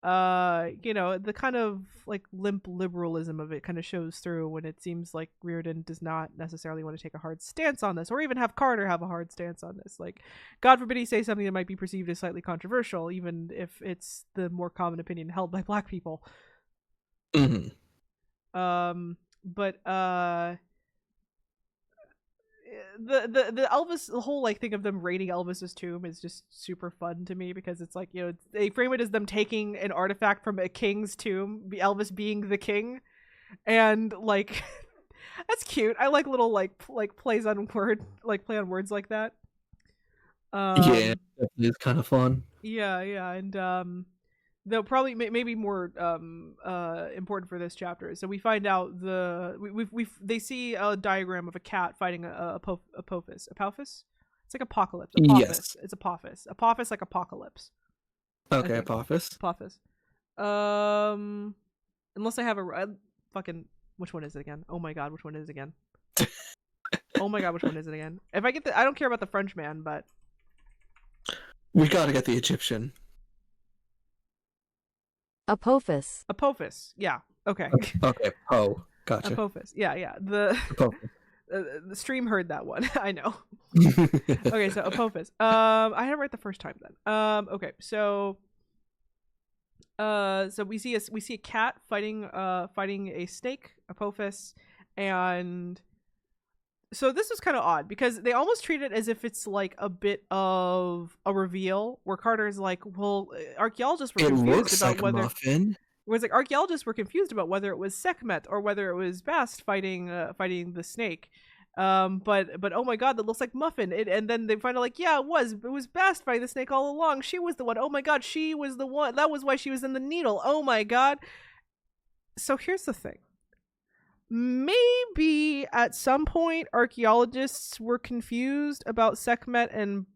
the kind of like limp liberalism of it kind of shows through when it seems like Reardon does not necessarily want to take a hard stance on this, or even have Carter have a hard stance on this. Like, God forbid he say something that might be perceived as slightly controversial, even if it's the more common opinion held by black people. Mm-hmm. But the Elvis, the whole like thing of them raiding Elvis's tomb is just super fun to me, because it's like, they frame it as them taking an artifact from a king's tomb, Elvis being the king, and like that's cute. I like little like plays on word, like play on words like that. Yeah, it's kind of fun. Yeah, and they'll probably maybe more important for this chapter. So we find out they see a diagram of a cat fighting a Apophis. Apophis? It's like apocalypse. Apophis. Yes. It's Apophis. Apophis like apocalypse. Okay, Apophis. Apophis. Unless I have fucking, which one is it again? Oh my god, which one is it again? Oh my god, which one is it again? If I get I don't care about the French man, but we gotta get the Egyptian. Apophis. Apophis. Yeah. Okay. Okay. Oh, gotcha. Apophis. Yeah. The stream heard that one. I know. Okay, so Apophis. I had it right the first time then. Okay, so we see a cat fighting a snake, Apophis, and so this was kind of odd because they almost treat it as if it's like a bit of a reveal where Carter's like, well, archaeologists were confused about whether archaeologists were confused about whether it was Sekhmet or whether it was Bast fighting the snake. But oh my god, that looks like Muffin. And then they find out like, yeah, it was Bast fighting the snake all along. She was the one. Oh my god, she was the one. That was why she was in the needle. Oh my god. So here's the thing. Maybe at some point archaeologists were confused about Sekhmet and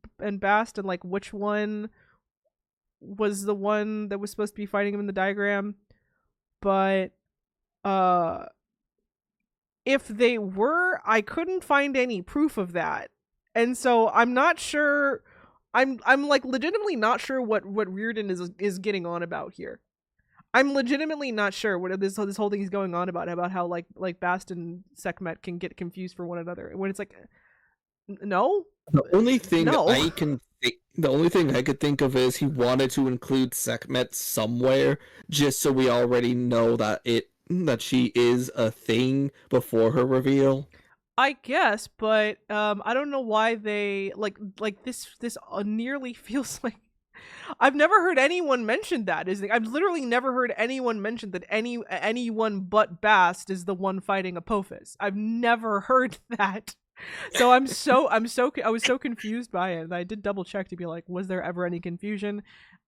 Bast and like which one was the one that was supposed to be fighting him in the diagram. But if they were, I couldn't find any proof of that. And so I'm not sure, I'm like legitimately not sure what Reardon is getting on about here. I'm legitimately not sure what this whole thing is going on about how like Bast and Sekhmet can get confused for one another when it's like, no. The only thing I could think of is he wanted to include Sekhmet somewhere, just so we already know that she is a thing before her reveal. I guess, but I don't know why they like this nearly feels like I've never heard anyone mention that. I've literally never heard anyone mention that anyone but Bast is the one fighting Apophis. I've never heard that. So I was so confused by it. And I did double check to be like, was there ever any confusion?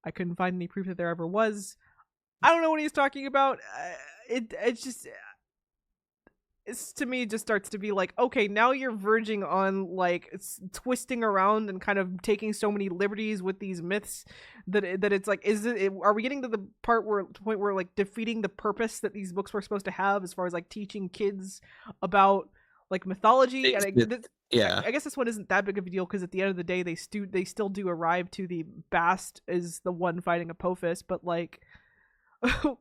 I couldn't find any proof that there ever was. I don't know what he's talking about. It's to me just starts to be like, okay, now you're verging on like twisting around and kind of taking so many liberties with these myths that it's like, are we getting to the point where like defeating the purpose that these books were supposed to have as far as like teaching kids about like mythology? And I guess this one isn't that big of a deal because at the end of the day they still do arrive to the Bast is the one fighting Apophis, but like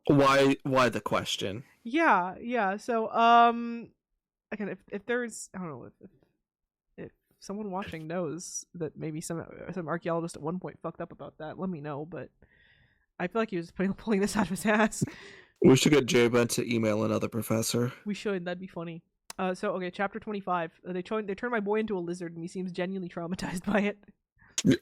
why the question? Yeah. So again, if there's, I don't know, if someone watching knows that maybe some archaeologist at one point fucked up about that, let me know. But I feel like he was pulling this out of his ass. We should get J-Ben to email another professor. We should. That'd be funny. So okay, chapter 25. They turn my boy into a lizard, and he seems genuinely traumatized by it.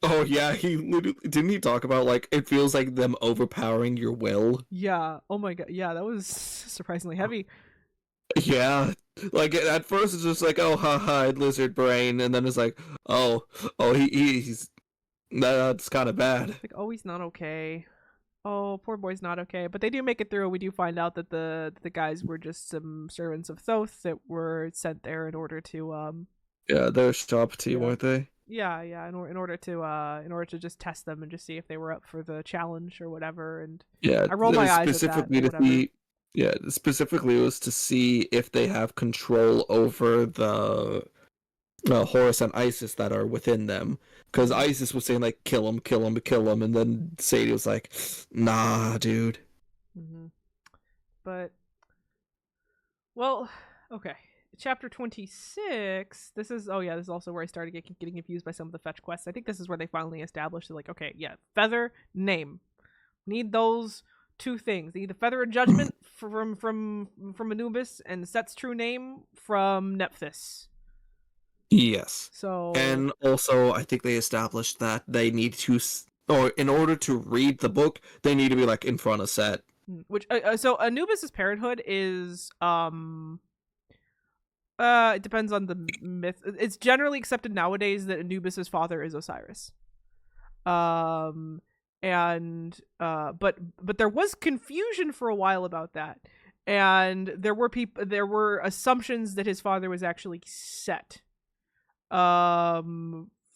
Oh yeah, he literally didn't he talk about like it feels like them overpowering your will. Yeah. Oh my god. Yeah, that was surprisingly heavy. Yeah, like at first it's just like oh haha lizard brain, and then it's like oh he's that's kind of bad. Like, oh, he's not okay. Oh, poor boy's not okay. But they do make it through. We do find out that the guys were just some servants of Thoth that were sent there in order to Yeah, they're sharp tea, yeah weren't they? yeah in order to just test them and just see if they were up for the challenge or whatever. And Yeah, I roll my eyes at that, specifically but to whatever. see. Yeah, specifically it was to see if they have control over the Horus and Isis that are within them. Because Mm-hmm. Isis was saying like kill him, kill him, kill him, and then Sadie was like, nah, dude. Mm-hmm. But well, okay. Chapter 26. This is oh yeah, this is also where I started getting confused by some of the fetch quests. I think this is where they finally established like, okay, yeah, feather, name. Need those two things. They need the feather of judgment from Anubis and Set's true name from Nephthys. Yes. So And also, I think they established that they need to, or in order to read the book, they need to be like in front of Set. which so Anubis's parenthood is it depends on the myth. It's generally accepted nowadays that Anubis's father is Osiris. Um and but there was confusion for a while about that. And there were assumptions that his father was actually Set.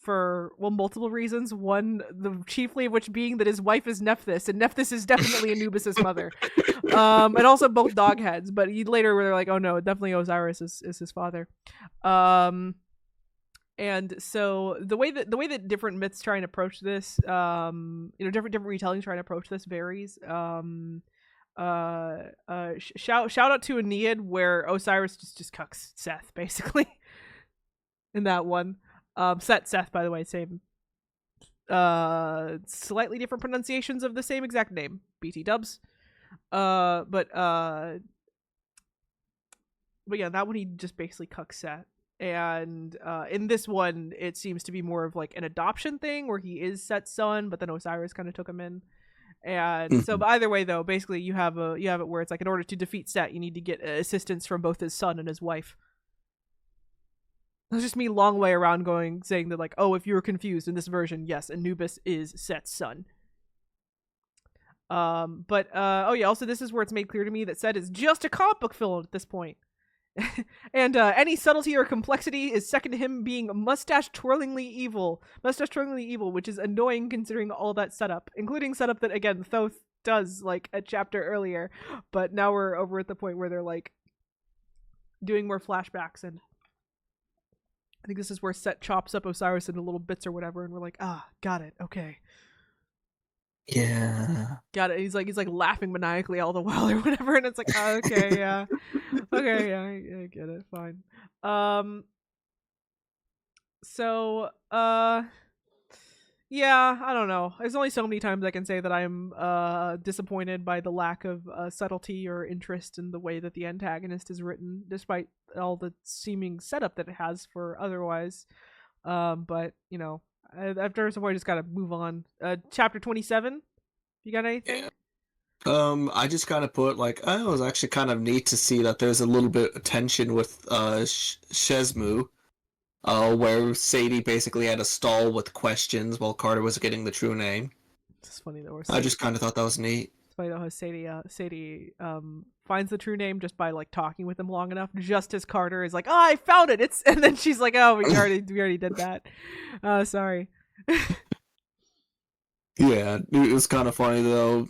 For well multiple reasons. One, the chiefly of which being that his wife is Nephthys, and Nephthys is definitely Anubis's mother. And also both dog heads, but later they're like, oh no, definitely Osiris is his father. And so the way that different myths try and approach this, different retellings try and approach this varies. Shout out to Aeneid, where Osiris just cucks Seth basically in that one. Seth, by the way, same slightly different pronunciations of the same exact name, BT dubs. But yeah, that one he just basically cucks Seth. And in this one, it seems to be more of like an adoption thing where he is Set's son, but then Osiris kind of took him in. And so, but either way, though, basically you have it where it's like in order to defeat Set, you need to get assistance from both his son and his wife. That's just me long way around saying that like, oh, if you were confused in this version, yes, Anubis is Set's son. But oh yeah, also this is where it's made clear to me that Set is just a comic book villain at this point. And any subtlety or complexity is second to him being mustache-twirlingly evil, which is annoying considering all that setup, including setup that again Thoth does like a chapter earlier, but now we're over at the point where they're like doing more flashbacks, and I think this is where Set chops up Osiris into little bits or whatever, and we're like, got it, okay. Yeah. Got it. He's like laughing maniacally all the while or whatever, and it's like, okay, yeah. Okay, yeah, I get it, fine. So, yeah, I don't know. There's only so many times I can say that I'm disappointed by the lack of subtlety or interest in the way that the antagonist is written, despite all the seeming setup that it has for otherwise. But you know, after some point, I just gotta move on. Chapter 27. You got anything? I just kind of put like, oh, it was actually kind of neat to see that there's a little bit of tension with Shesmu, where Sadie basically had a stall with questions while Carter was getting the true name. It's funny though. I just kind of thought that was neat. It's funny though how Sadie finds the true name just by like talking with him long enough, just as Carter is like, oh, I found it. And then she's like, oh, we already did that. Sorry. Yeah, it was kind of funny though,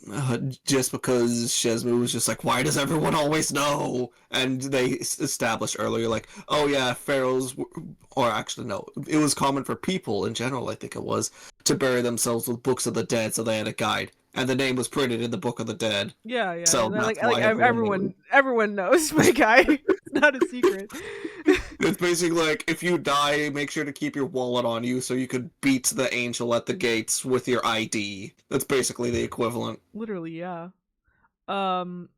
just because Shesmu was just like, why does everyone always know? And they established earlier, like, oh yeah, pharaohs, or actually no, it was common for people in general, I think it was, to bury themselves with books of the dead, so they had a guide, and the name was printed in the Book of the Dead. Yeah. So like that's why everyone knows, my guy. It's not a secret. It's basically like, if you die, make sure to keep your wallet on you so you could beat the angel at the gates with your ID. That's basically the equivalent. Literally, yeah. My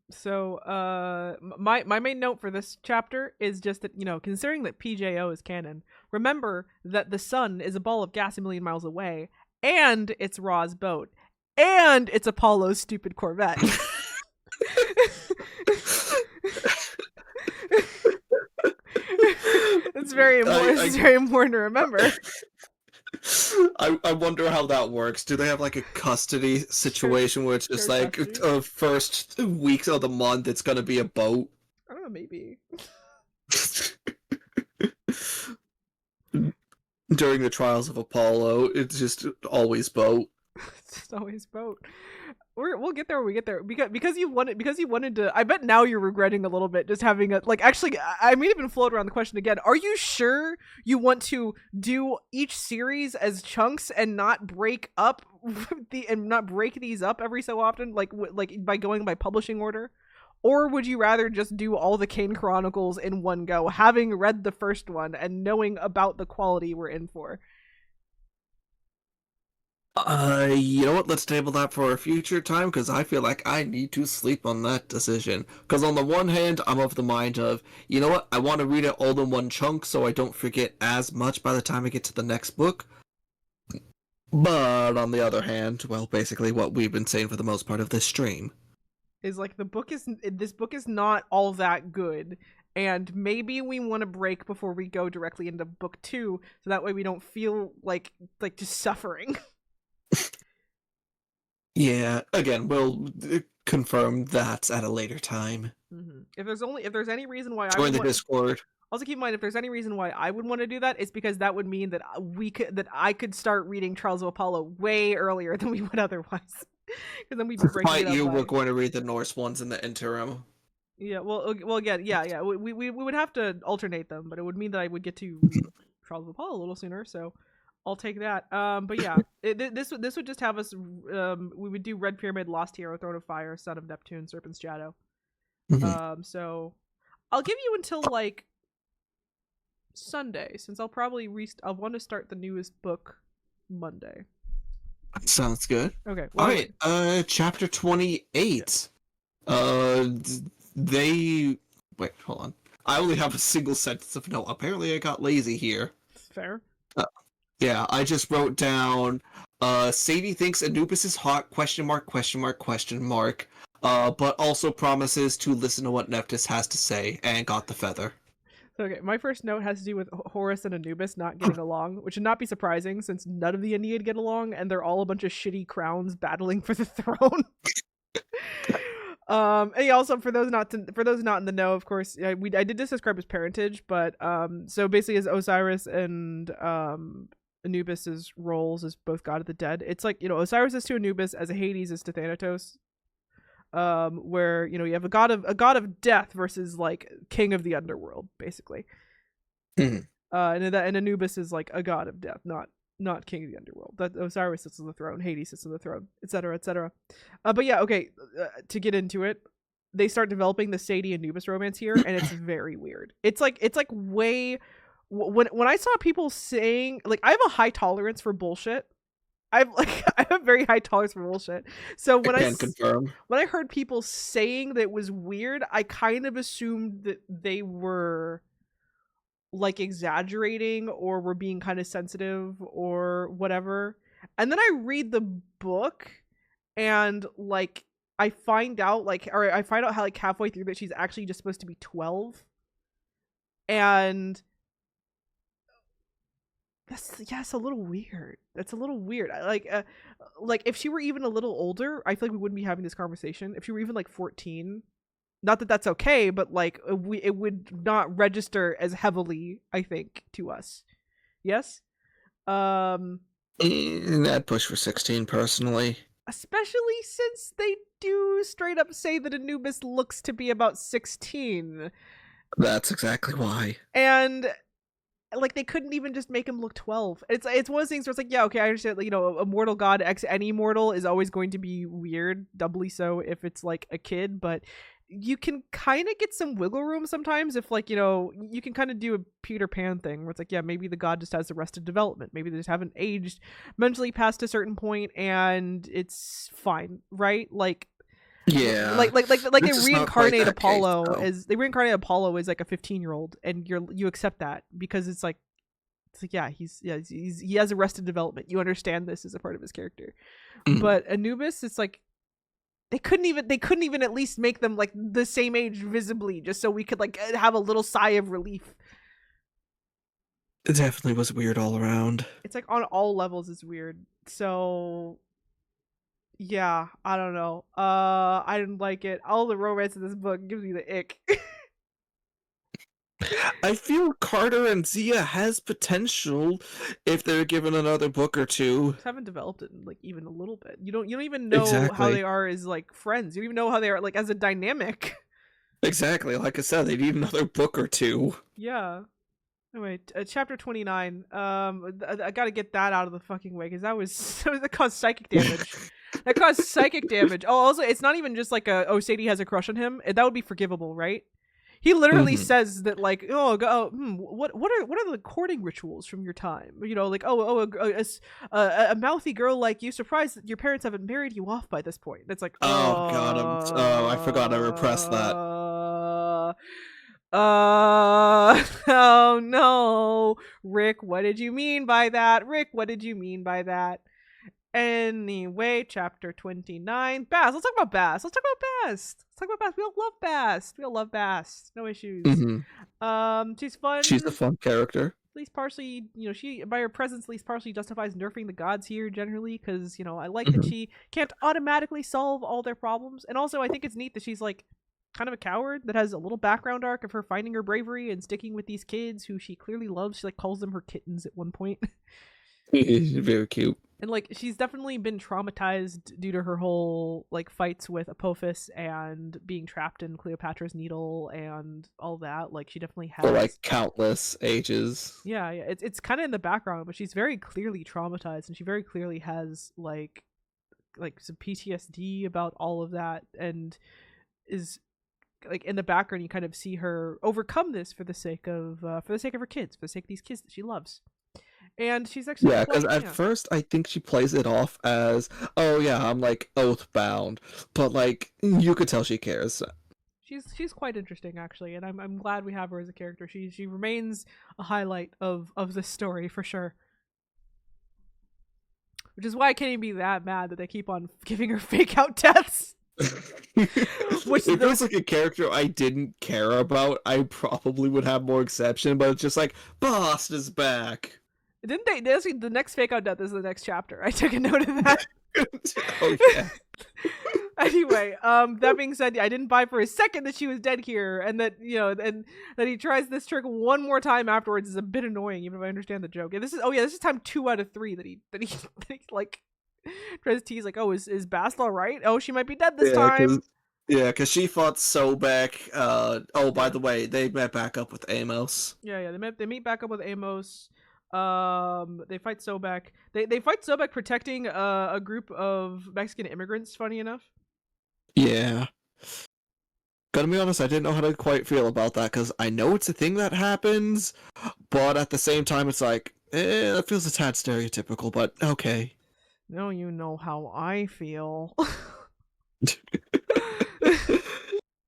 main note for this chapter is just that, considering that PJO is canon, remember that the sun is a ball of gas a million miles away, and it's Ra's boat, and it's Apollo's stupid Corvette. It's very important. It's very important to remember. I wonder how that works. Do they have like a custody situation where it's just like first weeks of the month it's gonna be a boat? I don't know, maybe. During the trials of Apollo, it's just always boat. It's just always boat. We'll get there when we get there, because you wanted to. I bet now you're regretting a little bit just having a actually. I may even float around the question again. Are you sure you want to do each series as chunks and not break up not break these up every so often, like by going by publishing order? Or would you rather just do all the Kane Chronicles in one go, having read the first one and knowing about the quality we're in for? You know what? Let's table that for a future time, because I feel like I need to sleep on that decision. Because on the one hand, I'm of the mind of, you know what? I want to read it all in one chunk so I don't forget as much by the time I get to the next book. But on the other hand, well, basically what we've been saying for the most part of this stream is like this book is not all that good. And maybe we want to break before we go directly into book 2, so that way we don't feel like just suffering. Yeah, again, we'll confirm that at a later time. Mm-hmm. If there's any reason why join the Discord. Also keep in mind, if there's any reason why I would want to do that, it's because that would mean that I could start reading Trials of Apollo way earlier than we would otherwise. Because then we'd be breaking it up. We're going to read the Norse ones in the interim. Yeah, well, again, yeah. We would have to alternate them, but it would mean that I would get to Trials of Apollo a little sooner, so I'll take that. But yeah, this would just have us. We would do Red Pyramid, Lost Hero, Throne of Fire, Son of Neptune, Serpent's Shadow. Mm-hmm. So I'll give you until Sunday, since I'll probably I'll want to start the newest book Monday. Sounds good. Okay. Well, all right. Chapter 28. They wait. Hold on. I only have a single sentence of note. Apparently, I got lazy here. Fair. Yeah, I just wrote down. Sadie thinks Anubis is hot? Question mark? Question mark? Question mark? But also promises to listen to what Nephthys has to say, and got the feather. Okay, my first note has to do with Horus and Anubis not getting along, which would not be surprising since none of the Aeneid get along, and they're all a bunch of shitty crowns battling for the throne. And also for those not in the know, of course, I did just describe his parentage, but so basically as Osiris and Anubis's roles as both god of the dead, it's like, Osiris is to Anubis as Hades is to Thanatos. Where you have a god of death versus like king of the underworld, basically. Mm-hmm. And Anubis is like a god of death, not king of the underworld. That Osiris sits on the throne, Hades sits on the throne, etc., etc. But yeah, okay. To get into it, they start developing the Sadie Anubis romance here, and it's very weird. It's like way when I saw people saying, like, I have a high tolerance for bullshit. I have a very high tolerance for bullshit. So when I heard people saying that it was weird, I kind of assumed that they were like exaggerating or were being kind of sensitive or whatever. And then I read the book and like I find out how like halfway through that she's actually just supposed to be 12. And that's a little weird. That's a little weird. Like if she were even a little older, I feel like we wouldn't be having this conversation. If she were even like 14, not that that's okay, but like it would not register as heavily, I think, to us. Yes. I'd push for 16 personally. Especially since they do straight up say that Anubis looks to be about 16. That's exactly why. And like they couldn't even just make him look 12. It's one of those things where it's like, yeah, okay, I understand, a mortal god x any mortal is always going to be weird, doubly so if it's like a kid, but you can kind of get some wiggle room sometimes if like, you can kind of do a Peter Pan thing where it's like, yeah, maybe the god just has arrested development, maybe they just haven't aged mentally past a certain point and it's fine, right? Like Yeah, Like they this is not quite reincarnate that case, Apollo though. as like a 15-year-old, and you accept that because it's like, yeah, he has arrested development. You understand this as a part of his character. Mm. But Anubis, it's like they couldn't even at least make them like the same age visibly, just so we could like have a little sigh of relief. It definitely was weird all around. It's like on all levels it's weird. So yeah, I don't know. I didn't like it. All the romance in this book gives me the ick. I feel Carter and Zia has potential if they're given another book or two. Just haven't developed it in, like even a little bit. You don't even know how Exactly. they are as like friends. You don't even know how they are like as a dynamic. Exactly. Like I said, they need another book or two. Yeah. Anyway, chapter 29. I gotta get that out of the fucking way because that caused psychic damage. That caused psychic damage. Oh, also, it's not even just like Sadie has a crush on him. That would be forgivable, right? He literally Mhm. says that like, what are the courting rituals from your time? You know, like a mouthy girl like you, surprised that your parents haven't married you off by this point. It's like, Oh god, I forgot I repressed that. oh no, Rick, what did you mean by that? Rick, what did you mean by that? Anyway, chapter 29. Bass. Let's talk about Bass. Let's talk about Bass. We all love Bass. We all love Bass. No issues. Hmm. She's fun. She's a fun character. At least partially, she by her presence at least partially justifies nerfing the gods here generally, because I like that she can't automatically solve all their problems, and also I think it's neat that she's like kind of a coward that has a little background arc of her finding her bravery and sticking with these kids who she clearly loves. She like calls them her kittens at one point. Very cute. And like she's definitely been traumatized due to her whole like fights with Apophis and being trapped in Cleopatra's Needle and all that. Like she definitely For has like countless ages. yeah. It's kind of in the background, but she's very clearly traumatized, and she very clearly has like some PTSD about all of that, and is like in the background you kind of see her overcome this for the sake of her kids, for the sake of these kids that she loves. And she's actually Yeah, because at yeah. first I think she plays it off as, oh yeah, I'm like oath bound, but like you could tell she cares. She's quite interesting actually, and I'm glad we have her as a character. She remains a highlight of this story for sure. Which is why I can't even be that mad that they keep on giving her fake out deaths. Which if it was like a character I didn't care about, I probably would have more exception, but it's just like, Boss is back. Didn't they? The next fake out death is the next chapter. I took a note of that. Oh yeah. Anyway, that being said, I didn't buy for a second that she was dead here, and that and that he tries this trick one more time afterwards is a bit annoying, even if I understand the joke. And this is time 2 out of 3 that he like tries to tease like, oh, is Bast all right? Oh, she might be dead this time. Because she fought Sobek. By the way, they met back up with Amos. Yeah, they meet back up with Amos. They fight Sobek. They fight Sobek protecting a group of Mexican immigrants. Funny enough. Yeah. Gotta be honest, I didn't know how to quite feel about that because I know it's a thing that happens, but at the same time, it's like, that feels a tad stereotypical. But okay. Now you know how I feel.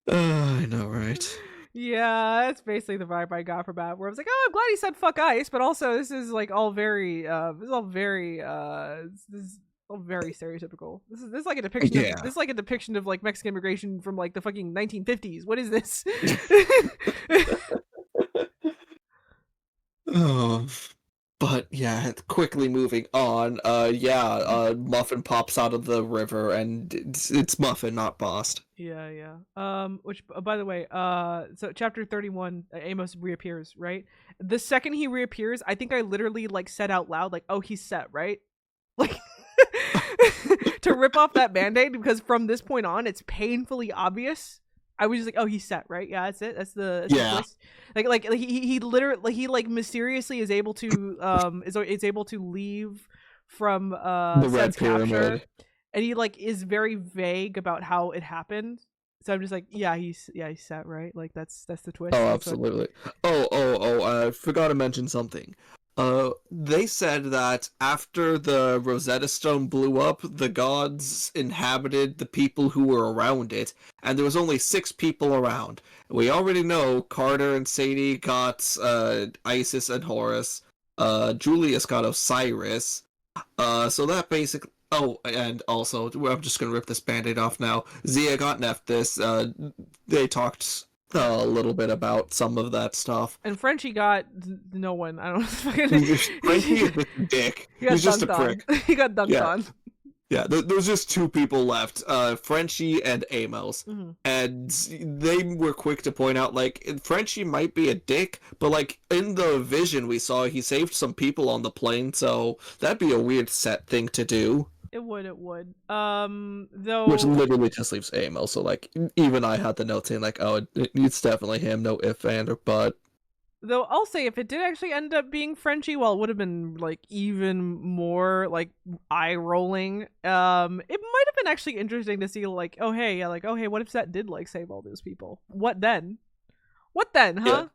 I know, right? Yeah, that's basically the vibe I got from that. Where I was like, "Oh, I'm glad he said fuck ice," but also this is like all very, this is all very, this is all very stereotypical. This is like a depiction. Yeah. This is like a depiction of like Mexican immigration from like the fucking 1950s. What is this? Oh, but yeah, quickly moving on. Muffin pops out of the river, and it's Muffin, not Bost. Yeah. Which, by the way, so chapter 31, Amos reappears, right? The second he reappears, I think I literally like said out loud, like, "Oh, he's set, right?" Like to rip off that band-aid, because from this point on, it's painfully obvious. I was just like, "Oh, he's set, right? Yeah, that's it. That's the twist." Like he literally he like mysteriously is able to is able to leave from the Red Pyramid. capture, and he like is very vague about how it happened. So I'm just like, yeah, he's set, right? Like that's the twist. Oh, absolutely. I forgot to mention something. They said that after the Rosetta Stone blew up, the gods inhabited the people who were around it, and there was only 6 people around. We already know Carter and Sadie got Isis and Horus. Julius got Osiris. So that basically. Oh, and also, I'm just gonna rip this band-aid off now. Zia got Nephthys. They talked a little bit about some of that stuff. And Frenchie got no one. I don't know. Frankie is just a dick. He got He's just a dunked prick. on. He got dunked Yeah. on. Yeah, there's just 2 people left, Frenchie and Amos. Mm-hmm. And they were quick to point out, like, Frenchie might be a dick, but, like, in the vision we saw, he saved some people on the plane, so that'd be a weird set thing to do. It would. Though... Which literally just leaves Amos, so, like, even I had the note saying, like, oh, it's definitely him, no if, and, or but. Though I'll say, if it did actually end up being Frenchie, well, it would have been like even more like eye rolling. It might have been actually interesting to see like, oh hey, what if Set did like save all those people? What then? Huh? Yeah.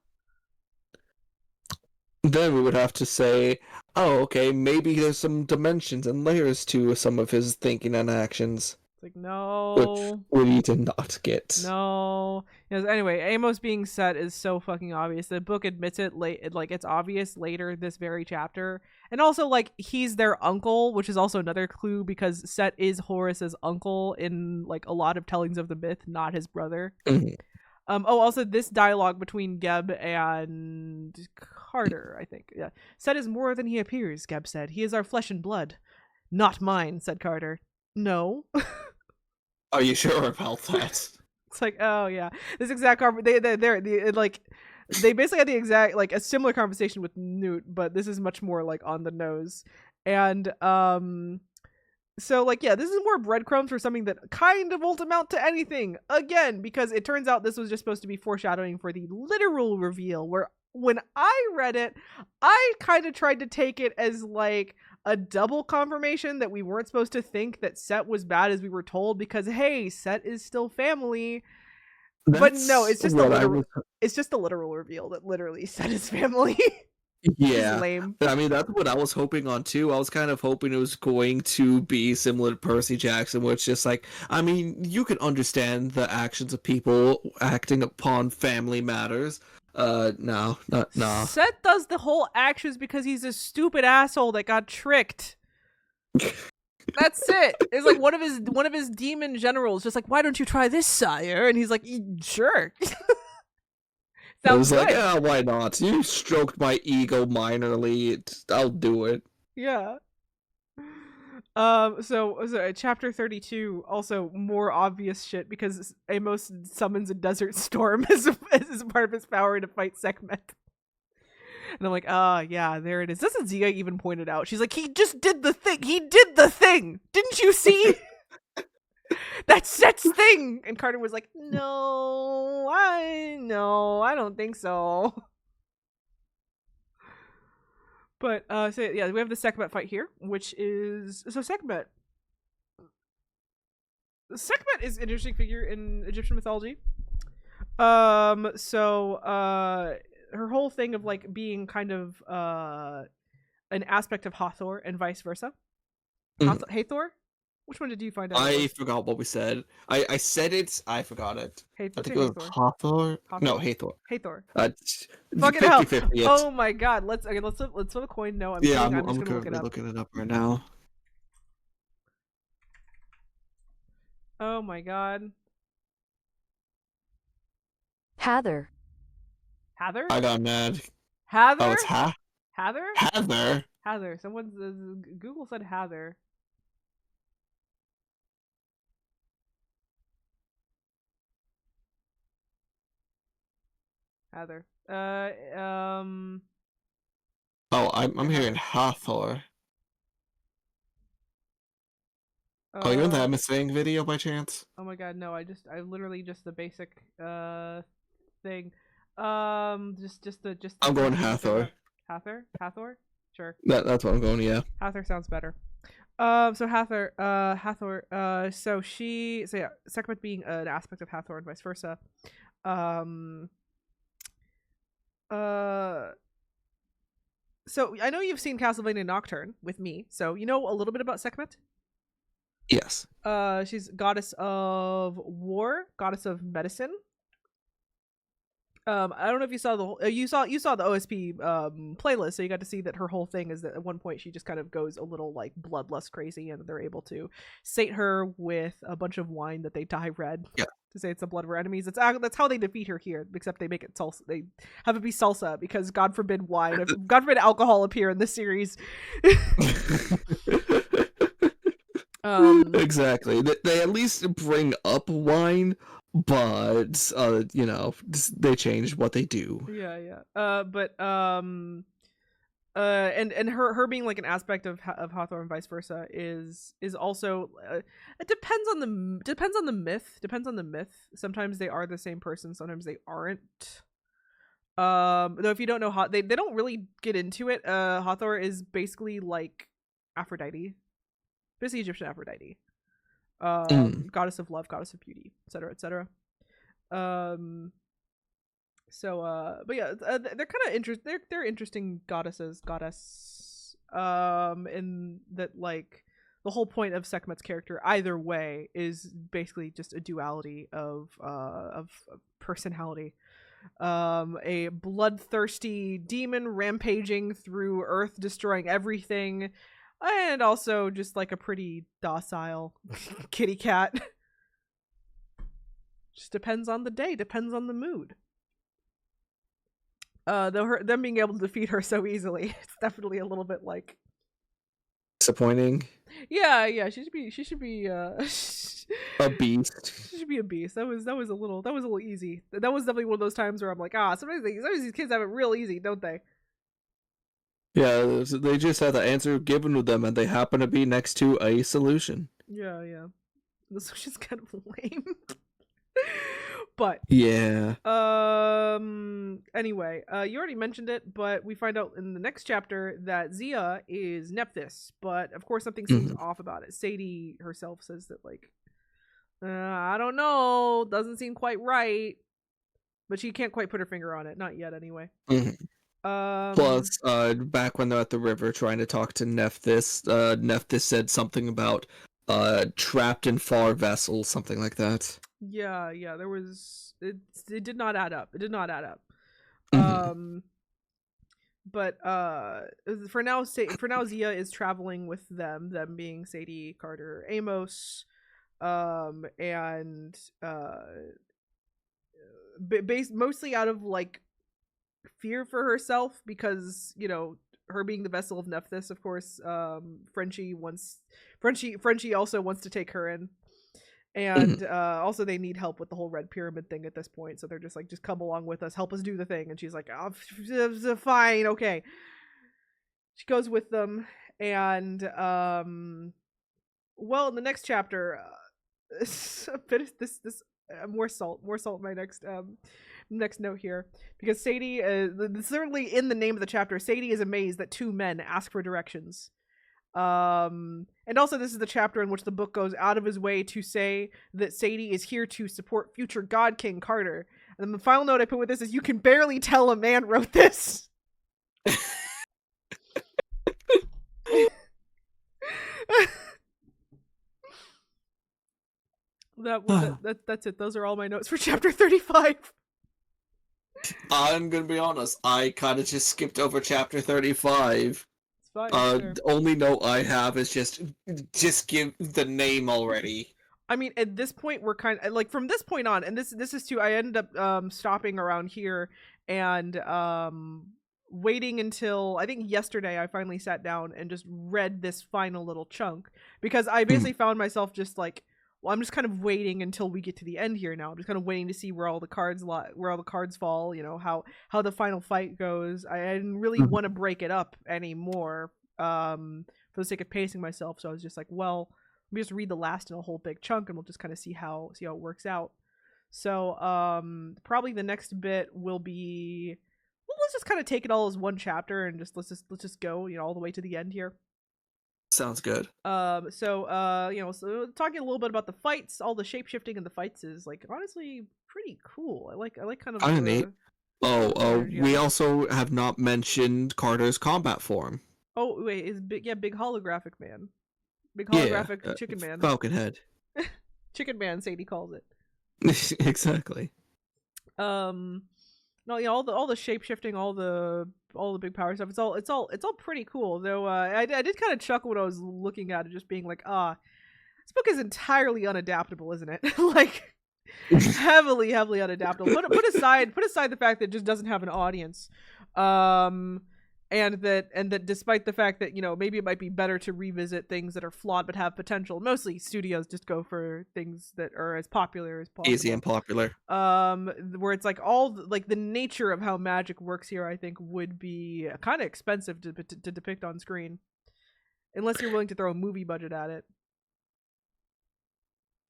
Then we would have to say, oh, okay, maybe there's some dimensions and layers to some of his thinking and actions. It's like, no. Which we did not get. No. Anyway, Amos being Set is so fucking obvious. The book admits it late, like it's obvious later this very chapter. And also, like, he's their uncle, which is also another clue because Set is Horus's uncle in like a lot of tellings of the myth, not his brother. Mm-hmm. Also this dialogue between Geb and Carter, I think. Yeah. Set is more than he appears, Geb said. He is our flesh and blood. Not mine, said Carter. No. Are you sure about that? It's like, oh yeah, this exact they basically had the exact like a similar conversation with Newt, but this is much more like on the nose. And so like yeah, this is more breadcrumbs for something that kind of won't amount to anything again, because it turns out this was just supposed to be foreshadowing for the literal reveal, where when I read it, I kind of tried to take it as like a double confirmation that we weren't supposed to think that Set was bad as we were told, because hey, Set is still family. But no, it's just it's just a literal reveal that literally Set is family. Yeah, lame. I mean that's what I was hoping on too. I was kind of hoping it was going to be similar to Percy Jackson, where it's just like, I mean, you can understand the actions of people acting upon family matters. No. Set does the whole actions because he's a stupid asshole that got tricked. That's it. It's like one of his demon generals just like, why don't you try this, sire? And he's like, sure. I was like, yeah, why not? You stroked my ego minorly. I'll do it. Yeah. So chapter 32, also more obvious shit, because Amos summons a desert storm as part of his power to fight Sekhmet. And I'm like, yeah, there it is. Doesn't Zia even point it out? She's like, he just did the thing. He did the thing. Didn't you see? That's Set's thing. And Carter was like, no, I don't think so. But so yeah, we have the Sekhmet fight here, which is Sekhmet. Sekhmet is an interesting figure in Egyptian mythology. Her whole thing of like being kind of an aspect of Hathor and vice versa. Hathor? Which one did you find out? I forgot what we said. I said it. I forgot it. I think it was Hathor. No, Hathor. Hathor. Fucking 50-50. Oh my god. Let's flip a coin. No, I'm just gonna looking it up right now. Oh my god. Hather. Hather? I got mad. Hather? Oh, it's Hather? Hather. Hather. Google said Hather. Hather. Oh, I'm hearing Hathor. Oh, you're in the MSing video by chance? Oh my god, no! I literally just the basic thing. I'm going Hathor. Hathor. Sure. That's what I'm going. Yeah. Hathor sounds better. So Hathor. So yeah, Sekhmet being an aspect of Hathor and vice versa. So I know you've seen Castlevania Nocturne with me, so you know a little bit about Sekhmet. Yes. She's goddess of war, goddess of medicine. I don't know if you saw you saw the OSP playlist, so you got to see that her whole thing is that at one point she just kind of goes a little like bloodlust crazy, and they're able to sate her with a bunch of wine that they dye red. Yeah. To say it's the blood of her enemies. That's how they defeat her here, except they make it salsa. They have it be salsa because God forbid wine, God forbid alcohol appear in this series. Exactly. They at least bring up wine, but they change what they do. Yeah. And her being like an aspect of Hathor and vice versa is also it depends on the myth. Sometimes they are the same person, sometimes they aren't. Though if you don't know they don't really get into it. Hathor is basically like Aphrodite, basically Egyptian Aphrodite, goddess of love, goddess of beauty, etc., etc. But yeah, they're kind of they're interesting goddess, in that like the whole point of Sekhmet's character either way is basically just a duality of personality. A bloodthirsty demon rampaging through earth, destroying everything, and also just like a pretty docile kitty cat. Just depends on the day, depends on the mood. Them being able to defeat her so easily, it's definitely a little bit like disappointing. Yeah, she should be a beast. She should be a beast. That was a little easy. That was definitely one of those times where I'm like, sometimes these kids have it real easy, don't they? Yeah, they just have the answer given to them, and they happen to be next to a solution. Yeah. The solution's kind of lame. But yeah. Anyway, you already mentioned it, but we find out in the next chapter that Zia is Nephthys, but of course something seems off about it. Sadie herself says that like, I don't know, doesn't seem quite right, but she can't quite put her finger on it, not yet anyway. Plus, back when they're at the river trying to talk to Nephthys, Nephthys said something about trapped in far vessels, something like that. Yeah, there was it did not add up. It did not add up. But for now Zia is traveling with them being Sadie, Carter, Amos, and based mostly out of like fear for herself, because her being the vessel of Nephthys, of course. Frenchie also wants to take her in, and also they need help with the whole red pyramid thing at this point, so they're just like, just come along with us, help us do the thing. And she's like, oh, fine, okay. She goes with them, and well, in the next chapter, more salt in my next note here, because Sadie, certainly in the name of the chapter, Sadie is amazed that two men ask for directions. And also this is the chapter in which the book goes out of his way to say that Sadie is here to support future God King Carter. And then the final note I put with this is, you can barely tell a man wrote this. That's it. Those are all my notes for chapter 35. I'm gonna be honest, I kind of just skipped over chapter 35. It's fine. Sure. Only note I have is just give the name already. I mean, at this point, we're kind of like, from this point on, and this is too, I ended up stopping around here and waiting until I think yesterday I finally sat down and just read this final little chunk, because I basically found myself just like, well, I'm just kind of waiting until we get to the end here now. I'm just kind of waiting to see where all the cards fall, how the final fight goes. I didn't really want to break it up anymore for the sake of pacing myself. So I was just like, well, let me just read the last in a whole big chunk, and we'll just kind of see how it works out. So probably the next bit will be, well, let's just kind of take it all as one chapter and let's just go, all the way to the end here. Sounds good. So talking a little bit about the fights, all the shape shifting in the fights is like honestly pretty cool. I like kind of neat. We also have not mentioned Carter's combat form. Oh wait, is big holographic man, big Yeah, holographic chicken man, Falcon Head. chicken man. Sadie calls it. Exactly. Um, no, yeah, all the shape shifting, all the big power stuff. It's all pretty cool. Though I did kind of chuckle when I was looking at it, just being like, this book is entirely unadaptable, isn't it? Like heavily unadaptable. Put aside the fact that it just doesn't have an audience. And that despite the fact that, you know, maybe it might be better to revisit things that are flawed but have potential. Mostly studios just go for things that are as popular as possible. Easy and popular. Where it's like all like the nature of how magic works here, I think would be kind of expensive to depict on screen, unless you're willing to throw a movie budget at it.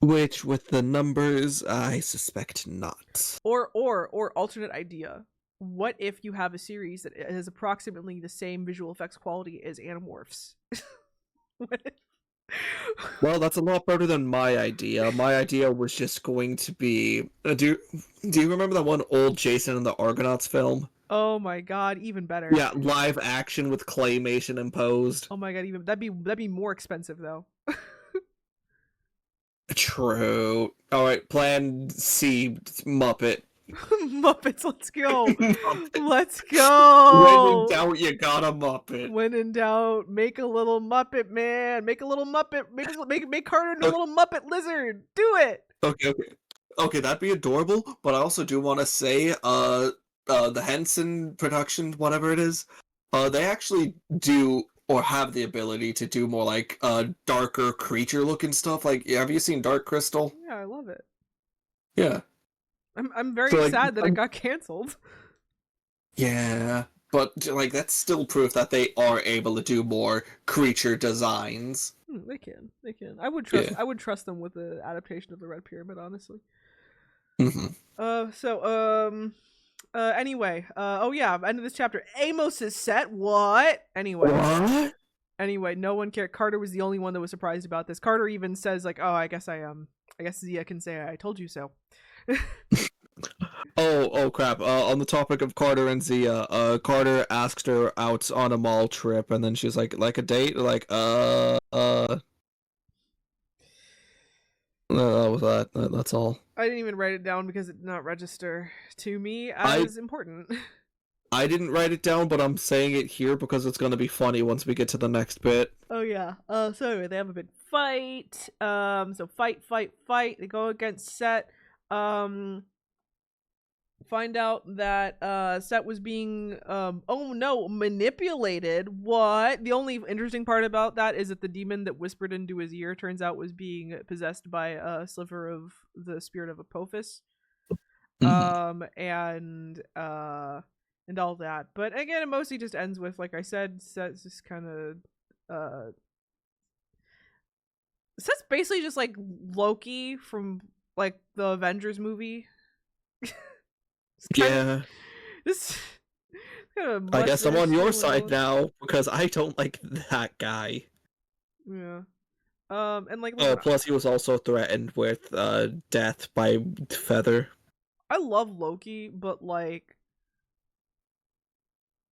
Which, with the numbers, I suspect not. Or alternate idea. What if you have a series that has approximately the same visual effects quality as Animorphs? Well, that's a lot better than my idea. My idea was just going to be. Do you remember that one old Jason and the Argonauts film? Oh my god, even better. Yeah, live action with claymation imposed. Oh my god, even that'd be more expensive though. True. All right, Plan C, Muppet. Muppets, let's go. Let's go. When in doubt, you got a Muppet. When in doubt, make a little Muppet, man. Make a little Muppet. Make Carter into a little Muppet lizard. Do it. Okay, that'd be adorable. But I also do want to say, the Henson production, whatever it is, they actually do or have the ability to do more like darker creature looking stuff. Like, have you seen Dark Crystal? Yeah, I love it. Yeah. I'm very sad that it got canceled. Yeah, but like that's still proof that they are able to do more creature designs. They can. I would trust them with the adaptation of the Red Pyramid, honestly. Mm-hmm. Anyway, oh yeah, end of this chapter. Amos is set. What? What? Anyway, no one cared. Carter was the only one that was surprised about this. Carter even says like, "Oh, I guess Zia can say I told you so." Oh crap. On the topic of Carter and Zia, Carter asked her out on a mall trip, and then she's like a date? Like, that was that. That's all. I didn't even write it down because it did not register to me as important. I didn't write it down, but I'm saying it here because it's going to be funny once we get to the next bit. Oh yeah. So anyway, they have a big fight. So fight. They go against Set. Find out that Set was being manipulated. What? The only interesting part about that is that the demon that whispered into his ear turns out was being possessed by a sliver of the spirit of Apophis. And all that. But again, it mostly just ends with, like I said, Set's just kind of Set's basically just like Loki from like the Avengers movie. Yeah. I guess I'm on your side now because I don't like that guy. Yeah. And like, plus he was also threatened with death by Feather. I love Loki, but like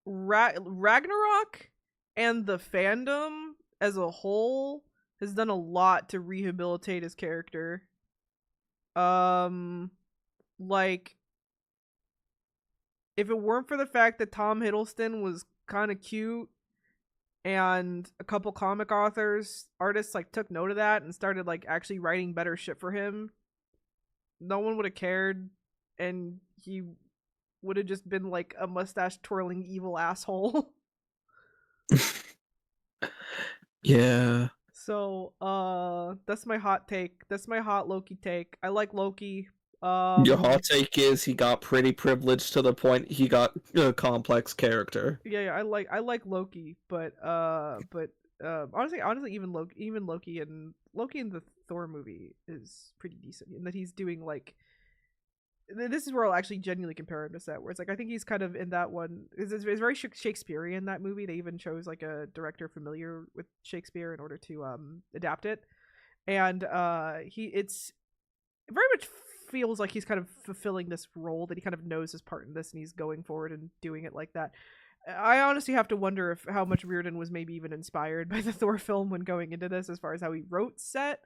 Ragnarok and the fandom as a whole has done a lot to rehabilitate his character. Like, if it weren't for the fact that Tom Hiddleston was kind of cute and a couple comic artists like took note of that and started like actually writing better shit for him, no one would have cared, and he would have just been like a mustache twirling evil asshole. Yeah. So that's my hot take. That's my hot Loki take. I like Loki. Your hot take is he got pretty privileged to the point he got a complex character. Yeah, I like Loki, but honestly, even Loki in the Thor movie is pretty decent, in that he's doing like, this is where I'll actually genuinely compare him to Set, where it's like I think he's kind of in that one. It's very Shakespearean, that movie. They even chose like a director familiar with Shakespeare in order to adapt it, and it's very much feels like he's kind of fulfilling this role, that he kind of knows his part in this and he's going forward and doing it like that. I honestly have to wonder if how much Reardon was maybe even inspired by the Thor film when going into this, as far as how he wrote set.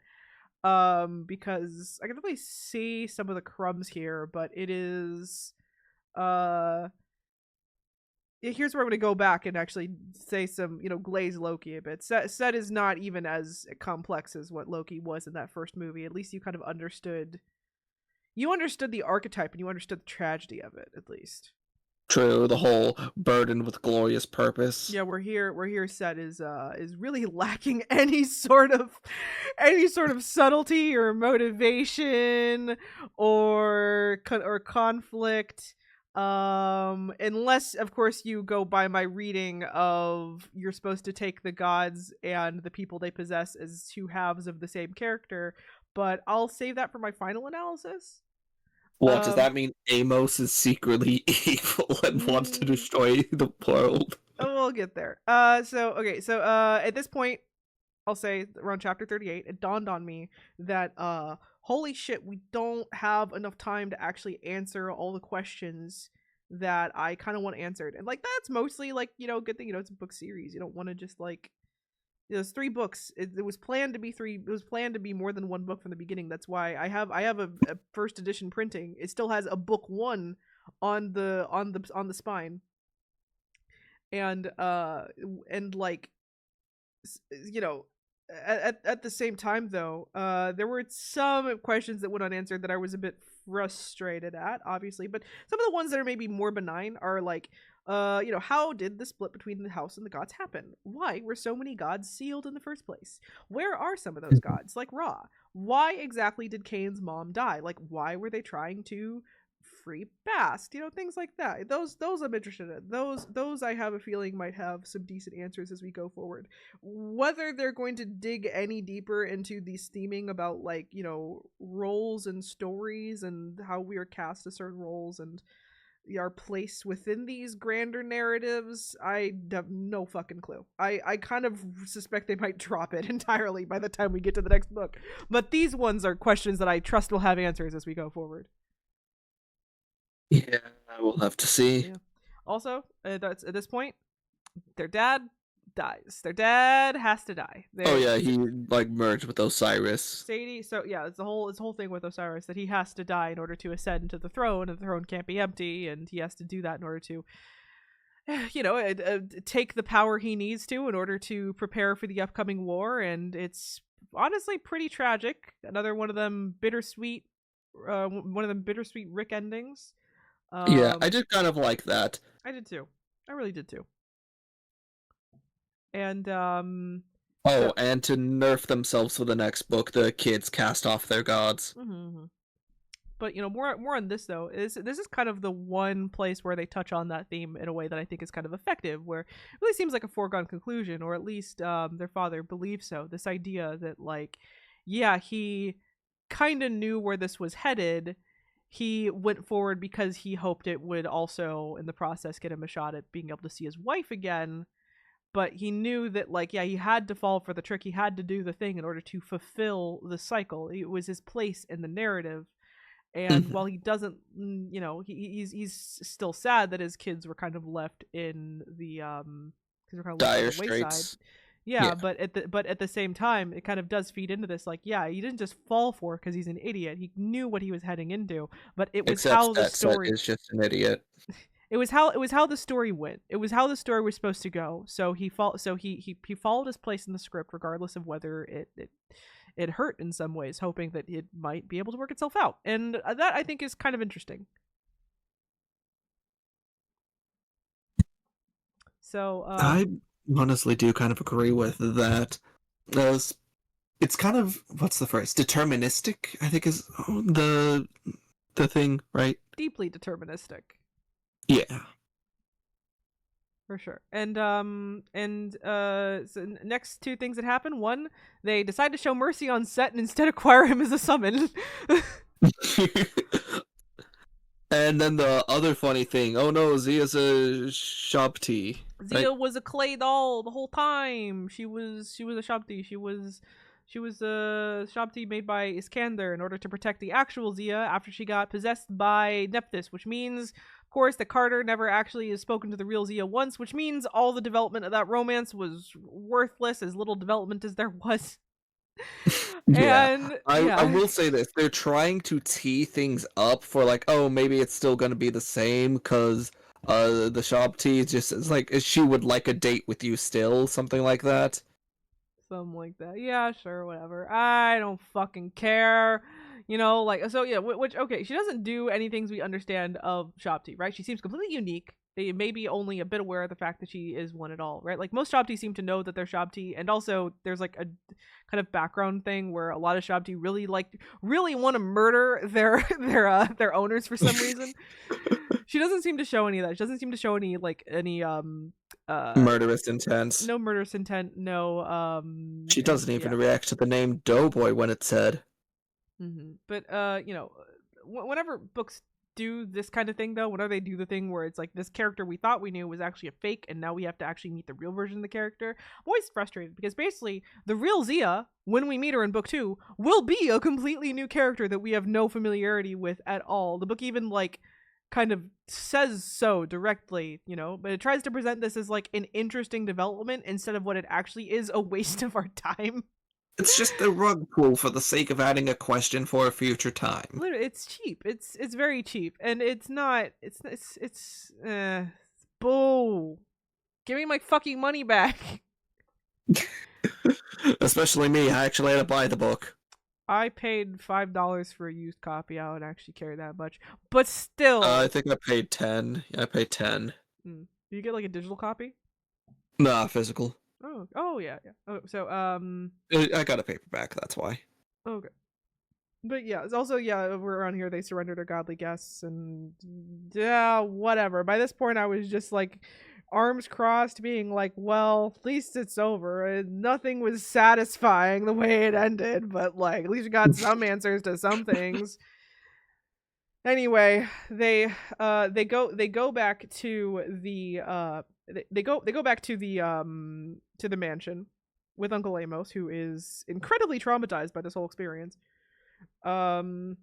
Because I can definitely see some of the crumbs here, but it is here's where I'm going to go back and actually say some, glaze Loki a bit. Set is not even as complex as what Loki was in that first movie. At least you kind of understood the archetype and you understood the tragedy of it, at least. True, the whole burdened with glorious purpose. Yeah, we're here Set is really lacking any sort of subtlety or motivation or conflict. Unless of course you go by my reading of, you're supposed to take the gods and the people they possess as two halves of the same character, but I'll save that for my final analysis. What does that mean? Amos is secretly evil and wants to destroy the world. Oh, we'll get there. So at this point, I'll say around chapter 38, it dawned on me that holy shit, we don't have enough time to actually answer all the questions that I kind of want answered. And like, that's mostly like, good thing, it's a book series. You don't want to just like, there's 3 books. It was planned to be 3. It was planned to be more than 1 book from the beginning. That's why I have a first edition printing. It still has a book 1 on the spine. And like, at the same time though, there were some questions that went unanswered that I was a bit frustrated at, obviously, but some of the ones that are maybe more benign are like, how did the split between the house and the gods happen? Why were so many gods sealed in the first place? Where are some of those gods, like Ra? Why exactly did Kane's mom die? Like, why were they trying to free Bast? Things like that. Those I'm interested in. Those I have a feeling might have some decent answers as we go forward. Whether they're going to dig any deeper into these theming about, like, roles and stories and how we are cast to certain roles and our place within these grander narratives, I have no fucking clue. I kind of suspect they might drop it entirely by the time we get to the next book. But these ones are questions that I trust will have answers as we go forward. Yeah, we'll have to see. Yeah. Also, that's at this point, their dad dies. Their dad has to die. He like merged with Osiris. Sadie. So yeah, it's the whole thing with Osiris, that he has to die in order to ascend to the throne, and the throne can't be empty, and he has to do that in order to, take the power he needs to in order to prepare for the upcoming war. And it's honestly pretty tragic. Another one of them bittersweet Rick endings. Yeah, I did kind of like that. I did too. I really did too. And and to nerf themselves for the next book, the kids cast off their gods. Mm-hmm. But more on this though, this is kind of the one place where they touch on that theme in a way that I think is kind of effective, where it really seems like a foregone conclusion, or at least their father believes so. This idea that, like, yeah, he kind of knew where this was headed. He went forward because he hoped it would also, in the process, get him a shot at being able to see his wife again. But he knew that, like, yeah, he had to fall for the trick. He had to do the thing in order to fulfill the cycle. It was his place in the narrative. And while he doesn't, he's still sad that his kids were kind of left in the dire straits. Yeah, but at the same time, it kind of does feed into this. Like, yeah, he didn't just fall for it because he's an idiot. He knew what he was heading into, but it was how the story is just an idiot. It was how the story went. It was how the story was supposed to go. So he followed his place in the script, regardless of whether it hurt in some ways, hoping that it might be able to work itself out. And that, I think, is kind of interesting. So I honestly do kind of agree with that. It's kind of, what's the phrase? Deterministic, I think, is the thing, right? Deeply deterministic. Yeah. For sure. And so next 2 things that happen. 1, they decide to show mercy on Set and instead acquire him as a summon. And then the other funny thing, oh no, Zia's a Shabti. Zia was a clay doll the whole time. She was a Shabti. She was She was a Shabti made by Iskander in order to protect the actual Zia after she got possessed by Nephthys, which means, of course, that Carter never actually has spoken to the real Zia once, which means all the development of that romance was worthless, as little development as there was. Yeah, And I yeah, will say this: they're trying to tee things up for like, oh, maybe it's still gonna be the same because the shop tea just is like she would like a date with you still, something like that. something like that. Yeah, sure, whatever. I don't fucking care. You know, like, so yeah, which, okay, she doesn't do any things we understand of Shabti, right? She seems completely unique. They may be only a bit aware of the fact that she is one at all, right? Like, most Shabti seem to know that they're Shabti, and also there's like a kind of background thing where a lot of Shabti really want to murder their owners for some reason. She doesn't seem to show any of that. She doesn't seem to show any uh Murderous intent. no murderous intent, no She doesn't even yeah. react to the name Doughboy when it's said. But you know, whenever books do this kind of thing, though, whenever they do the thing where it's like this character we thought we knew was actually a fake, and now we have to actually meet the real version of the character, I'm always frustrated because basically the real Zia, when we meet her in book 2, will be a completely new character that we have no familiarity with at all. The book even like kind of says so directly, you know, but it tries to present this as like an interesting development instead of what it actually is, a waste of our time. It's just a rug pull for the sake of adding a question for a future time. Literally, it's cheap. It's very cheap, and it's not. Bull. Give me my fucking money back. Especially me, I actually had to buy the book. I paid $5 for a used copy. I would actually care that much, but still. I think I paid 10. Yeah, I paid 10. Do you get like a digital copy? Nah, physical. Oh yeah, yeah. Oh, so I got a paperback, that's why. okay. But yeah, it's also, yeah, over around here they surrender to godly guests, and yeah, whatever. By this point, I was just like arms crossed, being like, well, at least it's over. And nothing was satisfying the way it ended, but like at least we got some answers to some things. Anyway, they go back to the they go back to the mansion with Uncle Amos, who is incredibly traumatized by this whole experience. um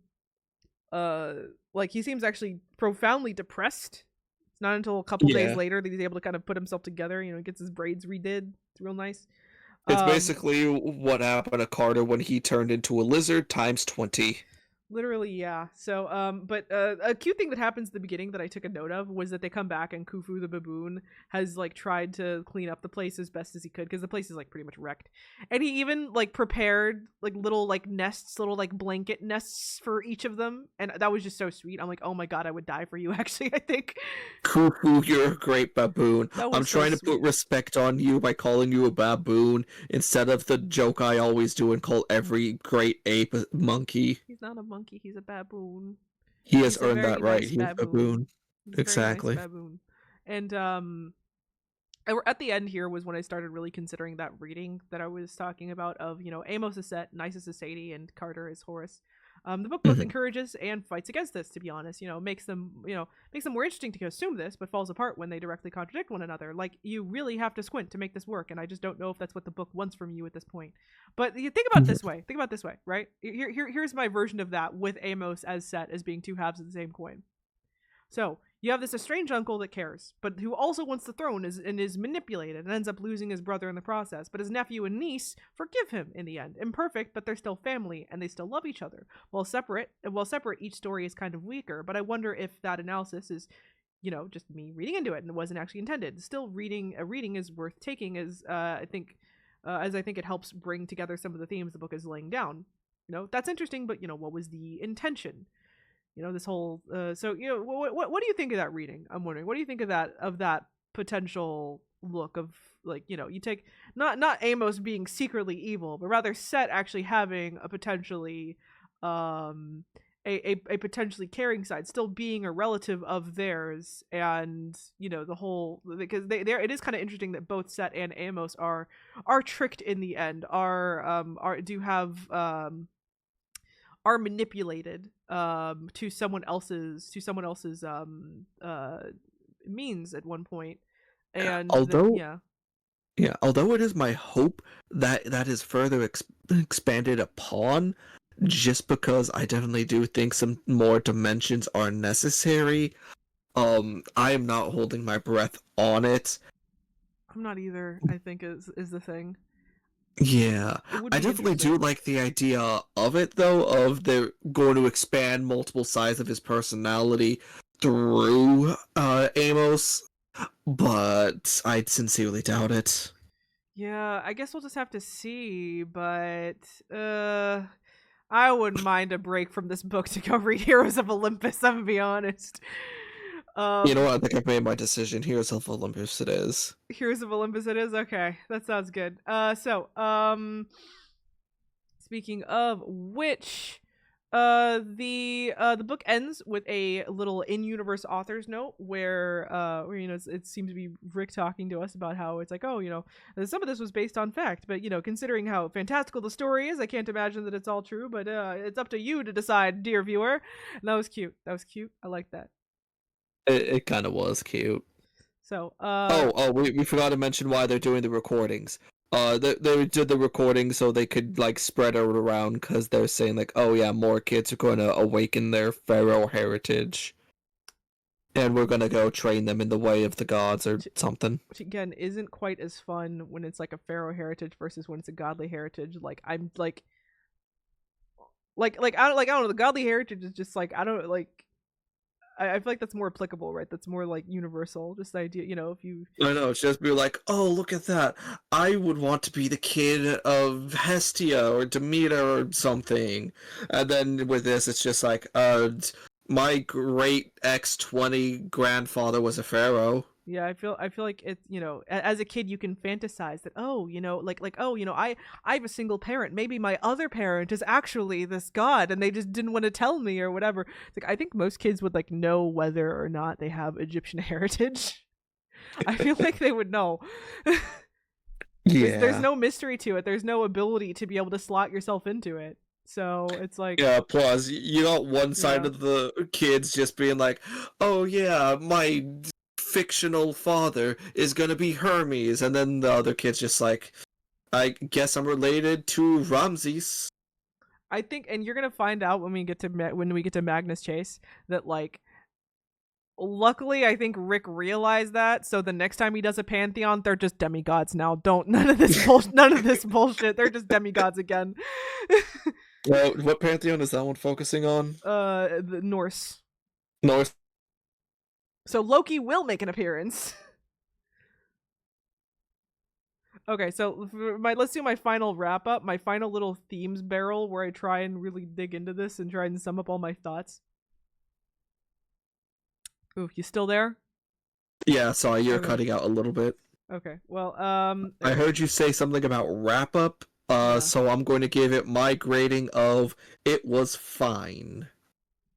like he seems actually profoundly depressed. It's not until a couple days Yeah. later that he's able to kind of put himself together, you know, gets his braids redid. It's real nice. It's um basically what happened to Carter when he turned into a lizard times 20. Literally, yeah. So, but a cute thing that happens at the beginning that I took a note of was that they come back and Khufu the baboon has like tried to clean up the place as best as he could because the place is like pretty much wrecked, and he even like prepared like little like nests, little like blanket nests for each of them, and that was just so sweet. I'm like, oh my god, I would die for you. Actually, I think Cuckoo, you're a great baboon. that I'm was so trying to sweet. put respect on you by calling you a baboon instead of the joke I always do and call every great ape a monkey. He's not a monkey. He's a baboon. He has He's a earned very that right. nice He's a baboon. baboon. He's a very nice Exactly. baboon. And at the end here was when I started really considering that reading that I was talking about of, you know, Amos is Set, Nisus is Sadie, and Carter is Horus. The book both Mhm. encourages and fights against this, to be honest. You know, makes them more interesting to assume this, but falls apart when they directly contradict one another. Like, you really have to squint to make this work, and I just don't know if that's what the book wants from you at this point. But you think about it this way. Think about it this way, right? Here's my version of that with Amos as Set as being two halves of the same coin. So you have this estranged uncle that cares, but who also wants the throne and is manipulated and ends up losing his brother in the process. But his nephew and niece forgive him in the end. Imperfect, but they're still family and they still love each other. While separate, each story is kind of weaker. But I wonder if that analysis is, you know, just me reading into it and it wasn't actually intended. Still, a reading is worth taking, as I think it helps bring together some of the themes the book is laying down. You know, that's interesting, but you know, what was the intention? You know, this whole so, you know, what do you think of that reading? I'm wondering, what do you think of that potential look of, like, you know, you take not Amos being secretly evil, but rather Set actually having a potentially a potentially caring side, still being a relative of theirs, and you know, the whole, because there it is kind of interesting that both Set and Amos are tricked in the end, are manipulated to someone else's means at one point. And Although yeah. Yeah, although it is my hope that that is further expanded upon, just because I definitely do think some more dimensions are necessary. I am not holding my breath on it. I'm not either, I think is the thing. Yeah, It would I be definitely do interesting. like the idea of it, though, of they're going to expand multiple sides of his personality through Amos, but I sincerely doubt it. Yeah, I guess we'll just have to see, but I wouldn't mind a break from this book to go read Heroes of Olympus, I'm gonna be honest. You know Um what? I think I've made my decision. Here's of Olympus it is. Heroes of Olympus it is? Okay. That sounds good. Speaking of which, the book ends with a little in-universe author's note where you know it seems to be Rick talking to us about how it's like, oh, you know, some of this was based on fact, but you know, considering how fantastical the story is, I can't imagine that it's all true, but it's up to you to decide, dear viewer. And that was cute. That was cute. I like that. It kind of was cute. So We forgot to mention why they're doing the recordings. They did the recording so they could like spread it around because they're saying like, oh yeah, more kids are going to awaken their pharaoh heritage, and we're gonna go train them in the way of the gods or something. which again isn't quite as fun when it's like a pharaoh heritage versus when it's a godly heritage. Like I'm like I don't know, the godly heritage is just like I don't like I feel like that's more applicable, right? That's more like universal. Just the idea, you know, if you I know, it's just be like, oh, look at that. I would want to be the kid of Hestia or Demeter or something. And then with this, it's just like, my great X20 grandfather was a pharaoh. yeah, I feel like it's, you know, as a kid you can fantasize that, oh, you know, like oh, you know, I have a single parent. Maybe my other parent is actually this god and they just didn't want to tell me or whatever. It's like I think most kids would like know whether or not they have Egyptian heritage. I feel like they would know. There's Yeah. no mystery to it. There's no ability to be able to slot yourself into it. So it's like, Yeah, plus, you got one side yeah, of the kids just being like, oh yeah, my fictional father is gonna be Hermes, and then the other kid's just like, I guess I'm related to Ramses. I think, and you're gonna find out when we get to Magnus Chase that like, luckily I think Rick realized that. So the next time he does a pantheon, they're just demigods now. Don't none of this bullshit. They're just demigods again. Well, what pantheon is that one focusing on? The Norse. North. So Loki will make an appearance. Okay, so let's do my final wrap up, my final little themes barrel where I try and really dig into this and try and sum up all my thoughts. Ooh, you still there? Yeah, sorry, you're Okay. cutting out a little bit. Okay. Well, I heard you say something about wrap up, yeah. so I'm going to give it my grading of it was fine.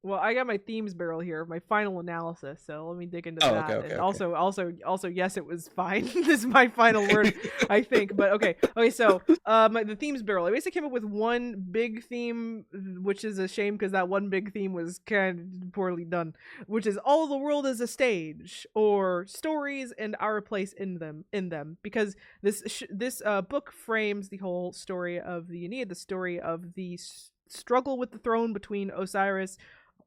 Well, I got my themes barrel here, my final analysis. So let me dig into Oh, that. okay. And also, yes, it was fine. This is my final word, I think. But okay. So, the themes barrel. I basically came up with one big theme, which is a shame because that one big theme was kind of poorly done. Which is all the world is a stage, or stories and our place in them. Because this book frames the whole story of the Aeneid, the story of the struggle with the throne between Osiris,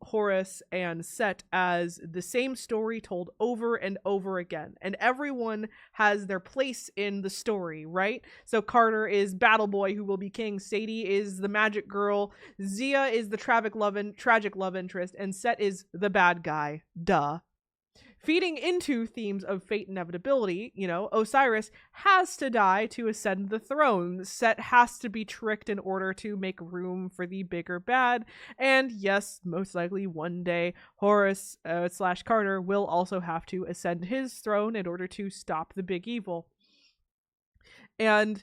Horus, and Set as the same story told over and over again. And everyone has their place in the story, right? So Carter is Battle Boy who will be king, Sadie is the magic girl, Zia is the tragic love interest, and Set is the bad guy. Duh. Feeding into themes of fate and inevitability, you know, Osiris has to die to ascend the throne. Set has to be tricked in order to make room for the bigger bad. And yes, most likely one day, Horus / Carter will also have to ascend his throne in order to stop the big evil. And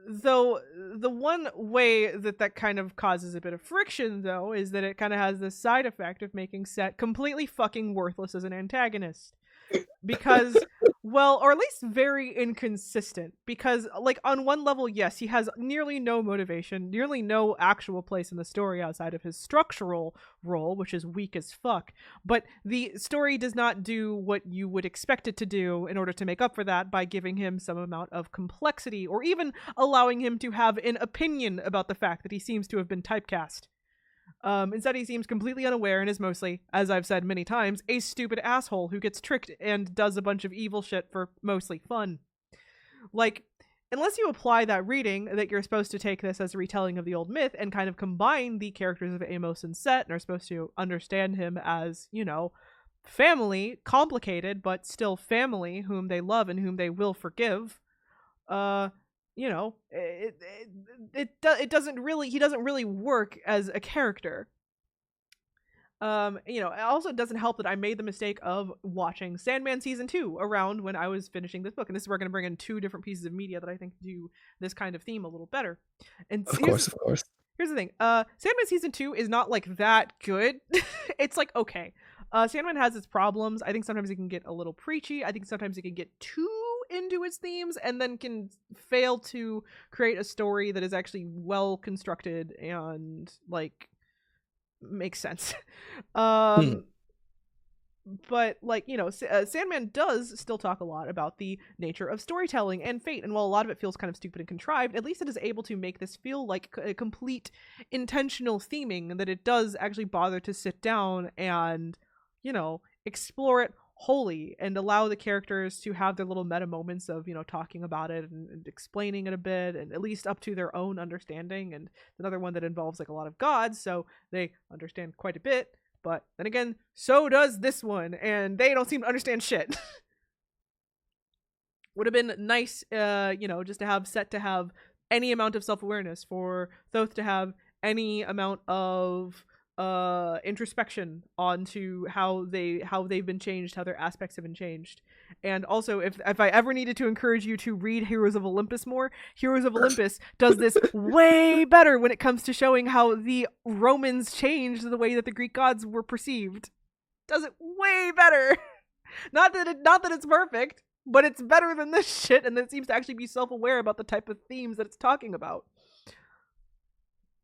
though the one way that kind of causes a bit of friction, though, is that it kind of has this side effect of making Set completely fucking worthless as an antagonist. because, well, or at least very inconsistent, because like on one level, yes, he has nearly no motivation, nearly no actual place in the story outside of his structural role, which is weak as fuck, but the story does not do what you would expect it to do in order to make up for that by giving him some amount of complexity, or even allowing him to have an opinion about the fact that he seems to have been typecast. Instead, he seems completely unaware and is mostly, as I've said many times, a stupid asshole who gets tricked and does a bunch of evil shit for mostly fun. Like, unless you apply that reading that you're supposed to take this as a retelling of the old myth and kind of combine the characters of Amos and Set and are supposed to understand him as, you know, family, complicated, but still family, whom they love and whom they will forgive, you know, it doesn't really, he doesn't really work as a character. You know, it also doesn't help that I made the mistake of watching Sandman season 2 around when I was finishing this book, and this is where we're going to bring in two different pieces of media that I think do this kind of theme a little better. And Of course, of course. here's the thing. Sandman season 2 is not like that good. It's like okay. Sandman has its problems. I think sometimes it can get a little preachy. I think sometimes it can get too into its themes and then can fail to create a story that is actually well constructed and like makes sense. But like, you know, Sandman does still talk a lot about the nature of storytelling and fate, and while a lot of it feels kind of stupid and contrived, at least it is able to make this feel like a complete intentional theming, and that it does actually bother to sit down and, you know, explore it wholly and allow the characters to have their little meta moments of, you know, talking about it and explaining it a bit, and at least up to their own understanding. And another one that involves like a lot of gods, so they understand quite a bit, but then again, so does this one, and they don't seem to understand shit. Would have been nice, you know, just to have Set to have any amount of self-awareness, for Thoth to have any amount of introspection onto how they've been changed, how their aspects have been changed. And also, if I ever needed to encourage you to read Heroes of Olympus more, Heroes of Olympus does this way better when it comes to showing how the Romans changed the way that the Greek gods were perceived. Does it way better. Not that it's perfect, but it's better than this shit, and it seems to actually be self-aware about the type of themes that it's talking about.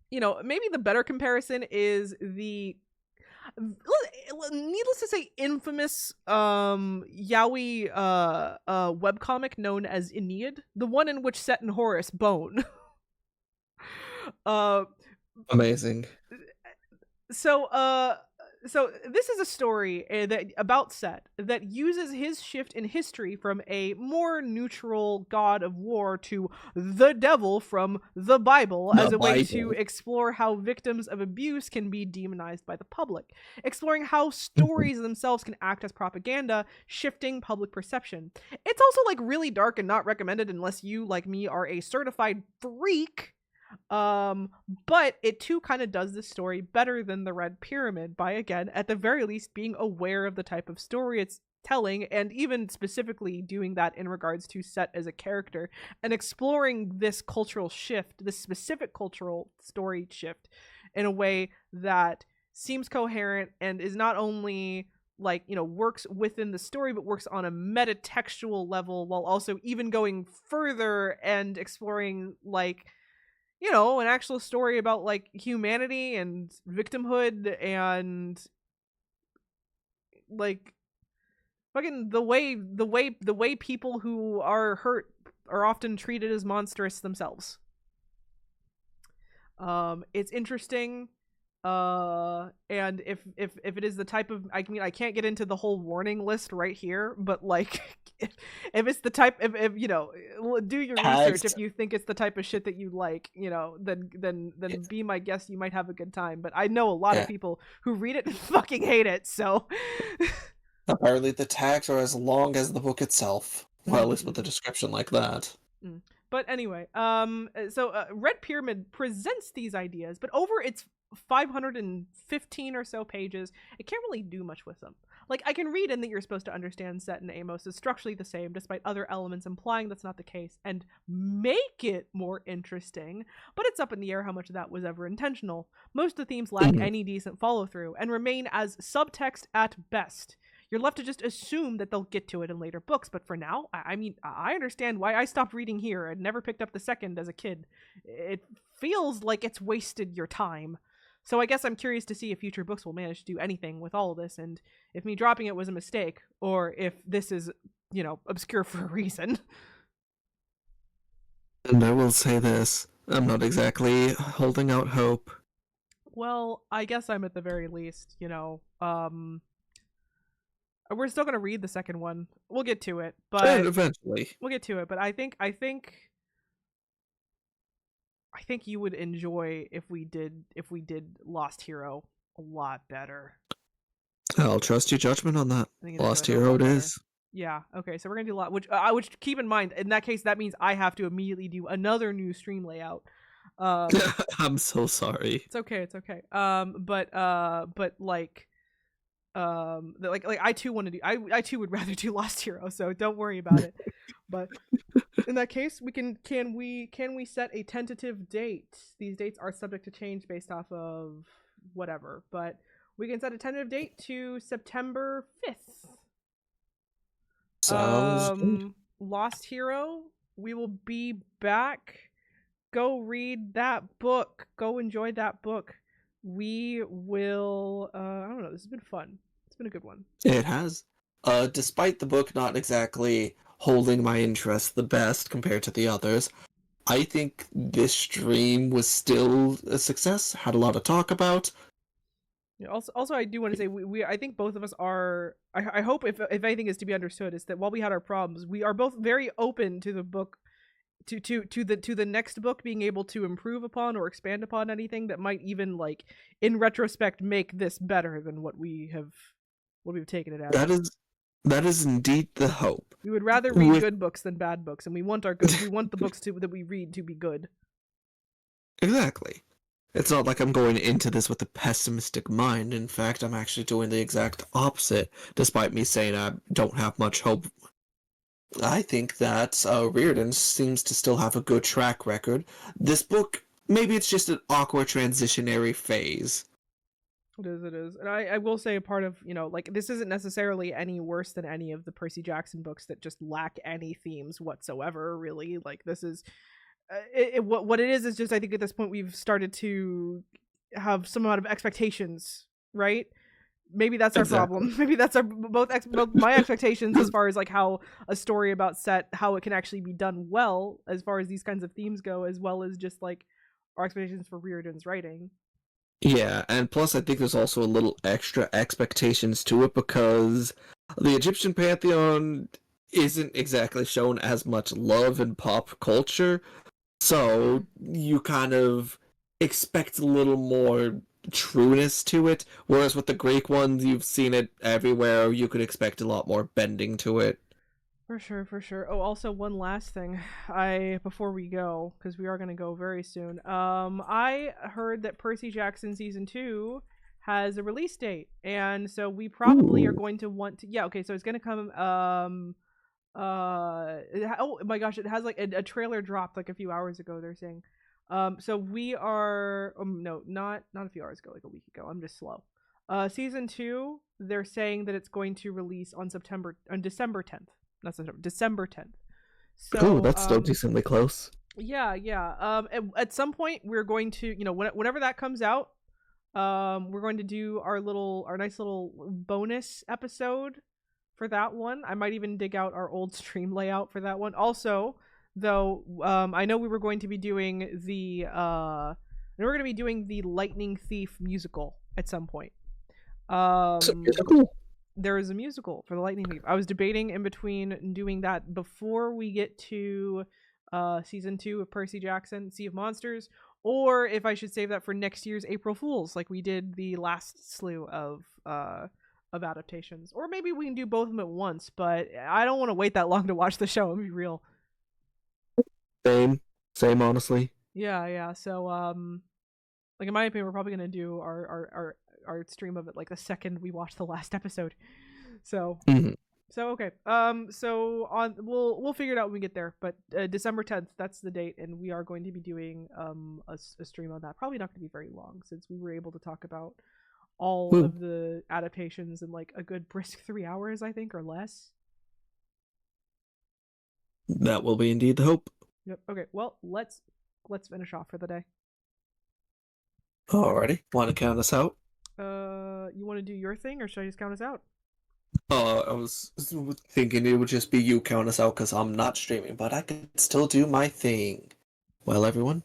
You know, maybe the better comparison is the, needless to say, infamous yaoi webcomic known as Aeneid, the one in which Set and Horus bone. Amazing. So this is a story that about Set that uses his shift in history from a more neutral god of war to the devil from the Bible as a way to explore how victims of abuse can be demonized by the public, exploring how stories themselves can act as propaganda, shifting public perception. It's also like really dark and not recommended unless you, like me, are a certified freak. But it too kind of does this story better than the Red Pyramid by, again, at the very least, being aware of the type of story it's telling, and even specifically doing that in regards to Set as a character, and exploring this cultural shift, this specific cultural story shift, in a way that seems coherent and is not only like, you know, works within the story, but works on a metatextual level, while also even going further and exploring, like, you know, an actual story about like humanity and victimhood and like fucking the way people who are hurt are often treated as monstrous themselves. It's interesting. And if it is the type of, I mean, I can't get into the whole warning list right here, but like if it's the type, if you know, do your research. If you think it's the type of shit that you like, you know, then be my guest. You might have a good time. But I know a lot of people who read it and fucking hate it. So apparently the tags are as long as the book itself. Well, at least with a description like that. But anyway, so Red Pyramid presents these ideas, but over its 515 or so pages, it can't really do much with them. Like, I can read in that you're supposed to understand Set and Amos is structurally the same, despite other elements implying that's not the case, and make it more interesting, but it's up in the air how much of that was ever intentional. Most of the themes lack any decent follow-through, and remain as subtext at best. you're left to just assume that they'll get to it in later books. But for now, I mean, I understand why I stopped reading here and never picked up the second as a kid. It feels like it's wasted your time. So I guess I'm curious to see if future books will manage to do anything with all of this, and if me dropping it was a mistake, or if this is, obscure for a reason. And I will say this, I'm not exactly holding out hope. Well, I guess I'm at the very least, we're still gonna read the second one. We'll get to it, And but eventually. I think you would enjoy if we did Lost Hero a lot better. I'll trust your judgment on that. I think Lost enjoy it a Hero lot it better. is. Yeah. Okay. So we're gonna do a lot. Which keep in mind, in that case, that means I have to immediately do another new stream layout. Um, I'm so sorry. it's okay. It's okay. But like I too want to do. I too would rather do Lost Hero. So don't worry about it. But in that case, we can we set a tentative date? These dates are subject to change based off of whatever, but we can set a tentative date to September 5th. Sounds good. Lost Hero, we will be back. Go read that book. Go enjoy that book. We will I don't know, this has been fun. It's been a good one. It has. Despite the book not exactly holding my interest the best compared to the others, I think this stream was still a success. Had a lot to talk about. Yeah, also, I do want to say we I think both of us are. I hope if anything is to be understood is that while we had our problems, we are both very open to the book, to the next book being able to improve upon or expand upon anything that might even like in retrospect make this better than what we've taken it as. That is indeed the hope. We would rather read good books than bad books, and we want the books that we read to be good. Exactly. It's not like I'm going into this with a pessimistic mind. In fact, I'm actually doing the exact opposite, despite me saying I don't have much hope. I think that Reardon seems to still have a good track record. This book, maybe it's just an awkward transitionary phase. It is. And I will say a part of, like, this isn't necessarily any worse than any of the Percy Jackson books that just lack any themes whatsoever, really. Like, this is what it is just I think at this point we've started to have some amount of expectations, right? Maybe that's our problem. Maybe that's our both my expectations as far as like how a story about set, how it can actually be done well as far as these kinds of themes go, as well as just like our expectations for Reardon's writing. Yeah, and plus I think there's also a little extra expectations to it because the Egyptian pantheon isn't exactly shown as much love in pop culture. So you kind of expect a little more trueness to it, whereas with the Greek ones, you've seen it everywhere. You could expect a lot more bending to it. For sure, for sure. Oh, also one last thing, before we go, because we are gonna go very soon. I heard that Percy Jackson season 2 has a release date, and so we probably are going to want to. Yeah, okay, so it's gonna come. Oh my gosh, it has like a trailer dropped like a few hours ago. They're saying. So we are. No, not a few hours ago, like a week ago. I'm just slow. Season 2, they're saying that it's going to release on December 10th. Not September, December 10th. So, oh, that's still decently close. Yeah. At some point, we're going to, whenever that comes out, we're going to do our nice little bonus episode for that one. I might even dig out our old stream layout for that one. Also, though, I know we were going to be doing the Lightning Thief musical at some point. Cool. There is a musical for the Lightning Thief. I was debating in between doing that before we get to season 2 of Percy Jackson, Sea of Monsters, or if I should save that for next year's April Fools, like we did the last slew of adaptations. Or maybe we can do both of them at once, but I don't want to wait that long to watch the show. Let me be real. Same, honestly. Yeah. So, like in my opinion, we're probably gonna do our stream of it like the second we watch the last episode. So, So okay. So we'll figure it out when we get there. But December 10th, that's the date, and we are going to be doing a stream on that. Probably not going to be very long since we were able to talk about all Woo. of the adaptations in like a good brisk 3 hours, I think, or less. That will be indeed the hope. Yep. Okay. Well, let's finish off for the day. Alrighty, want to count us out? You want to do your thing, or should I just count us out? I was thinking it would just be you count us out because I'm not streaming, but I could still do my thing. Well, everyone,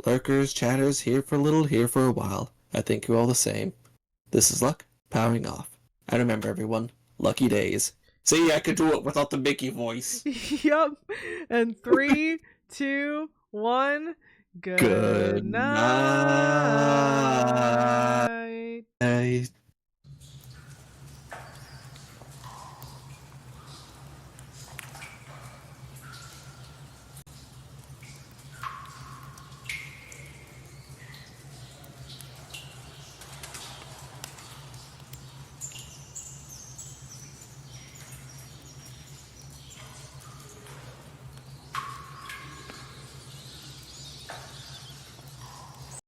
lurkers, chatters, here for a little, here for a while. I think you're all the same. This is Luck, powering off. And remember, everyone, lucky days. See, I could do it without the Mickey voice. Yep. And 3, 2, 1. Good Good night.